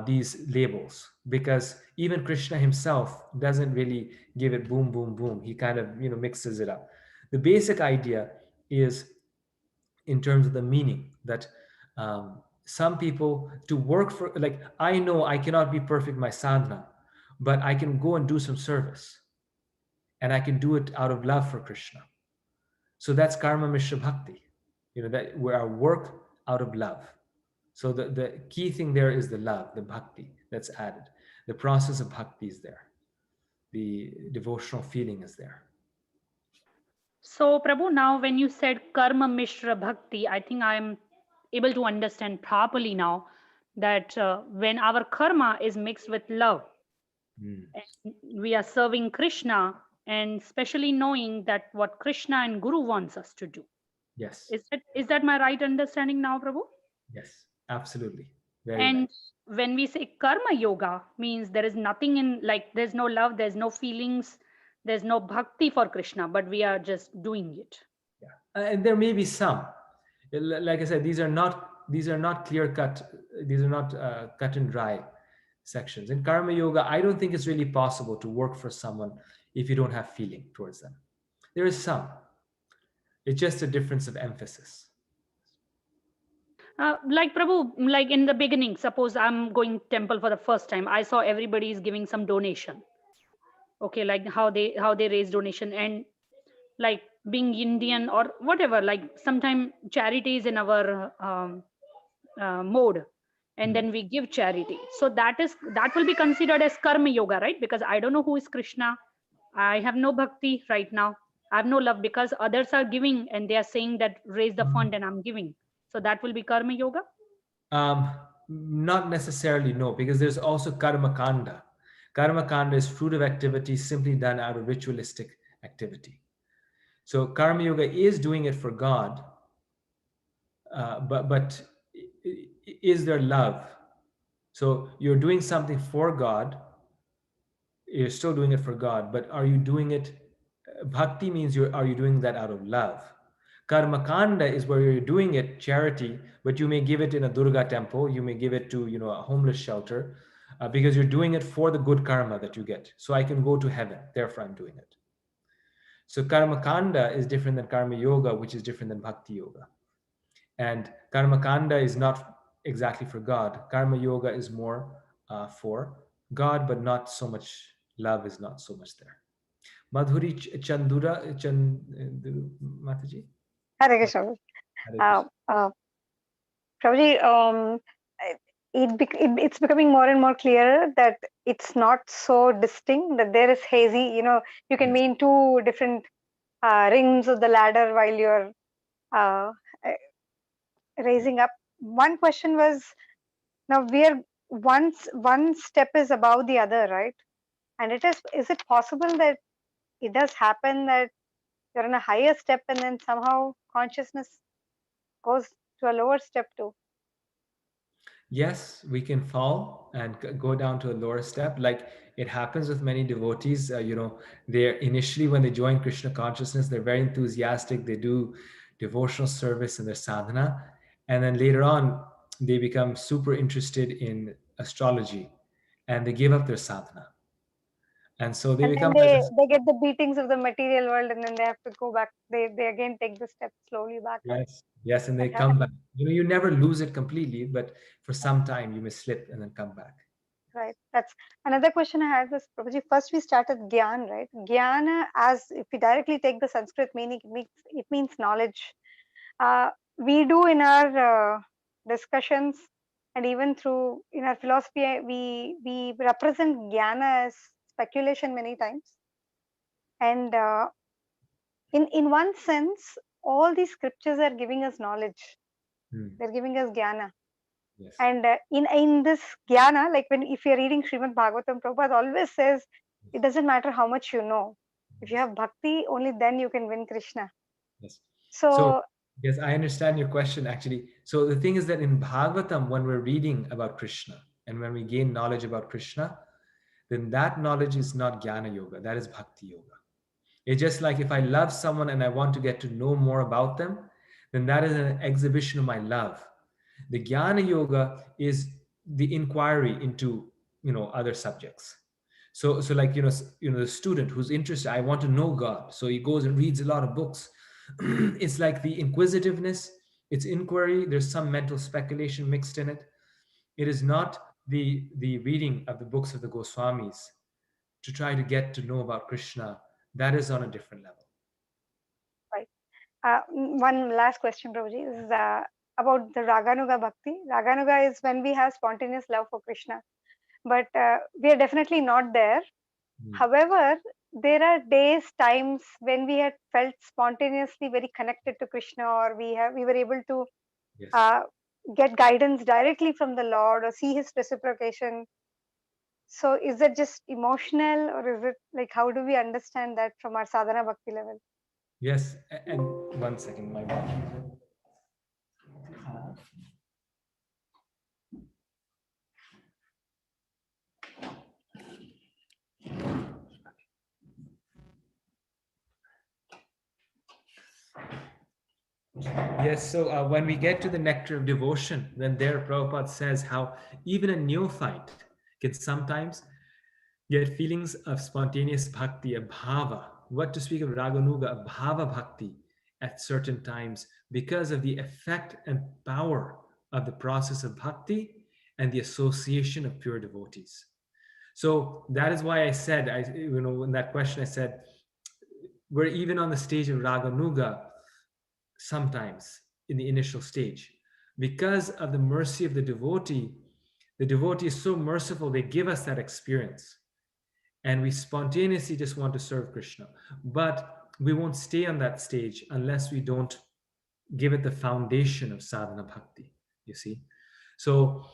these labels, because even Krishna himself doesn't really give it boom, boom, boom. He kind of mixes it up. The basic idea is in terms of the meaning that some people to work for, like, I know I cannot be perfect my sadhana, but I can go and do some service and I can do it out of love for Krishna. So that's karma mishra bhakti, that where I work out of love. So the key thing there is the love, the bhakti that's added. The process of bhakti is there. The devotional feeling is there. So, Prabhu, now when you said karma mishra bhakti, I think I'm able to understand properly now that when our karma is mixed with love, and we are serving Krishna, and especially knowing that what Krishna and Guru wants us to do. Yes. Is that my right understanding now, Prabhu? Yes, absolutely. Very And right. when we say karma yoga, means there is nothing in, like, there's no love, there's no feelings, there's no bhakti for Krishna, but we are just doing it. And there may be some, like I said, these are not clear cut, these are not cut and dry sections. In karma yoga, I don't think it's really possible to work for someone if you don't have feeling towards them. There is some. It's just a difference of emphasis. Like Prabhu, like in the beginning, suppose I'm going temple for the first time, I saw everybody is giving some donation. Okay, like how they raise donation, and like being Indian or whatever, like sometime charity is in our mode, and then we give charity. So that will be considered as karma yoga, right? Because I don't know who is Krishna. I have no bhakti right now. I have no love because others are giving and they are saying that raise the fund and I'm giving. So that will be karma yoga. Not necessarily, no, because there's also karma kanda. Karma kanda is fruit of activity simply done out of ritualistic activity. So karma yoga is doing it for God, but is there love? So you're doing something for God, you're still doing it for God, but are you doing it? Bhakti means are you doing that out of love? Karma kanda is where you're doing it charity, but you may give it in a Durga temple, you may give it to a homeless shelter, because you're doing it for the good karma that you get. So I can go to heaven, therefore I'm doing it. So karma kanda is different than karma yoga, which is different than bhakti yoga. And karma kanda is not exactly for God. Karma yoga is more for God, but not so much love is not so much there. Madhuri Mataji? Hare Krishna. Prabhuji, it's becoming more and more clearer that it's not so distinct, that there is hazy, you can be in two different rings of the ladder while you're raising up. One question was, now one step is above the other, right? And is it possible that it does happen that you're in a higher step and then somehow consciousness goes to a lower step too. Yes, we can fall and go down to a lower step. Like it happens with many devotees. They're initially, when they join Krishna consciousness, they're very enthusiastic. They do devotional service in their sadhana. And then later on, they become super interested in astrology and they give up their sadhana. And so they And then become like they get the beatings of the material world, and then they have to go back. They again take the step slowly back up. yes, and they That come happens. back. You never lose it completely, but for some time you may slip and then come back. Right. That's another question I had was, Prabhuji, first we started Gyan, right? Jnana, as if we directly take the Sanskrit meaning, it means knowledge. We do in our discussions and even through in our philosophy, we represent Jnana as speculation many times. And in one sense, all these scriptures are giving us knowledge. They're giving us Jnana. Yes. And in this jnana, like if you're reading Srimad Bhagavatam, Prabhupada always says it doesn't matter how much you know. If you have bhakti, only then you can win Krishna. Yes. So yes, I understand your question actually. So the thing is that in Bhagavatam, when we're reading about Krishna and when we gain knowledge about Krishna, then that knowledge is not Jnana Yoga, that is Bhakti Yoga. It's just like if I love someone and I want to get to know more about them, then that is an exhibition of my love. The Jnana Yoga is the inquiry into other subjects. So like the student who's interested, I want to know God, so he goes and reads a lot of books. It's like the inquisitiveness, it's inquiry. There's some mental speculation mixed in it. It is not the reading of the books of the Goswamis to try to get to know about Krishna. That is on a different level. right. One last question, Prabhuji, is about the Raganuga Bhakti. Raganuga is when we have spontaneous love for Krishna, but we are definitely not there. However, there are days, times when we had felt spontaneously very connected to Krishna, or we were able to get guidance directly from the Lord or see His reciprocation. So, is it just emotional, or is it like how do we understand that from our sadhana bhakti level? Yes, and 1 second, my wife. Yes, so when we get to the nectar of devotion, then there Prabhupada says how even a neophyte can sometimes get feelings of spontaneous bhakti, a bhava. What to speak of raganuga, a bhava bhakti at certain times because of the effect and power of the process of bhakti and the association of pure devotees. So that is why I said, in that question I said, we're even on the stage of raganuga sometimes in the initial stage. Because of the mercy of the devotee is so merciful, they give us that experience. And we spontaneously just want to serve Krishna. But we won't stay on that stage unless we don't give it the foundation of sadhana bhakti, you see. So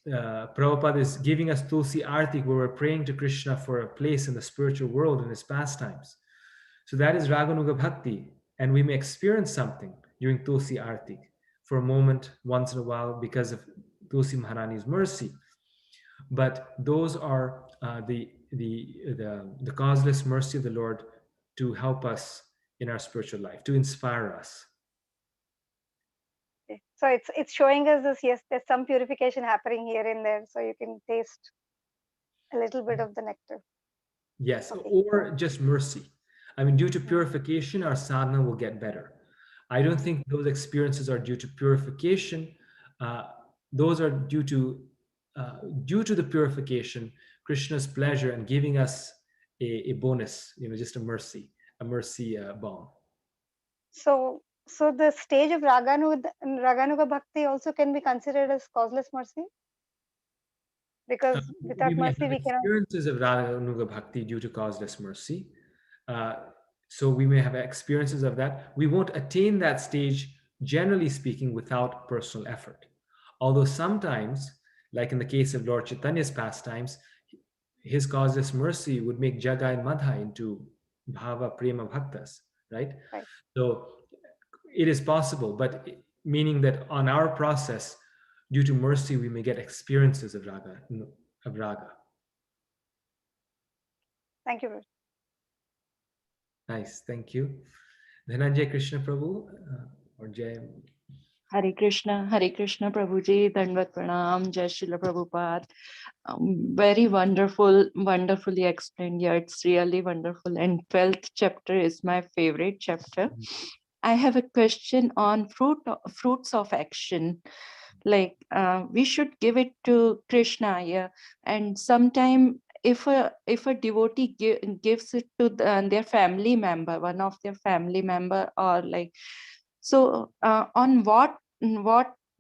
Prabhupada is giving us Tulsi Arti, where we're praying to Krishna for a place in the spiritual world in his pastimes. So that is Raganuga Bhakti. And we may experience something during Tulsi Arti for a moment, once in a while, because of Tulsi Maharani's mercy. But those are the causeless mercy of the Lord to help us in our spiritual life, to inspire us. Okay. So it's showing us this. Yes, there's some purification happening here and there, so you can taste a little bit of the nectar. Yes, Okay. or just mercy. I mean, due to purification, our sadhana will get better. I don't think those experiences are due to purification. Those are due to the purification, Krishna's pleasure and giving us a bonus, just a mercy bomb. So the stage of Raganuga Bhakti also can be considered as causeless mercy? Because We without may mercy, have we cannot. experiences of Raganuga Bhakti due to causeless mercy. So we may have experiences of that. We won't attain that stage, generally speaking, without personal effort. Although sometimes, like in the case of Lord Chaitanya's pastimes, his causeless mercy would make Jaga and Madha into Bhava Prema Bhaktas, right? Right. So it is possible, but meaning that on our process, due to mercy, we may get experiences of raga. Of raga. Thank you, Prabhuji. Nice, thank you. Dhananjay Krishna Prabhu or Jay. Hare Krishna Prabhuji, Dandvat Pranam, Jai Srila Prabhupada. Very wonderful, wonderfully explained. Yeah, it's really wonderful. And 12th chapter is my favorite chapter. I have a question on fruits of action. Like we should give it to Krishna, yeah. And sometime if a devotee gives it to their family member, one of their family member, or like, so on what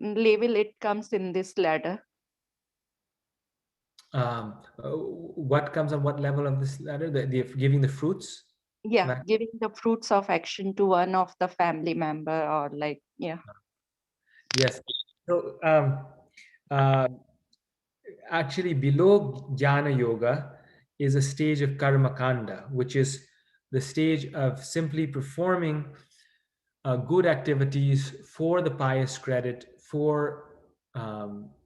level it comes in this ladder? What comes on what level of this ladder? The giving the fruits? Yeah, giving the fruits of action to one of the family member, or like, yeah. Yes. So actually below Jnana Yoga is a stage of Karma Kanda, which is the stage of simply performing good activities for the pious credit, for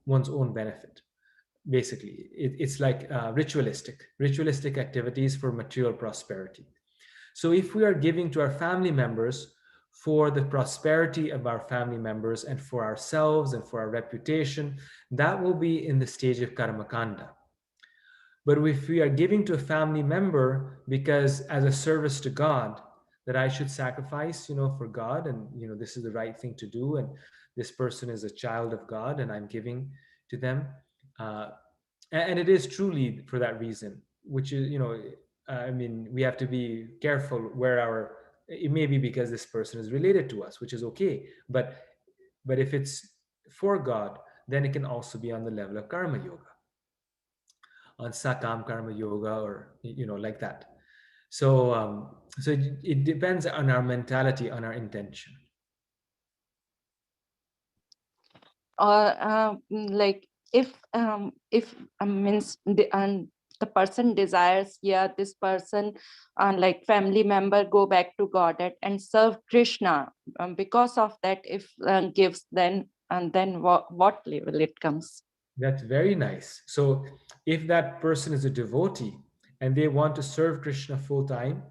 one's own benefit. Basically, it's like ritualistic activities for material prosperity. So if we are giving to our family members for the prosperity of our family members and for ourselves and for our reputation, that will be in the stage of karmakanda. But if we are giving to a family member because as a service to God, that I should sacrifice, for God, and this is the right thing to do, and this person is a child of God, and I'm giving to them, and it is truly for that reason, which is, I mean, we have to be careful where it may be because this person is related to us, which is okay, but if it's for God, then it can also be on the level of karma yoga, on sakam karma yoga, or like that. So it depends on our mentality, on our intention. Or like if means the person desires, yeah, this person like family member go back to Godhead and serve Krishna, because of that, if gives, then what level it comes? That's very nice. So if that person is a devotee and they want to serve Krishna full time,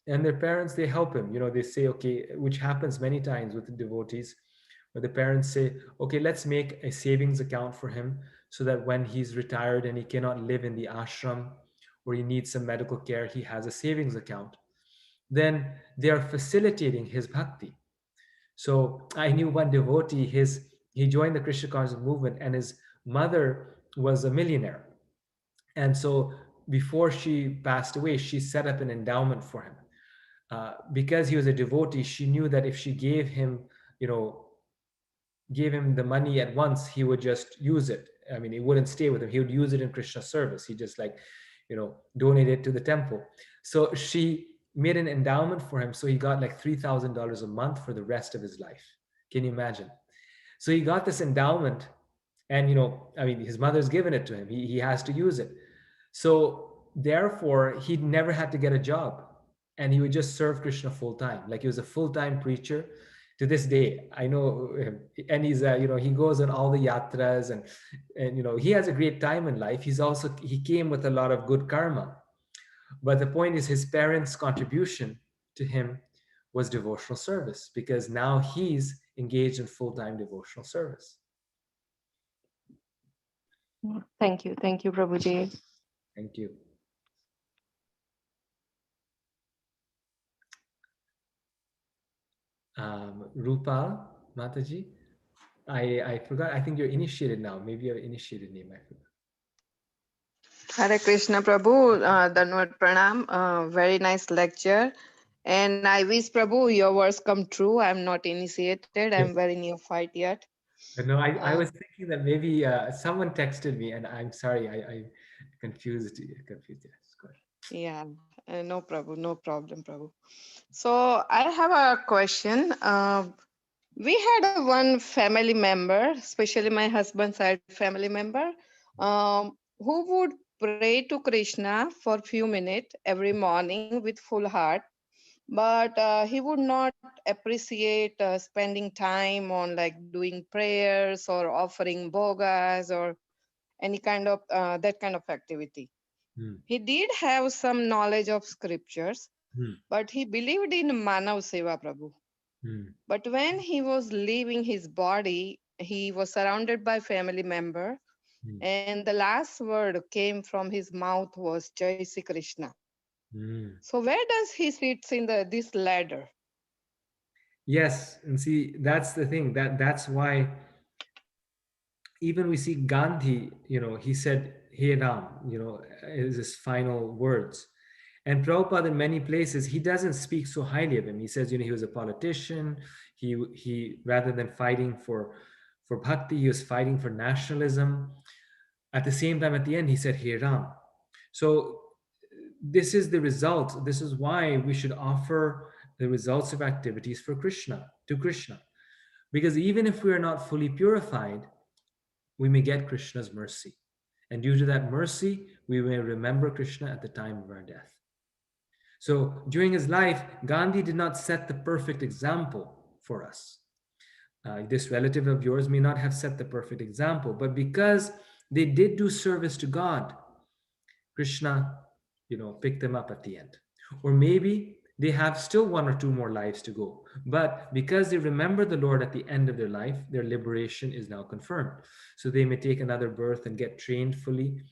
and their parents, they help him, they say, okay, which happens many times with the devotees, where the parents say, okay, let's make a savings account for him so that when he's retired and he cannot live in the ashram or he needs some medical care, he has a savings account. Then they are facilitating his bhakti. So I knew one devotee, he joined the Krishna consciousness movement, and his mother was a millionaire. And so before she passed away, she set up an endowment for him. Because he was a devotee, she knew that if she gave him the money at once, he would just use it. I mean, it wouldn't stay with him. He would use it in Krishna service. He just donate it to the temple. So she made an endowment for him. So he got like $3,000 a month for the rest of his life. Can you imagine? So he got this endowment, and I mean, his mother's given it to him. He has to use it. So therefore, he never had to get a job, and he would just serve Krishna full time. Like he was a full-time preacher. To this day, I know him, and he's he goes on all the yatras, and he has a great time in life. He came with a lot of good karma, but the point is his parents' contribution to him was devotional service, because now he's engaged in full-time devotional service. Thank you, Prabhuji. Thank you. Rupal Mataji, I forgot. I think you're initiated now. Maybe your initiated name, I forgot. Hare Krishna Prabhu, Dhanvat Pranam, very nice lecture. And I wish Prabhu your words come true. I'm not initiated, I'm very neophyte yet. No, I was thinking that maybe someone texted me, and I'm sorry, I confused you. Yes, go ahead. Yeah, no Prabhu, no problem Prabhu. So I have a question. We had one family member, especially my husband's side family member, who would pray to Krishna for few minutes every morning with full heart. but he would not appreciate spending time on like doing prayers or offering bhogas or any kind of that kind of activity. He did have some knowledge of scriptures, but he believed in Manav Seva, Prabhu. But when he was leaving his body, he was surrounded by family member, and the last word came from his mouth was Jai Sri Krishna. So where does he sit in this ladder? Yes, and see, that's the thing. That's why even we see Gandhi, he said, "Hey Ram," is his final words. And Prabhupada, in many places, he doesn't speak so highly of him. He says, he was a politician. He rather than fighting for bhakti, he was fighting for nationalism. At the same time, at the end, he said, "Hey Ram." So this is the result. This is why we should offer the results of activities to Krishna. Because even if we are not fully purified, we may get Krishna's mercy. And due to that mercy, we may remember Krishna at the time of our death. So during his life, Gandhi did not set the perfect example for us. This relative of yours may not have set the perfect example, but because they did do service to God, Krishna, picked them up at the end. Or maybe they have still one or two more lives to go. But because they remember the Lord at the end of their life, their liberation is now confirmed. So they may take another birth and get trained fully,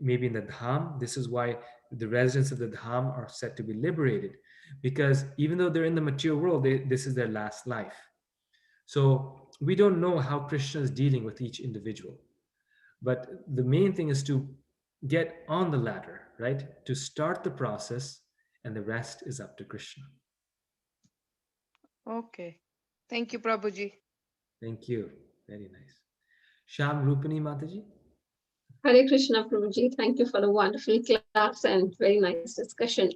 maybe in the Dham. This is why the residents of the Dham are said to be liberated, because even though they're in the material world, this is their last life. So we don't know how Krishna is dealing with each individual. But the main thing is to get on the ladder, right? To start the process, and the rest is up to Krishna. Okay. Thank you, Prabhuji. Thank you. Very nice. Sham Rupani Mataji. Hare Krishna, Prabhuji. Thank you for the wonderful class and very nice discussion.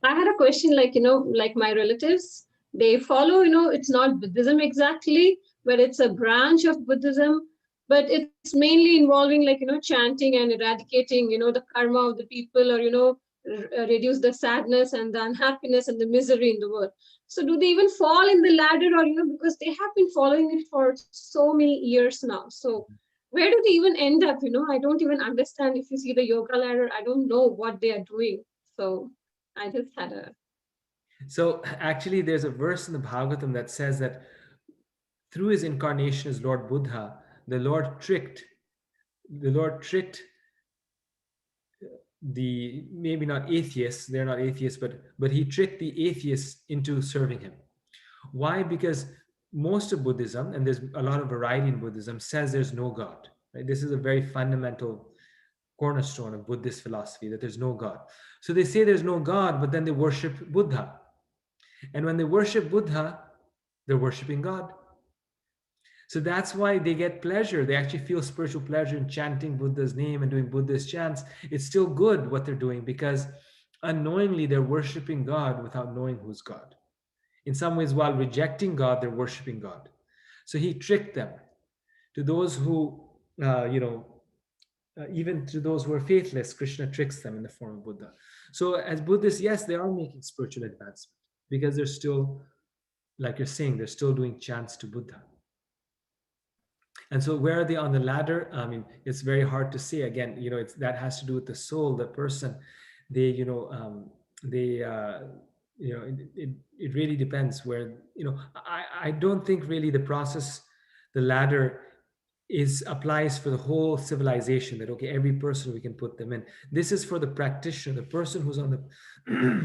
I had a question like my relatives, they follow, it's not Buddhism exactly, but it's a branch of Buddhism, but it's mainly involving chanting and eradicating, the karma of the people, or, reduce the sadness and the unhappiness and the misery in the world. So do they even fall in the ladder, or, because they have been following it for so many years now. So where do they even end up? I don't even understand. If you see the yoga ladder, I don't know what they are doing. So I just had a... So actually, there's a verse in the Bhagavatam that says that through his incarnation as Lord Buddha, the Lord tricked the, maybe not atheists, they're not atheists, but he tricked the atheists into serving him. Why? Because most of Buddhism, and there's a lot of variety in Buddhism, says there's no God. Right? This is a very fundamental cornerstone of Buddhist philosophy, that there's no God. So they say there's no God, but then they worship Buddha. And when they worship Buddha, they're worshiping God. So that's why they get pleasure. They actually feel spiritual pleasure in chanting Buddha's name and doing Buddhist chants. It's still good what they're doing, because unknowingly they're worshiping God without knowing who's God. In some ways, while rejecting God, they're worshiping God. So he tricked them. To those who, even to those who are faithless, Krishna tricks them in the form of Buddha. So as Buddhists, yes, they are making spiritual advancement, because they're still, like you're saying, they're still doing chants to Buddha. And so where are they on the ladder? I mean, it's very hard to say. Again, that has to do with the soul, the person. It really depends where, I don't think really the process, the ladder applies for the whole civilization, that, okay, every person we can put them in. This is for the practitioner, the person who's on the,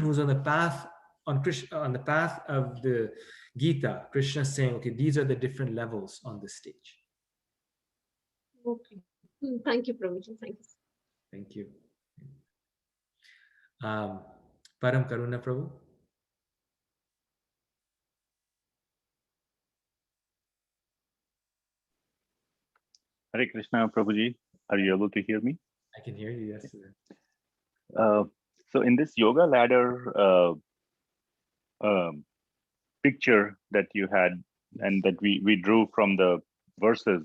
who's on the path, on the path of the Gita. Krishna is saying, okay, these are the different levels on this stage. Okay. Thank you, Prabhuji. Thank you. Thank you. Param Karuna Prabhu. Hare Krishna, Prabhuji. Are you able to hear me? I can hear you, yes. So in this yoga ladder picture that you had, and that we drew from the verses,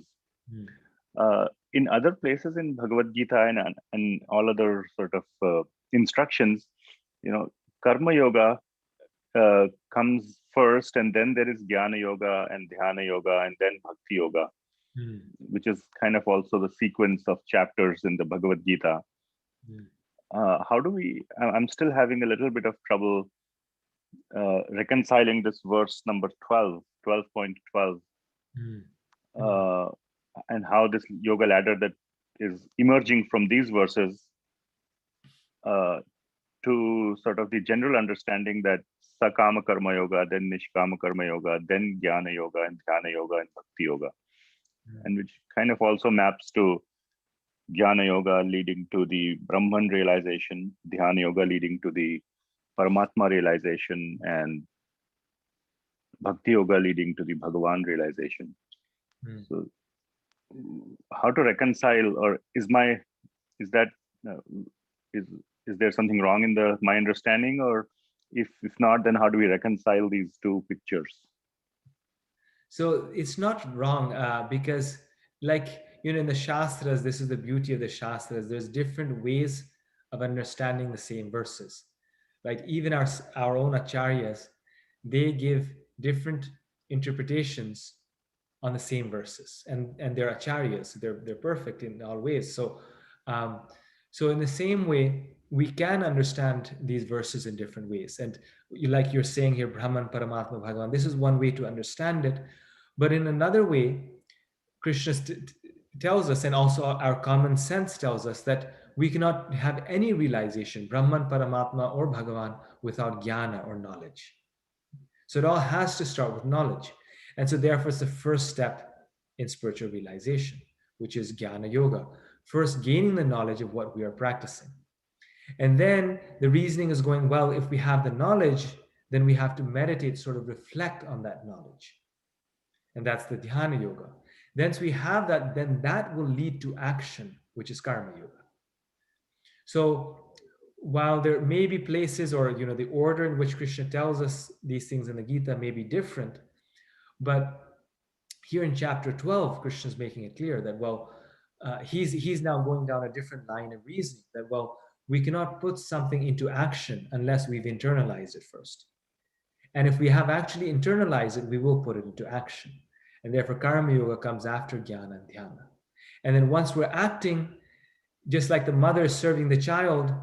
in other places in Bhagavad Gita and all other sort of instructions, karma yoga comes first, and then there is Jnana Yoga and Dhyana Yoga, and then Bhakti Yoga, which is kind of also the sequence of chapters in the Bhagavad Gita. How do we? I'm still having a little bit of trouble reconciling this verse number 12.12, and how this yoga ladder that is emerging from these verses to sort of the general understanding that Sakama Karma Yoga, then Nishkama Karma Yoga, then Jnana Yoga and Dhyana Yoga and Bhakti Yoga, and which kind of also maps to Jnana Yoga leading to the Brahman realization, Dhyana Yoga leading to the Paramatma realization, and Bhakti Yoga leading to the Bhagavan realization. So, how to reconcile, or is there something wrong in my understanding, or if not, then how do we reconcile these two pictures? So it's not wrong because, like, in the Shastras, this is the beauty of the Shastras. There's different ways of understanding the same verses. Like even our own acharyas, they give different interpretations on the same verses, and they're acharyas. They're perfect in all ways. So in the same way, we can understand these verses in different ways. And like you're saying here, Brahman, Paramatma, Bhagavan, this is one way to understand it. But in another way, Krishna tells us, and also our common sense tells us, that we cannot have any realization, Brahman, Paramatma, or Bhagavan, without jnana or knowledge. So it all has to start with knowledge. And so therefore it's the first step in spiritual realization, which is jnana yoga. First gaining the knowledge of what we are practicing. And then the reasoning is going, well, if we have the knowledge, then we have to meditate, sort of reflect on that knowledge. And that's the dhyana yoga. Once we have that, then that will lead to action, which is karma yoga. So while there may be places, or the order in which Krishna tells us these things in the Gita may be different, but here in chapter 12, Krishna is making it clear that, well, he's now going down a different line of reasoning, that, well, we cannot put something into action unless we've internalized it first. And if we have actually internalized it, we will put it into action. And therefore, karma yoga comes after jnana and dhyana. And then once we're acting, just like the mother is serving the child,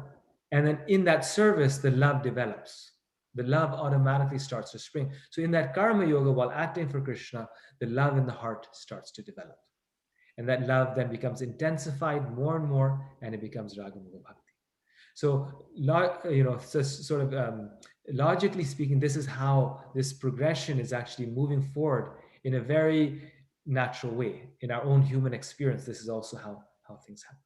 and then in that service, the love develops. The love automatically starts to spring. So in that karma yoga, while acting for Krishna, the love in the heart starts to develop. And that love then becomes intensified more and more, and it becomes raganuga bhakti. So, logically speaking, this is how this progression is actually moving forward in a very natural way. In our own human experience, this is also how things happen.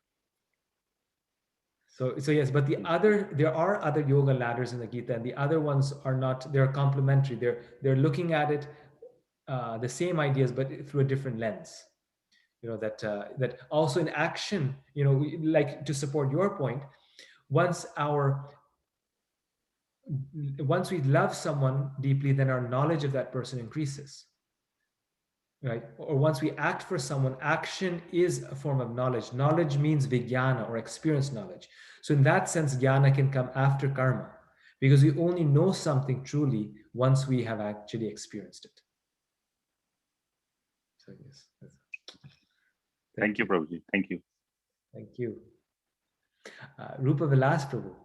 So yes, but there are other yoga ladders in the Gita, and the other ones are not, they're complementary. They're looking at it, the same ideas, but through a different lens. That also in action, like to support your point, once we love someone deeply, then our knowledge of that person increases. Right? Or once we act for someone, action is a form of knowledge. Knowledge means vijnana, or experience knowledge. So in that sense, jnana can come after karma, because we only know something truly once we have actually experienced it. So yes. Thank you, Prabhuji. Thank you. Thank you. Rupa Vilas Prabhu.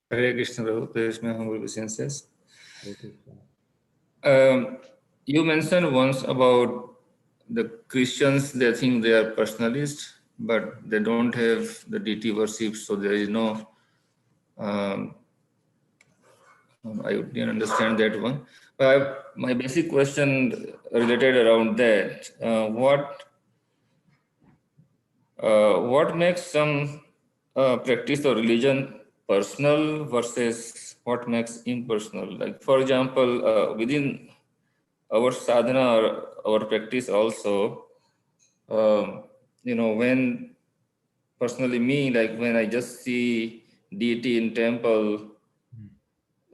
Hare Krishna Prabhu, please my humble obeisances. You mentioned once about the Christians, they think they are personalists, but they don't have the deity worship, so there is no, I didn't understand that one. But my basic question related around that, what makes some practice or religion personal versus what makes impersonal? Like, for example, within our sadhana or our practice also, when personally me, like when I just see deity in temple,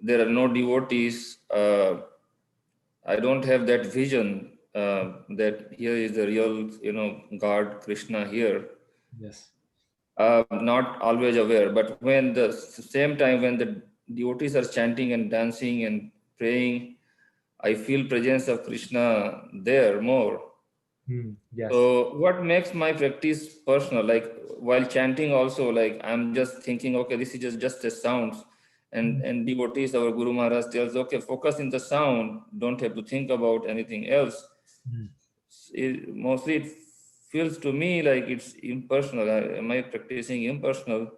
there are no devotees, I don't have that vision that here is the real, God, Krishna here. Yes. Not always aware, but when the same time when the devotees are chanting and dancing and praying, I feel presence of Krishna there more. Yes. So what makes my practice personal? Like while chanting also, like I'm just thinking, okay, this is just a sound. And devotees, our Guru Maharaj tells, okay, focus in the sound. Don't have to think about anything else. Mostly it feels to me like it's impersonal. Am I practicing impersonal?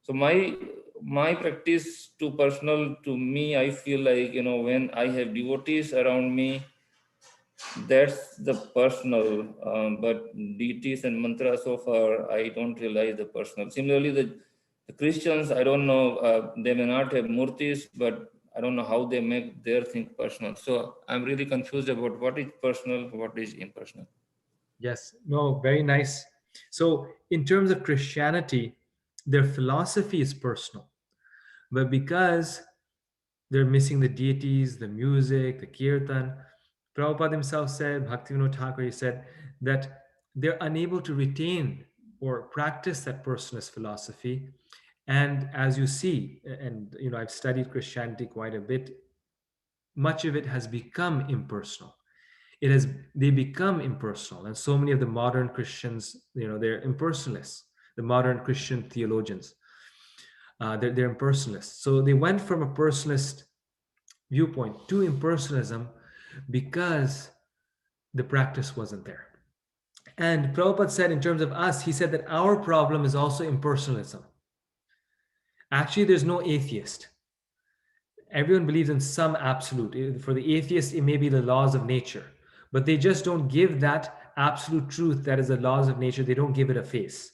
So my practice too personal to me, I feel like, when I have devotees around me, that's the personal, but deities and mantras so far, I don't realize the personal. Similarly, the Christians, I don't know, they may not have murtis, but I don't know how they make their thing personal. So I'm really confused about what is personal, what is impersonal. Yes, no, very nice. So, in terms of Christianity, their philosophy is personal, but because they're missing the deities, the music, the kirtan, Prabhupada himself said, Bhaktivinoda Thakur, he said that they're unable to retain or practice that personalist philosophy. And as you see, and I've studied Christianity quite a bit, much of it has become impersonal. They become impersonal, and so many of the modern Christians, they're impersonalists. The modern Christian theologians, they're impersonalists. So they went from a personalist viewpoint to impersonalism because the practice wasn't there. And Prabhupada said, in terms of us, he said that our problem is also impersonalism. Actually, there's no atheist. Everyone believes in some absolute. For the atheist, it may be the laws of nature, but they just don't give that absolute truth that is the laws of nature, they don't give it a face.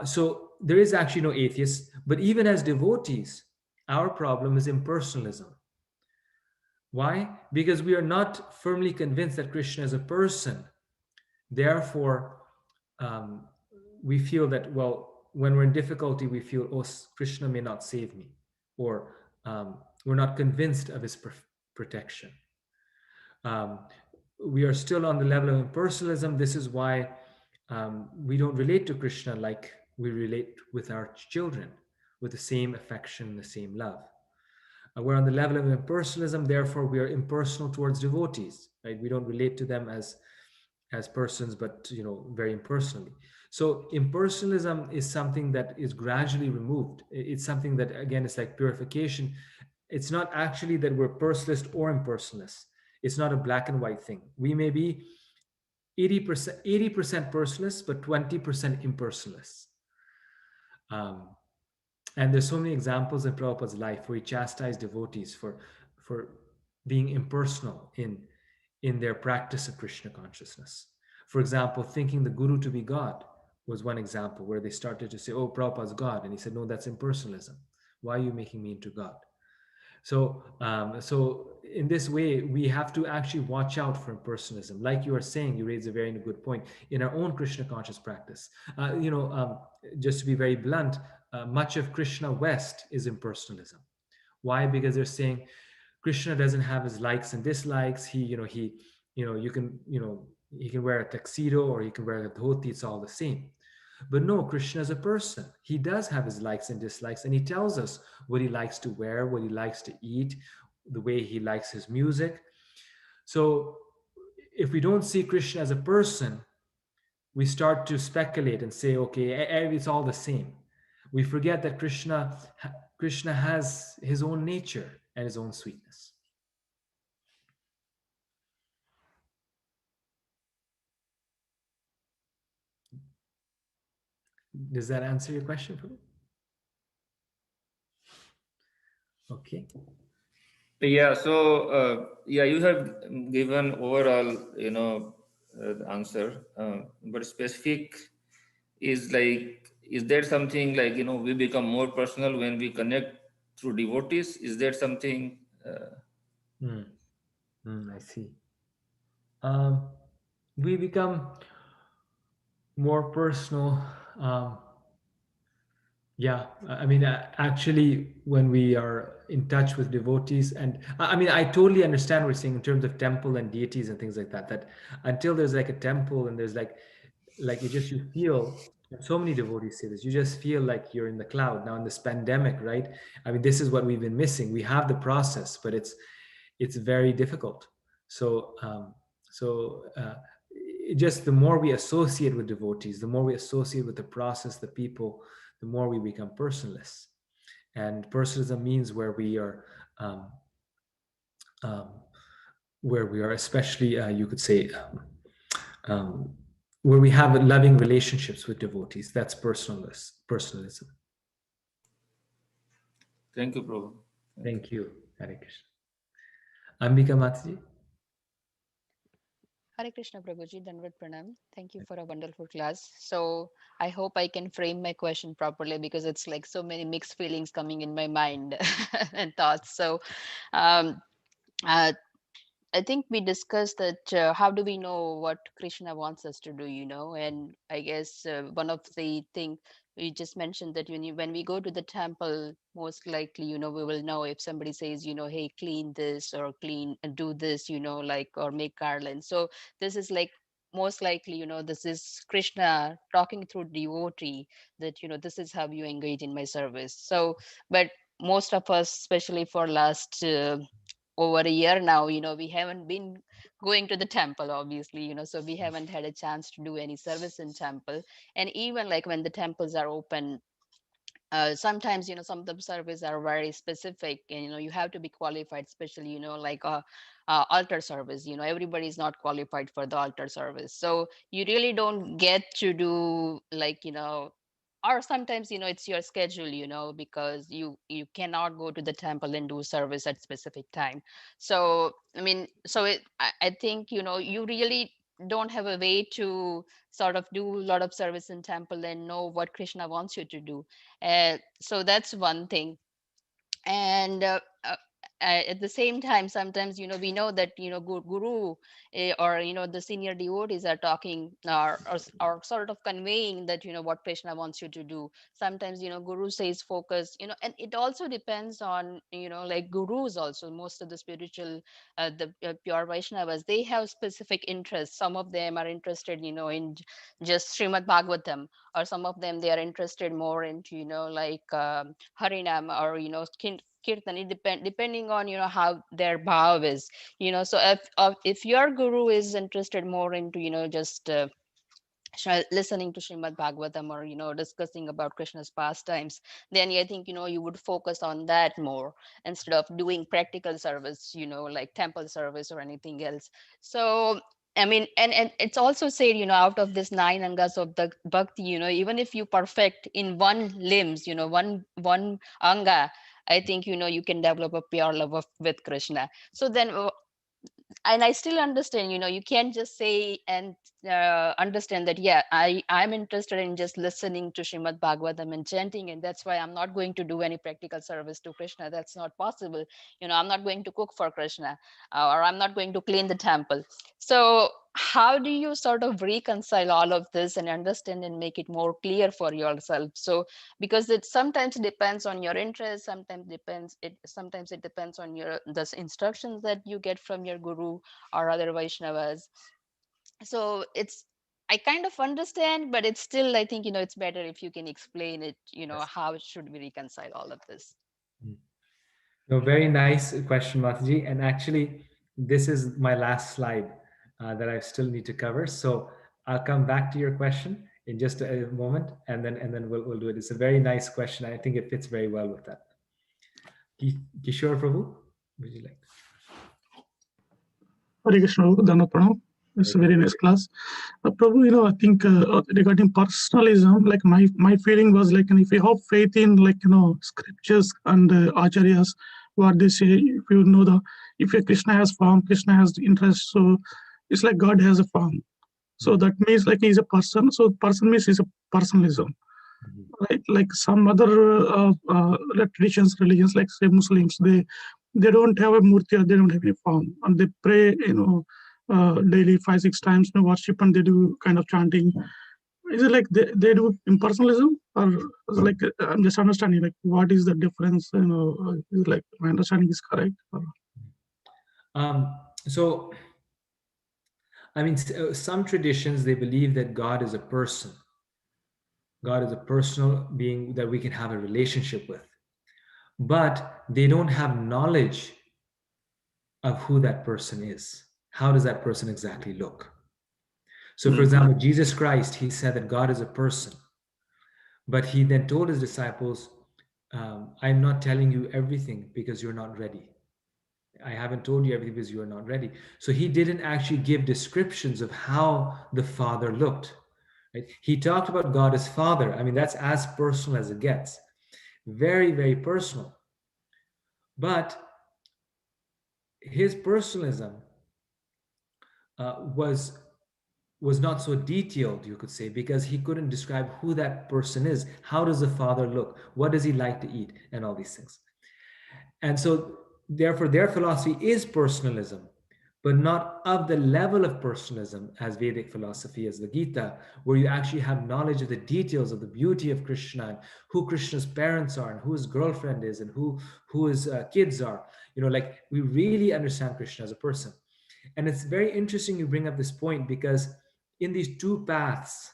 So there is actually no atheist, but even as devotees, our problem is impersonalism. Why? Because we are not firmly convinced that Krishna is a person. Therefore, we feel that, well, when we're in difficulty, we feel, oh, Krishna may not save me, or we're not convinced of his protection. We are still on the level of impersonalism. This is why we don't relate to Krishna like we relate with our children, with the same affection, the same love. We're on the level of impersonalism, therefore we are impersonal towards devotees, right? We don't relate to them as persons, but very impersonally. So impersonalism is something that is gradually removed. It's something that, again, it's like purification. It's not actually that we're personalist or impersonalist. It's not a black and white thing. We may be 80% personalists, but 20% impersonalists. And there's so many examples in Prabhupada's life where he chastised devotees for being impersonal in their practice of Krishna consciousness. For example, thinking the Guru to be God was one example where they started to say, oh, Prabhupada's God. And he said, no, that's impersonalism. Why are you making me into God? So in this way, we have to actually watch out for impersonalism. Like you are saying, you raise a very good point. In our own Krishna conscious practice, just to be very blunt, much of Krishna West is impersonalism. Why? Because they're saying Krishna doesn't have his likes and dislikes. He can wear a tuxedo or he can wear a dhoti. It's all the same. But no, Krishna is a person. He does have his likes and dislikes, and he tells us what he likes to wear, what he likes to eat, the way he likes his music. So if we don't see Krishna as a person, we start to speculate and say, okay, it's all the same. We forget that Krishna has his own nature and his own sweetness. Does that answer your question, Prabhu? Okay. Yeah. So you have given overall, answer, but specific is like, is there something like, we become more personal when we connect through devotees? Is there something? I see. We become more personal. Yeah, I mean, actually, when we are in touch with devotees, and I mean, I totally understand what you're saying in terms of temple and deities and things like that. That until there's like a temple and there's like you feel So many devotees say this. You just feel like you're in the cloud. Now in this pandemic, right? I mean, this is what we've been missing. We have the process, but it's very difficult. So just the more we associate with devotees, the more we associate with the process, the people, the more we become personless. And personalism means where we are, um, especially, you could say, um, where we have loving relationships with devotees. That's personalism. Thank you, Prabhu. Thank you. Hare Krishna. Ambika Mataji. Hare Krishna Prabhuji, Danvat Pranam. Thank you for a wonderful class. So I hope I can frame my question properly because it's like so many mixed feelings coming in my mind and thoughts. So um, uh, I think we discussed that how do we know what Krishna wants us to do, and I guess one of the thing we just mentioned that when we go to the temple, most likely, we will know if somebody says, hey, clean this or clean and do this, like, or make garlands. So this is like most likely, this is Krishna talking through devotee that, this is how you engage in my service. So, but most of us, especially for last over a year now, we haven't been going to the temple, obviously, so we haven't had a chance to do any service in temple. And even like when the temples are open, sometimes some of the services are very specific, and you have to be qualified, especially like altar service. Everybody is not qualified for the altar service, so you really don't get to do like or sometimes it's your schedule, because you cannot go to the temple and do service at specific time. So I mean, so I think you really don't have a way to sort of do a lot of service in temple and know what Krishna wants you to do. So that's one thing. And at the same time, sometimes we know that guru or the senior devotees are talking or sort of conveying that what Krishna wants you to do. Sometimes guru says focus, and it also depends on like gurus. Also, most of the spiritual the pure Vaishnavas, they have specific interests. Some of them are interested in just Srimad Bhagavatam, or some of them they are interested more into like Harinam, or kirtan. It depending on how their bhav is. So if your guru is interested more into just listening to Srimad Bhagavatam, or discussing about Krishna's pastimes, then I think you would focus on that more instead of doing practical service, like temple service or anything else. So I mean, and it's also said, out of this 9 angas of the bhakti, even if you perfect in one limbs, one anga, I think you can develop a pure love with Krishna. So then and I still understand, you can't just say and understand that, yeah, I'm interested in just listening to Srimad Bhagavatam and chanting, and that's why I'm not going to do any practical service to Krishna. That's not possible. I'm not going to cook for Krishna, or I'm not going to clean the temple. So how do you sort of reconcile all of this and understand and make it more clear for yourself? So because it sometimes depends on your interest, sometimes it depends on the instructions that you get from your guru or other Vaishnavas. So I kind of understand, but it's still, I think it's better if you can explain it, how should we reconcile all of this? No, very nice question, Mataji. And actually, this is my last slide that I still need to cover. So I'll come back to your question in just a moment, and then we'll do it. It's a very nice question. I think it fits very well with that. Kishore Prabhu, would you like? Hare Krishna, Dhanvat Pranam. It's a very nice class. Prabhu, I think regarding personalism, like my feeling was like, if you have faith in scriptures and acharyas, what they say, if Krishna has form, Krishna has the interest, so it's like God has a form. So that means like he's a person. So person means he's a personalism, right? Like some other traditions, religions, like say Muslims, they don't have a murti, or they don't have a form, and they pray, daily 5-6 times, worship, and they do kind of chanting. Is it like they do impersonalism, or is it like I'm just understanding like what is the difference? Is it like my understanding is correct? So, I mean, some traditions, they believe that God is a person. God is a personal being that we can have a relationship with. But they don't have knowledge of who that person is. How does that person exactly look? So, for example, Jesus Christ, he said that God is a person. But he then told his disciples, I'm not telling you everything because you're not ready. I haven't told you everything because you are not ready. So he didn't actually give descriptions of how the Father looked. Right? He talked about God as Father. I mean, that's as personal as it gets. Very, very personal. But his personalism was not so detailed, you could say, because he couldn't describe who that person is. How does the Father look? What does he like to eat? And all these things. And so, therefore, their philosophy is personalism, but not of the level of personalism as Vedic philosophy, as the Gita, where you actually have knowledge of the details of the beauty of Krishna and who Krishna's parents are and who his girlfriend is and who his kids are. You know, like we really understand Krishna as a person. And it's very interesting you bring up this point because in these two paths,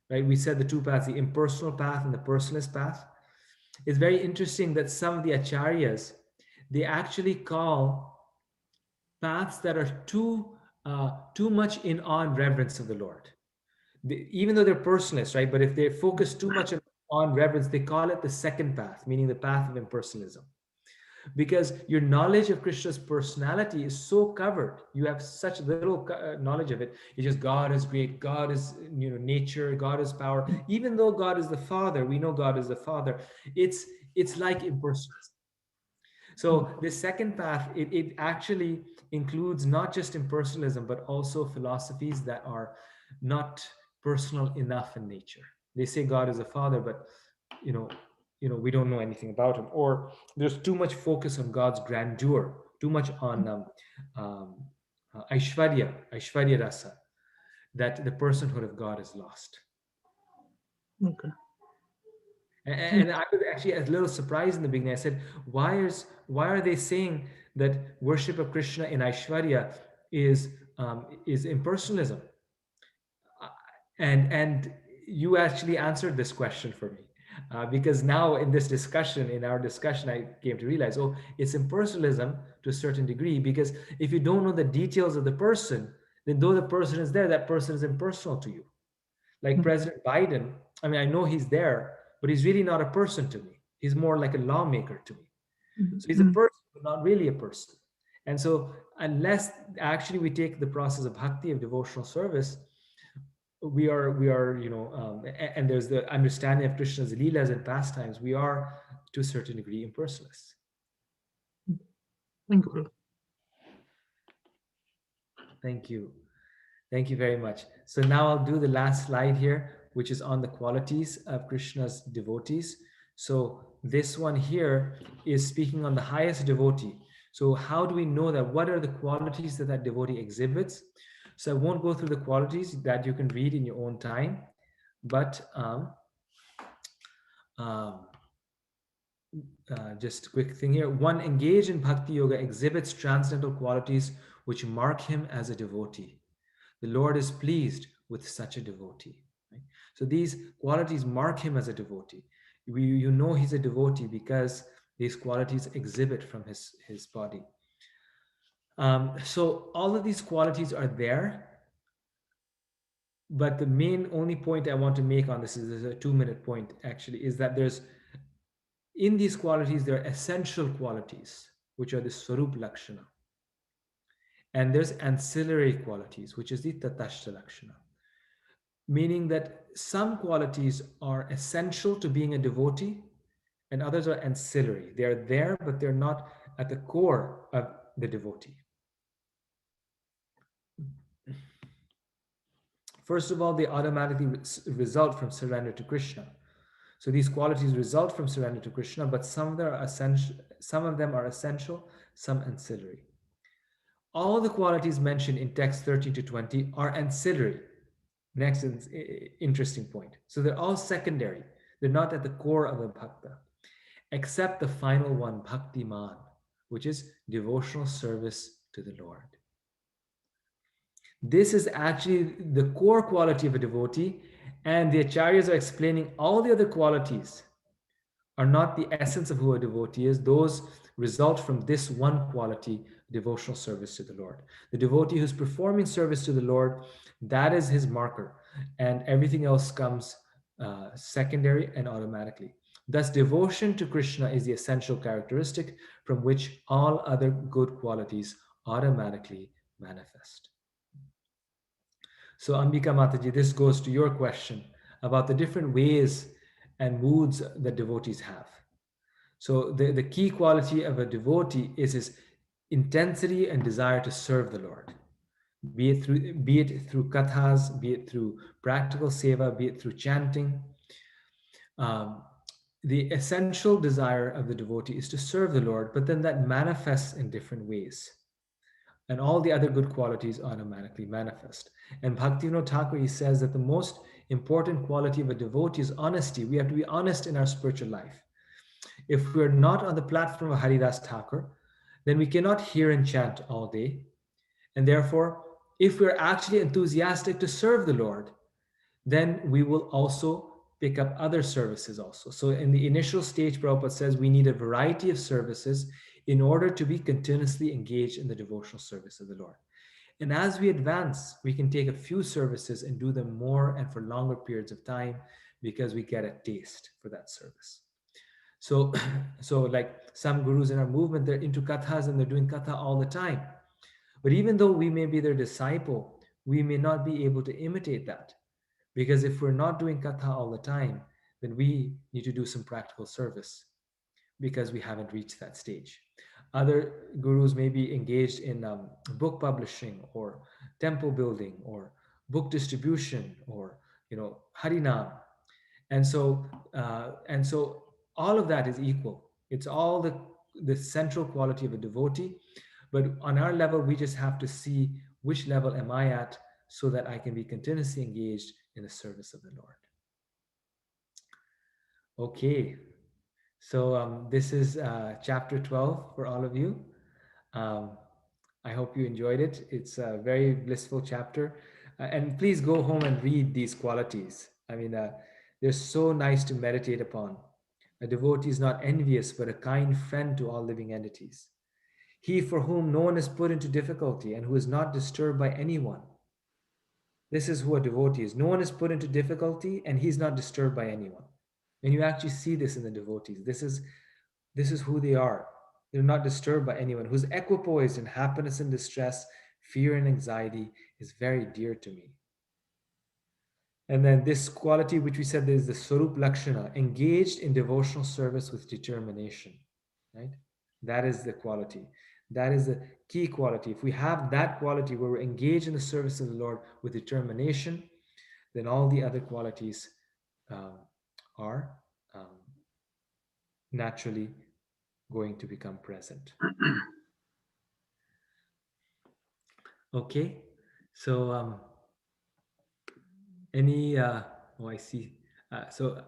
right, we said the two paths, the impersonal path and the personalist path, it's very interesting that some of the acharyas, they actually call paths that are too much in awe and reverence of the Lord. Even though they're personalists, right? But if they focus too much on reverence, they call it the second path, meaning the path of impersonalism. Because your knowledge of Krishna's personality is so covered, you have such little knowledge of it. It's just God is great, God is nature, God is power. Even though God is the Father, we know God is the Father. It's like impersonalism. So the second path, it actually includes not just impersonalism, but also philosophies that are not personal enough in nature. They say God is a father, but we don't know anything about him. Or there's too much focus on God's grandeur, too much on Aishwarya rasa, that the personhood of God is lost. Okay. And I was actually a little surprised in the beginning. I said, why are they saying that worship of Krishna in Aishwarya is impersonalism? And you actually answered this question for me. Because now in our discussion, I came to realize, it's impersonalism to a certain degree, because if you don't know the details of the person, then though the person is there, that person is impersonal to you. Like President Biden, I mean, I know he's there, but he's really not a person to me. He's more like a lawmaker to me. So he's a person, but not really a person. And so unless actually we take the process of bhakti, of devotional service, we are and there's the understanding of Krishna's leelas and pastimes, we are to a certain degree impersonalists. Thank you. Thank you very much. So now I'll do the last slide here, which is on the qualities of Krishna's devotees. So this one here is speaking on the highest devotee. So how do we know that? What are the qualities that devotee exhibits? So I won't go through the qualities, that you can read in your own time, but just a quick thing here. One engaged in bhakti yoga exhibits transcendental qualities which mark him as a devotee. The Lord is pleased with such a devotee. Right? So these qualities mark him as a devotee. You know he's a devotee because these qualities exhibit from his body. So all of these qualities are there, but the only point I want to make on this is a 2-minute point, actually, is that in these qualities, there are essential qualities, which are the Swarup Lakshana. And there's ancillary qualities, which is the Tatashta Lakshana. Meaning that some qualities are essential to being a devotee and others are ancillary. They're there, but they're not at the core of the devotee. First of all, they automatically result from surrender to Krishna. So these qualities result from surrender to Krishna, but some of them are essential, some ancillary. All the qualities mentioned in text 13 to 20 are ancillary. Next interesting point. So they're all secondary. They're not at the core of a bhakta, except the final one, bhaktiman, which is devotional service to the Lord. This is actually the core quality of a devotee, and the acharyas are explaining all the other qualities are not the essence of who a devotee is. Those result from this one quality, devotional service to the Lord. The devotee who's performing service to the Lord, that is his marker, and everything else comes secondary and automatically. Thus, devotion to Krishna is the essential characteristic from which all other good qualities automatically manifest. So, Ambika Mataji, this goes to your question about the different ways and moods that devotees have. So, the key quality of a devotee is his intensity and desire to serve the Lord, be it through kathas, be it through practical seva, be it through chanting. Um, the essential desire of the devotee is to serve the Lord, but then that manifests in different ways. And all the other good qualities automatically manifest. And Bhaktivinoda Thakur, he says that the most important quality of a devotee is honesty. We have to be honest in our spiritual life. If we're not on the platform of Haridas Thakur, then we cannot hear and chant all day. And therefore, if we're actually enthusiastic to serve the Lord, then we will also pick up other services also. So in the initial stage, Prabhupada says we need a variety of services in order to be continuously engaged in the devotional service of the Lord. And as we advance, we can take a few services and do them more and for longer periods of time because we get a taste for that service. So, so like some gurus in our movement, they're into kathas and they're doing katha all the time. But even though we may be their disciple, we may not be able to imitate that. Because if we're not doing katha all the time, then we need to do some practical service because we haven't reached that stage. Other gurus may be engaged in book publishing or temple building or book distribution or harinam, and so all of that is equal. It's all the central quality of a devotee. But on our level, we just have to see which level am I at so that I can be continuously engaged in the service of the Lord. Okay, so this is chapter 12 for all of you. Um, I hope you enjoyed it. It's a very blissful chapter. And please go home and read these qualities. I mean, they're so nice to meditate upon. A devotee is not envious, but a kind friend to all living entities. He for whom no one is put into difficulty and who is not disturbed by anyone. This is who a devotee is. No one is put into difficulty and he's not disturbed by anyone. And you actually see this in the devotees. This is who they are. They're not disturbed by anyone. Who's equipoised in happiness and distress, fear and anxiety is very dear to me. And then this quality, which we said is the Swarup Lakshana, engaged in devotional service with determination, right? That is the quality. That is the key quality. If we have that quality where we're engaged in the service of the Lord with determination, then all the other qualities are naturally going to become present. Okay, so I see. So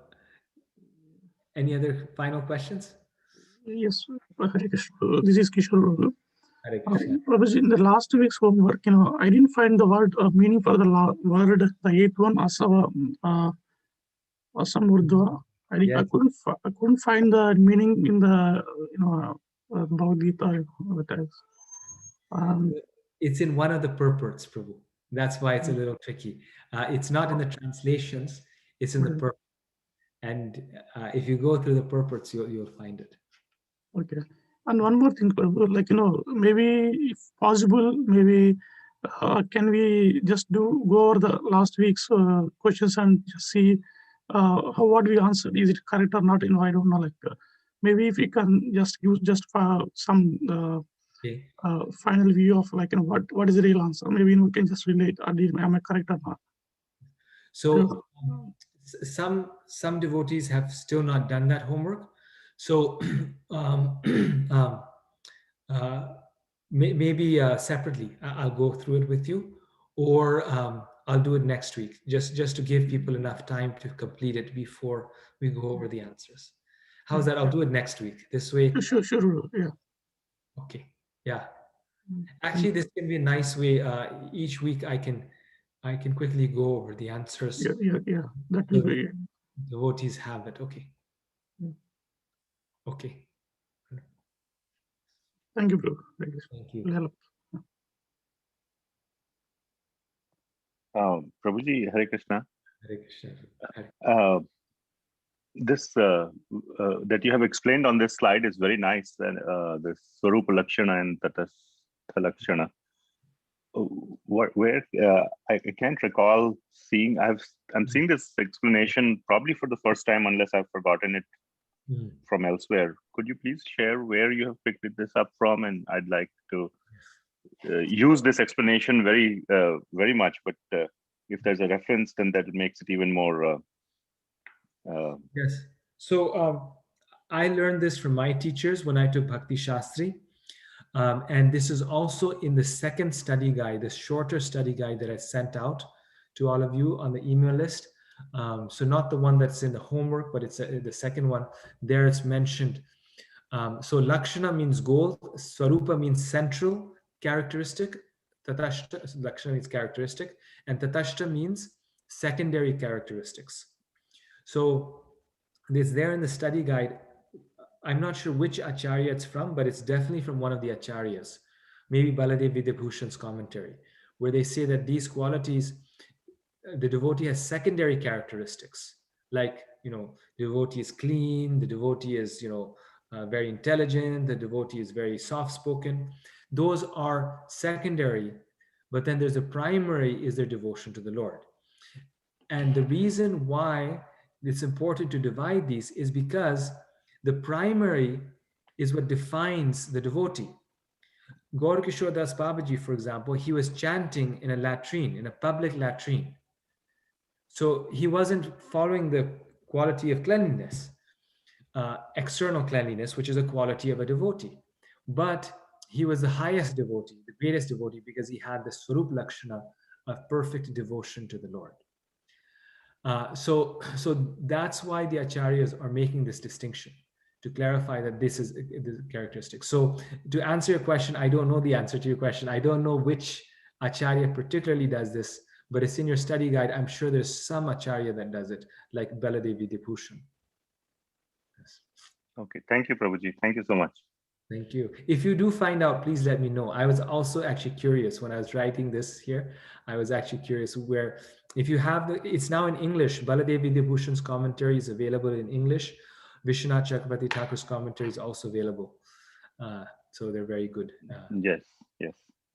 any other final questions? Yes, Hare Krishna. This is Kishore. Hare Krishna. Prabhuji, in the last week's homework, I didn't find the word meaning for the word, the eighth one, asava, asamurdha. I couldn't find the meaning in the Bhagavad Gita. It's in one of the purports, Prabhu. That's why it's a little tricky. It's not in the translations. It's in the purport. And if you go through the purports, you'll find it. Okay. And one more thing, like, maybe if possible, maybe can we just go over the last week's questions and just see what we answered? Is it correct or not? I don't know. Like, maybe if we can just use just for some final view of like, what is the real answer? Maybe we can just relate. Am I correct or not? So some devotees have still not done that homework. So maybe separately, I'll go through it with you, or I'll do it next week, just to give people enough time to complete it before we go over the answers. How's that? I'll do it next week. This way. Sure. Yeah. Okay. Yeah. Actually, this can be a nice way. Each week I can quickly go over the answers. Yeah. That So will be. devotees have it. Okay. Okay. Thank you, Prabhu. Thank you. Will help. Prabhuji, Hare Krishna. Hare Krishna. This that you have explained on this slide is very nice. And the Swarupa Lakshana and Tatastha Lakshana. Where I can't recall seeing. I'm seeing this explanation probably for the first time, unless I've forgotten it from elsewhere. Could you please share where you have picked this up from? And I'd like to use this explanation very much. But if there's a reference, then that makes it even more. Yes. So I learned this from my teachers when I took Bhakti Shastri. And this is also in the second study guide, the shorter study guide that I sent out to all of you on the email list. So not the one that's in the homework, but it's the second one. There it's mentioned. So Lakshana means goal, Swarupa means central characteristic, Tatashta, Lakshana means characteristic, and Tatashta means secondary characteristics. So it's there in the study guide. I'm not sure which Acharya it's from, but it's definitely from one of the Acharyas, maybe Baladev Vidyabhushan's commentary, where they say that these qualities, the devotee has secondary characteristics, like, the devotee is clean, the devotee is, very intelligent, the devotee is very soft-spoken. Those are secondary, but then there's a primary is their devotion to the Lord. And the reason why it's important to divide these is because the primary is what defines the devotee. Gaur Kishore Das Babaji, for example, he was chanting in a latrine, in a public latrine. So he wasn't following the quality of cleanliness, external cleanliness, which is a quality of a devotee. But he was the highest devotee, the greatest devotee, because he had the Swarup Lakshana of perfect devotion to the Lord. So that's why the Acharyas are making this distinction, to clarify that this is the characteristic. So to answer your question, I don't know the answer to your question. I don't know which Acharya particularly does this, but it's in your study guide. I'm sure there's some Acharya that does it, like Baladev Vidyabhushan. Yes. Okay, thank you, Prabhuji. Thank you so much. Thank you. If you do find out, please let me know. I was also actually curious when I was writing this here. I was actually curious where, if you have it's now in English. Baladev Vidyabhushan's commentary is available in English. Vishwanath Chakrabarti Thakur's commentary is also available. So they're very good. Yes.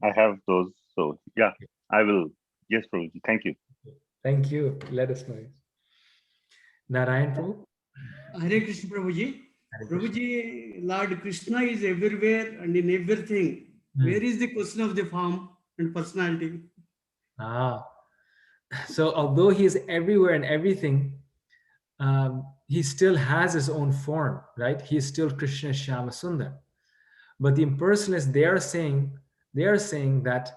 I have those. So yeah, I will. Yes, Prabhuji. Thank you. Thank you. Let us know. Narayan Prabhu. Hare Krishna Prabhuji. Prabhuji, Lord Krishna is everywhere and in everything. Where is the question of the form and personality? So although he is everywhere and everything, he still has his own form, right? He is still Krishna Shyama Sundar. But the impersonalists, they are saying that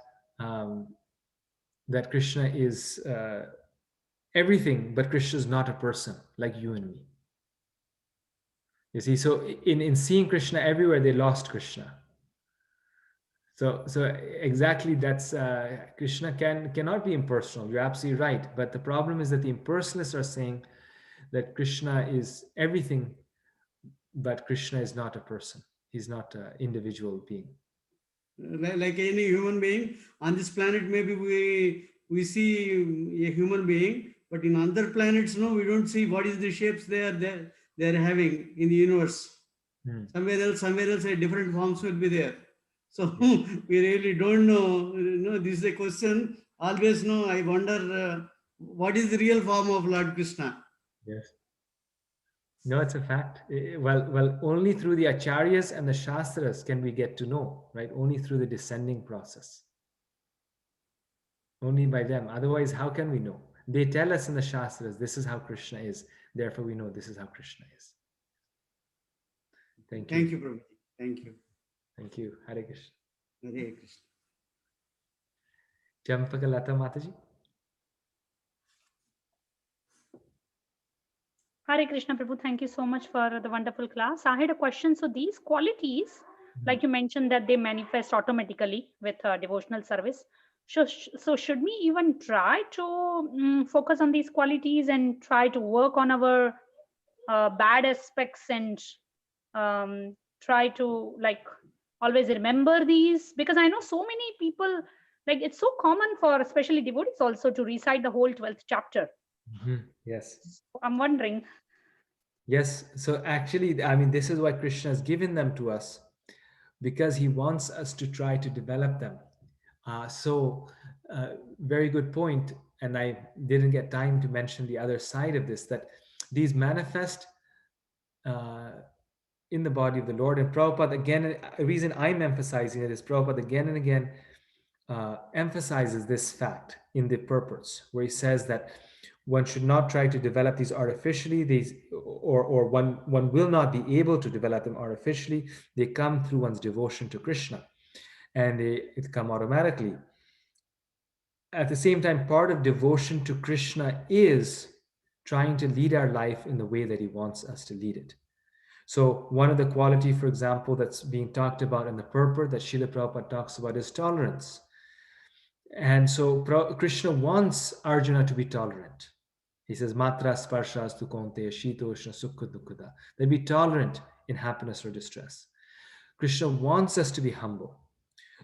that Krishna is everything, but Krishna is not a person like you and me. You see, so in seeing Krishna everywhere, they lost Krishna. So exactly, that's Krishna cannot be impersonal. You're absolutely right. But the problem is that the impersonalists are saying that Krishna is everything, but Krishna is not a person. He's not an individual being. Like any human being on this planet, maybe we see a human being, but in other planets, no, we don't see what is the shapes they are having in the universe. Somewhere else, different forms will be there. So we really don't know. This is a question. Always know. I wonder what is the real form of Lord Krishna. Yes. No, it's a fact. Well, only through the acharyas and the shastras can we get to know, right? Only through the descending process. Only by them. Otherwise, how can we know? They tell us in the shastras, this is how Krishna is. Therefore, we know this is how Krishna is. Thank you. Thank you, Prabhuji. Thank you. Thank you. Hare Krishna. Hare Krishna. Champakalata Mataji. Hare Krishna Prabhu, thank you so much for the wonderful class. I had a question. So these qualities, like you mentioned that they manifest automatically with devotional service. So should we even try to focus on these qualities and try to work on our bad aspects and try to like always remember these? Because I know so many people, like it's so common for especially devotees also to recite the whole 12th chapter. Yes. I'm wondering. Yes. So actually, I mean, this is why Krishna has given them to us, because he wants us to try to develop them. Very good point. And I didn't get time to mention the other side of this, that these manifest in the body of the Lord. And Prabhupada, again, a reason I'm emphasizing it is Prabhupada again and again emphasizes this fact in the purports, where he says that one should not try to develop these artificially, or one will not be able to develop them artificially. They come through one's devotion to Krishna, and it come automatically. At the same time, part of devotion to Krishna is trying to lead our life in the way that he wants us to lead it. So one of the quality, for example, that's being talked about in the purport that Srila Prabhupada talks about is tolerance. And so Krishna wants Arjuna to be tolerant. He says, Matra sparshas tu konte shitoshna sukha dukkha. They be tolerant in happiness or distress. Krishna wants us to be humble.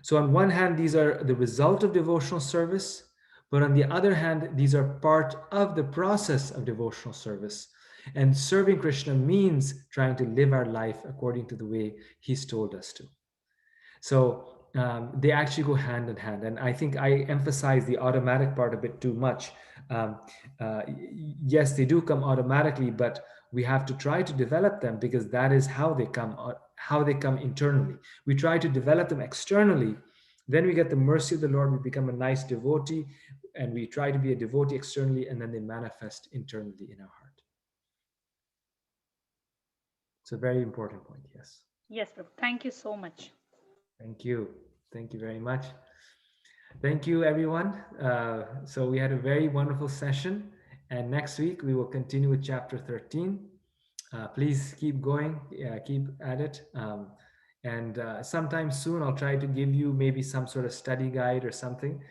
So on one hand, these are the result of devotional service, but on the other hand, these are part of the process of devotional service. And serving Krishna means trying to live our life according to the way he's told us to. So they actually go hand in hand. And I think I emphasize the automatic part a bit too much. Yes, they do come automatically, but we have to try to develop them, because that is how they come internally. We try to develop them externally, then we get the mercy of the Lord, we become a nice devotee, and we try to be a devotee externally, and then they manifest internally in our heart. It's a very important point. Yes. Yes, Prabhu. Thank you so much. Thank you. Thank you very much. Thank you, everyone. So we had a very wonderful session, and next week we will continue with chapter 13. Please keep going, keep at it. And sometime soon I'll try to give you maybe some sort of study guide or something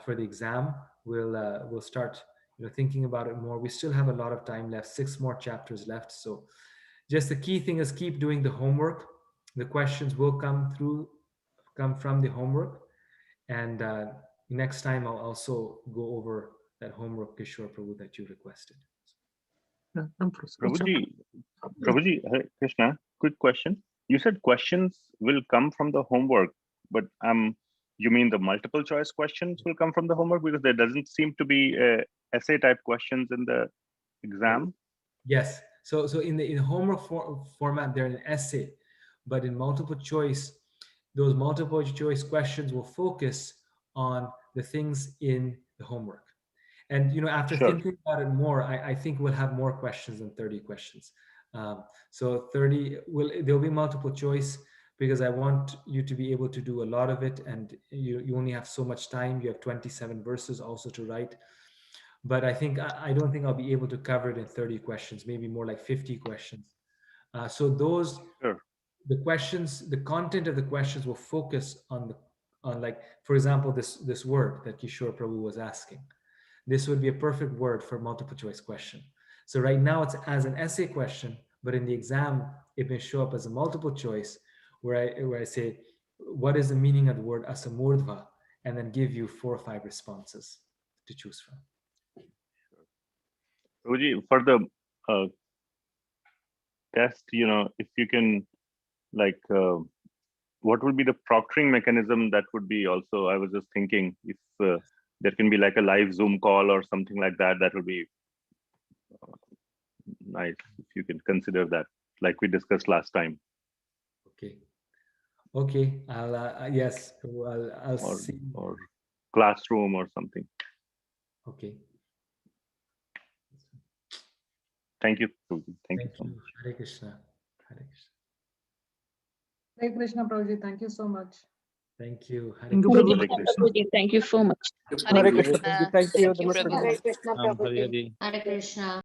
for the exam. We'll start thinking about it more. We still have a lot of time left, 6 more chapters left. So just the key thing is keep doing the homework. The questions will come from the homework. And next time I'll also go over that homework, Kishore Prabhu, that you requested. Prabhuji, Hare Krishna, quick question. You said questions will come from the homework, but you mean the multiple choice questions will come from the homework, because there doesn't seem to be essay type questions in the exam? Yes. So in the homework format, they're an essay, but in multiple choice, those multiple choice questions will focus on the things in the homework. And after thinking about it more, I think we'll have more questions than 30 questions. So 30 there'll be multiple choice, because I want you to be able to do a lot of it, and you only have so much time. You have 27 verses also to write. But I don't think I'll be able to cover it in 30 questions, maybe more like 50 questions. So the questions, the content of the questions will focus on like, for example, this word that Kishore Prabhu was asking. This would be a perfect word for multiple choice question. So right now it's as an essay question, but in the exam, it may show up as a multiple choice where I say, what is the meaning of the word asamurdva? And then give you 4 or 5 responses to choose from. Prabhuji, for the test, if you can, like, what would be the proctoring mechanism? That would be also, I was just thinking, if there can be like a live Zoom call or something like that, that would be nice if you can consider that, like we discussed last time. Okay. Yes, I'll see. Or classroom or something. Okay. Thank you, Prabhuji. Thank you so much. Hare Krishna. Hare Krishna. Hare Krishna, Prabhuji. Thank you so much. Thank you. Hare Krishna. Thank you so much. Hare Krishna. Thank you, Prabhu. Hare Krishna.